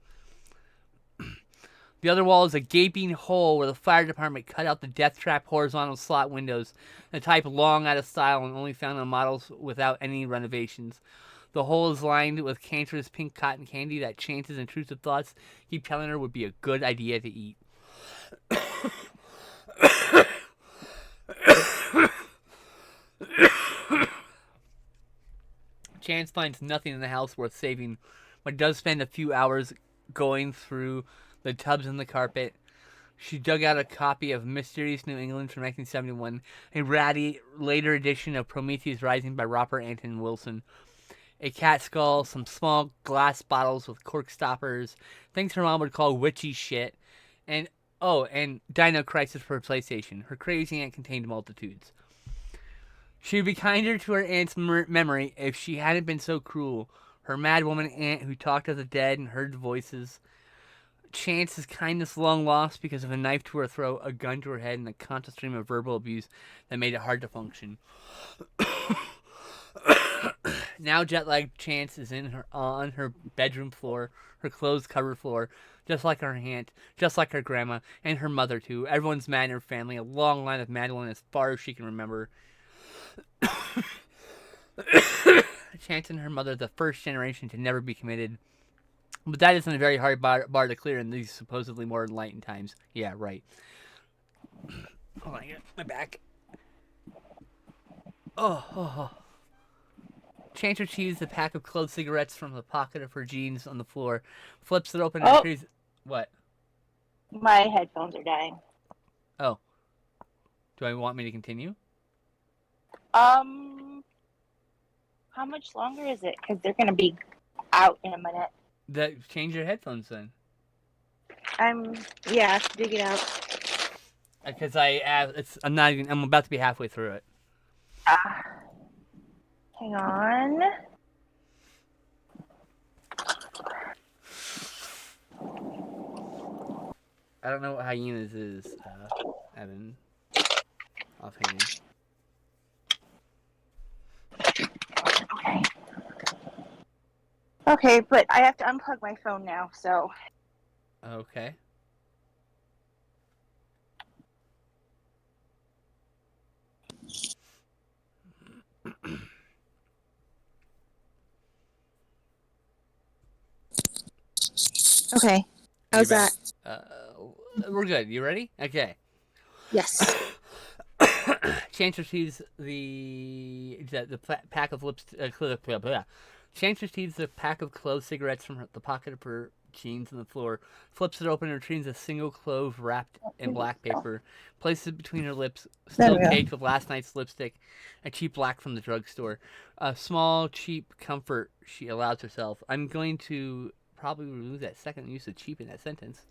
The other wall is a gaping hole where the fire department cut out the death trap horizontal slot windows, the type long out of style and only found on models without any renovations. The hole is lined with cancerous pink cotton candy that Chance's intrusive thoughts keep telling her would be a good idea to eat. Chance finds nothing in the house worth saving, but does spend a few hours going through the tubs and the carpet. She dug out a copy of Mysterious New England from 1971, a ratty later edition of Prometheus Rising by Robert Anton Wilson. A cat skull, some small glass bottles with cork stoppers, things her mom would call witchy shit, and Dino Crisis for her PlayStation. Her crazy aunt contained multitudes. She would be kinder to her aunt's memory if she hadn't been so cruel. Her mad woman aunt who talked to the dead and heard voices. Chance's kindness long lost because of a knife to her throat, a gun to her head, and a constant stream of verbal abuse that made it hard to function. Now jet-lagged Chance is on her bedroom floor, her clothes-covered floor, just like her aunt, just like her grandma, and her mother too. Everyone's mad in her family, a long line of Madeline as far as she can remember. Chance and her mother, the first generation to never be committed. But that isn't a very hard bar to clear in these supposedly more enlightened times. Yeah, right. Hold on, my back. Oh. Chance retrieves a pack of clove cigarettes from the pocket of her jeans on the floor, flips it open, and Oh, retrieves. What? my headphones are dying. Oh. Do I want me to continue? How much longer is it? Because they're gonna be out in a minute. Change your headphones then. Yeah, dig it out. Because I'm not even. I'm about to be halfway through it. Hang on. I don't know what hyenas is, Evan. Offhand. Okay. Okay, but I have to unplug my phone now, so. Okay. Okay. How's that? We're good. You ready? Okay. Yes. Chance receives the pack of lips. Chance receives the pack of clove cigarettes from the pocket of her jeans on the floor, flips it open, and retrieves a single clove wrapped in black paper, places it between her lips, still caked with last night's lipstick, a cheap black from the drugstore. A small, cheap comfort she allows herself. I'm going to probably remove that second use of cheap in that sentence.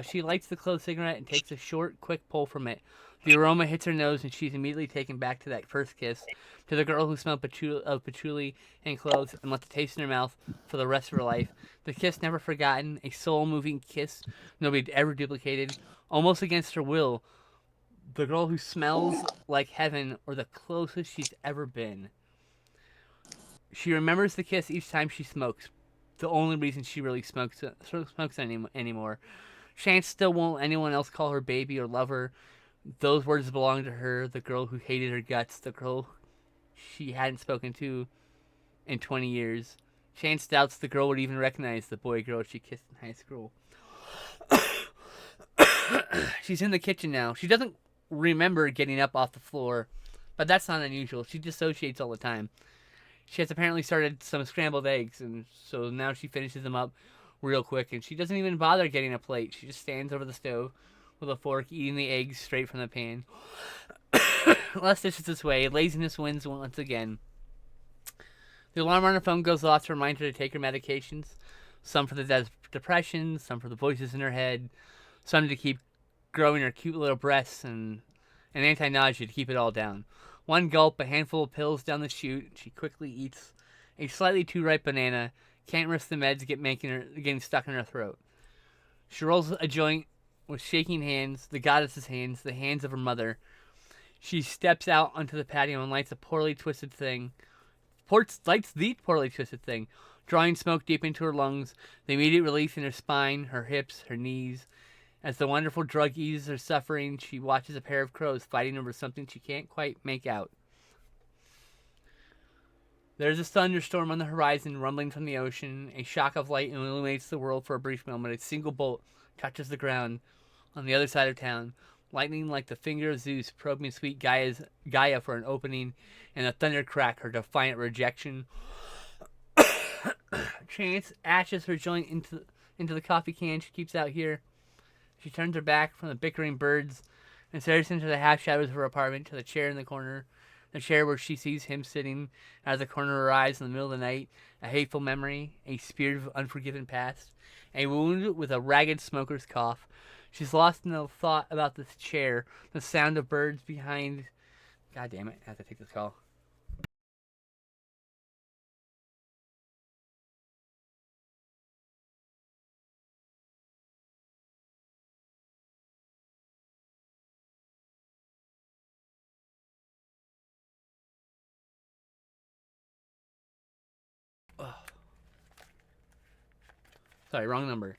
She lights the clove cigarette and takes a short, quick pull from it. The aroma hits her nose, and she's immediately taken back to that first kiss, to the girl who smelled patchouli and cloves and left a taste in her mouth for the rest of her life. The kiss never forgotten, a soul-moving kiss nobody ever duplicated, almost against her will. The girl who smells like heaven, or the closest she's ever been. She remembers the kiss each time she smokes. The only reason she really smokes anymore. Chance still won't anyone else call her baby or lover. Those words belong to her, the girl who hated her guts, the girl she hadn't spoken to in 20 years. Chance doubts the girl would even recognize the boy girl she kissed in high school. She's in the kitchen now. She doesn't remember getting up off the floor, but that's not unusual. She dissociates all the time. She has apparently started some scrambled eggs, and so now she finishes them up real quick, and she doesn't even bother getting a plate. She just stands over the stove with a fork, eating the eggs straight from the pan. Less dishes this way. Laziness wins once again. The alarm on her phone goes off to remind her to take her medications. Some for the depression, some for the voices in her head, some to keep growing her cute little breasts, and an anti-nausea to keep it all down. One gulp, a handful of pills down the chute. She quickly eats a slightly too ripe banana. Can't risk the meds getting stuck in her throat. She rolls a joint with shaking hands, the goddess's hands, the hands of her mother. She steps out onto the patio and lights the poorly twisted thing, drawing smoke deep into her lungs, the immediate relief in her spine, her hips, her knees. As the wonderful drug eases her suffering, she watches a pair of crows fighting over something she can't quite make out. There's a thunderstorm on the horizon, rumbling from the ocean. A shock of light illuminates the world for a brief moment. A single bolt touches the ground on the other side of town. Lightning like the finger of Zeus probing sweet Gaia for an opening, and a thunder crack, her defiant rejection. Chance ashes her joint into the coffee can she keeps out here. She turns her back from the bickering birds and stares into the half shadows of her apartment to the chair in the corner. The chair where she sees him sitting out of the corner of her eyes in the middle of the night. A hateful memory, a spirit of unforgiven past, a wound with a ragged smoker's cough. She's lost in the thought about this chair, the sound of birds behind. God damn it, I have to take this call. Sorry, wrong number.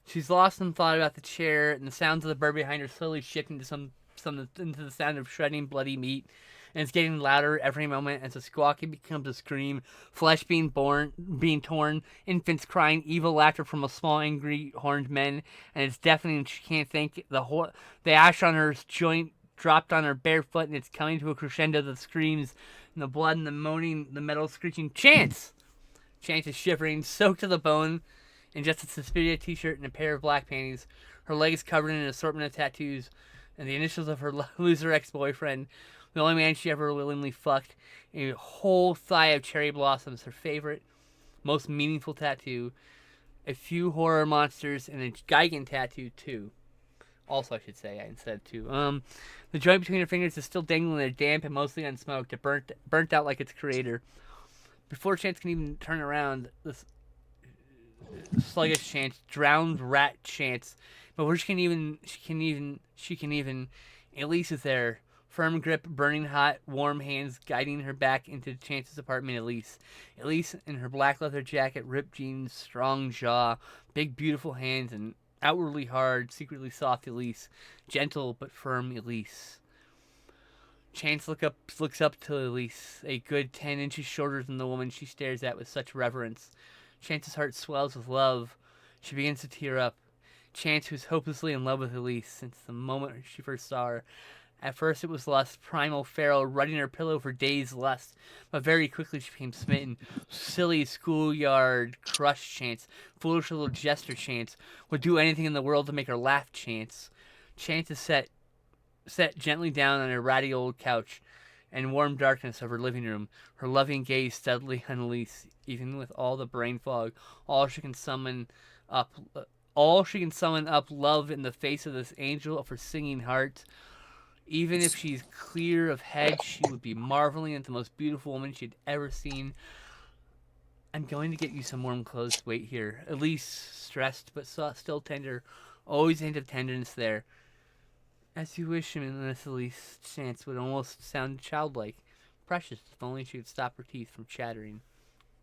She's lost in thought about the chair, and the sounds of the bird behind her slowly shift into into the sound of shredding bloody meat, and it's getting louder every moment as the squawking becomes a scream, flesh being torn, infants crying, evil laughter from a small angry horned men, and it's deafening. She can't think. The ash on her joint dropped on her bare foot, and it's coming to a crescendo. The screams, and the blood, and the moaning, the metal screeching. Chance! Chance is shivering, soaked to the bone, in just a Suspiria t-shirt and a pair of black panties, her legs covered in an assortment of tattoos, and the initials of her loser ex-boyfriend, the only man she ever willingly fucked, a whole thigh of cherry blossoms, her favorite, most meaningful tattoo, a few horror monsters, and a Gigan tattoo, too. Also, I should say, instead of two. The joint between her fingers is still dangling there, damp and mostly unsmoked, it burnt out like its creator. Before Chance can even turn around, this sluggish Chance, drowned rat Chance. Before she can even, Elise is there. Firm grip, burning hot, warm hands guiding her back into Chance's apartment. Elise in her black leather jacket, ripped jeans, strong jaw, big beautiful hands, and outwardly hard, secretly soft Elise. Gentle but firm Elise. Chance looks up to Elise, a good 10 inches shorter than the woman she stares at with such reverence. Chance's heart swells with love. She begins to tear up. Chance, who's hopelessly in love with Elise since the moment she first saw her. At first it was lust, primal, feral, rutting her pillow for days lust, but very quickly she became smitten. Silly schoolyard crush Chance, foolish little jester Chance, would do anything in the world to make her laugh Chance. Chance is set gently down on her ratty old couch and warm darkness of her living room, her loving gaze steadily on Elise, even with all the brain fog, all she can summon up love in the face of this angel of her singing heart. Even if she's clear of head, she would be marveling at the most beautiful woman she'd ever seen. I'm going to get you some warm clothes. Wait here. Elise, stressed but still tender, always a hint of tenderness there. As you wish, Miss Elise. Chance would almost sound childlike. Precious, if only she could stop her teeth from chattering.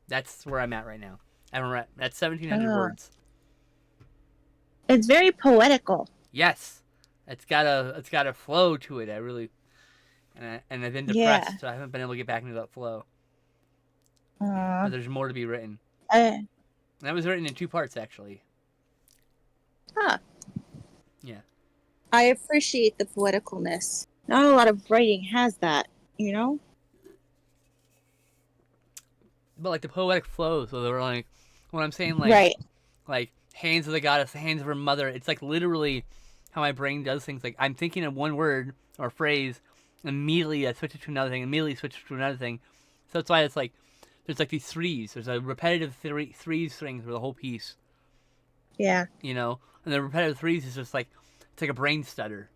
That's where I'm at right now. That's 1,700 words. It's very poetical. Yes. It's got a flow to it. And I've been depressed, so I haven't been able to get back into that flow. But there's more to be written. And that was written in 2 parts, actually. Huh. Yeah. I appreciate the poeticalness. Not a lot of writing has that, you know? But like the poetic flow, so they were like, when I'm saying like hands of the goddess, the hands of her mother, it's like literally how my brain does things. Like I'm thinking of one word or phrase, immediately I switch it to another thing, immediately switch it to another thing. So that's why it's like there's like these threes. There's a repetitive threes string through the whole piece. Yeah. You know, and the repetitive threes is just like it's like a brain stutter,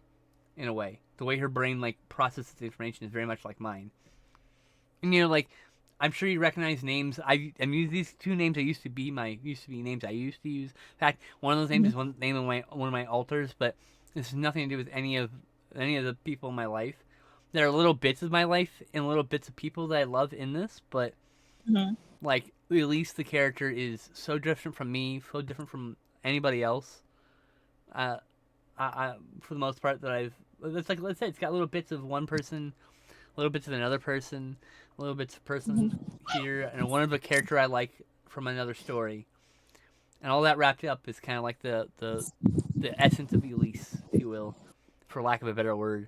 in a way. The way her brain like processes the information is very much like mine. And you know, like I'm sure you recognize names. I mean, these 2 names used to be names I used to use. In fact, one of those names is one name of one of my alters, but this has nothing to do with any of the people in my life. There are little bits of my life and little bits of people that I love in this, but like Elise, the character, is so different from me, so different from anybody else. I for the most part it's like, let's say it's got little bits of one person, little bits of another person, little bits of person here, and one of a character I like from another story, and all that wrapped up is kind of like the essence of Elise, if you will, for lack of a better word.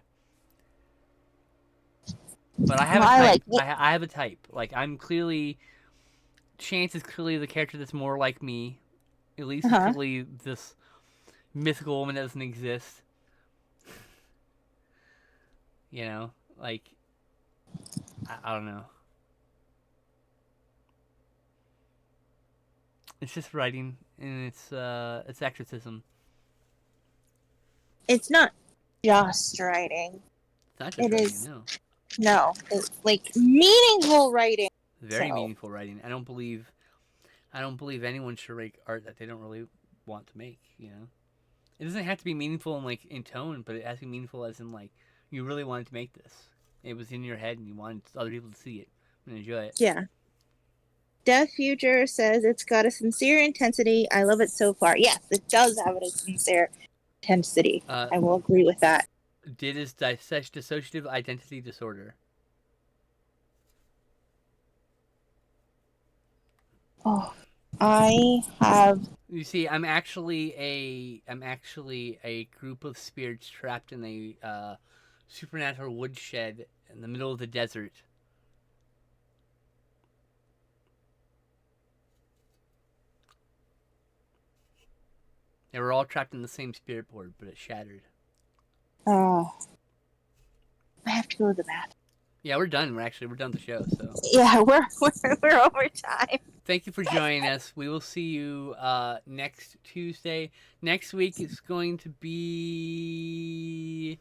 But I have a type. I have a type. Like Chance is clearly the character that's more like me. Elise is clearly this mythical woman that doesn't exist. You know, like I don't know. It's just writing, and it's exorcism. It's not just writing. It's not just writing, No, it's like meaningful writing. Very meaningful writing. I don't believe anyone should write art that they don't really want to make. You know, it doesn't have to be meaningful in tone, but it has to be meaningful as in like you really wanted to make this. It was in your head, and you wanted other people to see it and enjoy it. Yeah. Death Future says it's got a sincere intensity. I love it so far. Yes, it does have a sincere intensity. I will agree with that. Did is dissociative identity disorder. Oh, I have. You see, I'm actually a group of spirits trapped in a supernatural woodshed in the middle of the desert. They were all trapped in the same spirit board, but it shattered. Oh, I have to go to the bathroom. Yeah, we're done. We're done with the show. So Yeah, we're over time. thank you for joining us. We will see you next Tuesday. Next week is going to be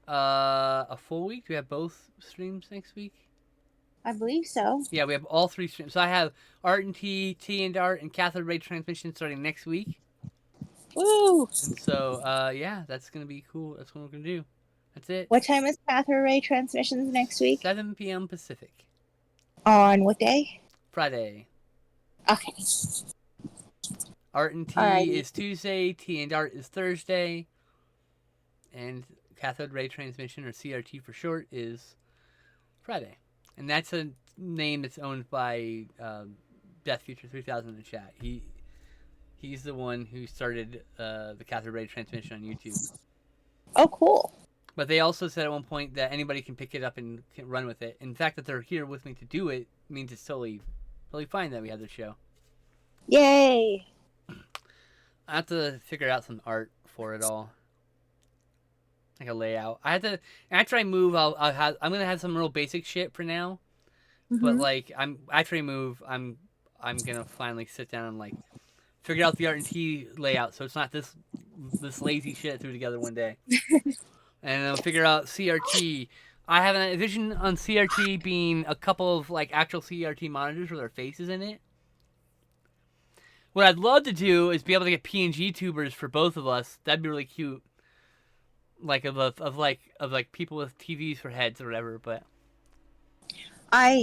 a full week. We have both streams next week. I believe so. Yeah, we have all 3 streams. So I have Art and T and Art, and cathode ray transmission starting next week. Woo! And so, yeah, that's gonna be cool. That's what we're gonna do. That's it. What time is cathode ray transmissions next week? 7 p.m. Pacific. On what day? Friday. Okay. Art and T Alrighty. is Tuesday. T and Art is Thursday. And cathode ray transmission, or CRT for short, is Friday. And that's a name that's owned by Death Future 3000 in the chat. He's the one who started the cathode ray transmission on YouTube. Oh, cool. But they also said at one point that anybody can pick it up and can run with it. In fact, that they're here with me to do it means it's totally fine that we have this show. Yay! I have to figure out some art for it all, like a layout. I have to after I move. I'm gonna have some real basic shit for now. Mm-hmm. But like after I move, I'm gonna finally sit down and like figure out the Art and T layout, so it's not this lazy shit I threw together one day. And I'll figure out CRT. I have a vision on CRT being a couple of like actual CRT monitors with our faces in it. What I'd love to do is be able to get PNG tubers for both of us. That'd be really cute. Like of people with TVs for heads or whatever. But I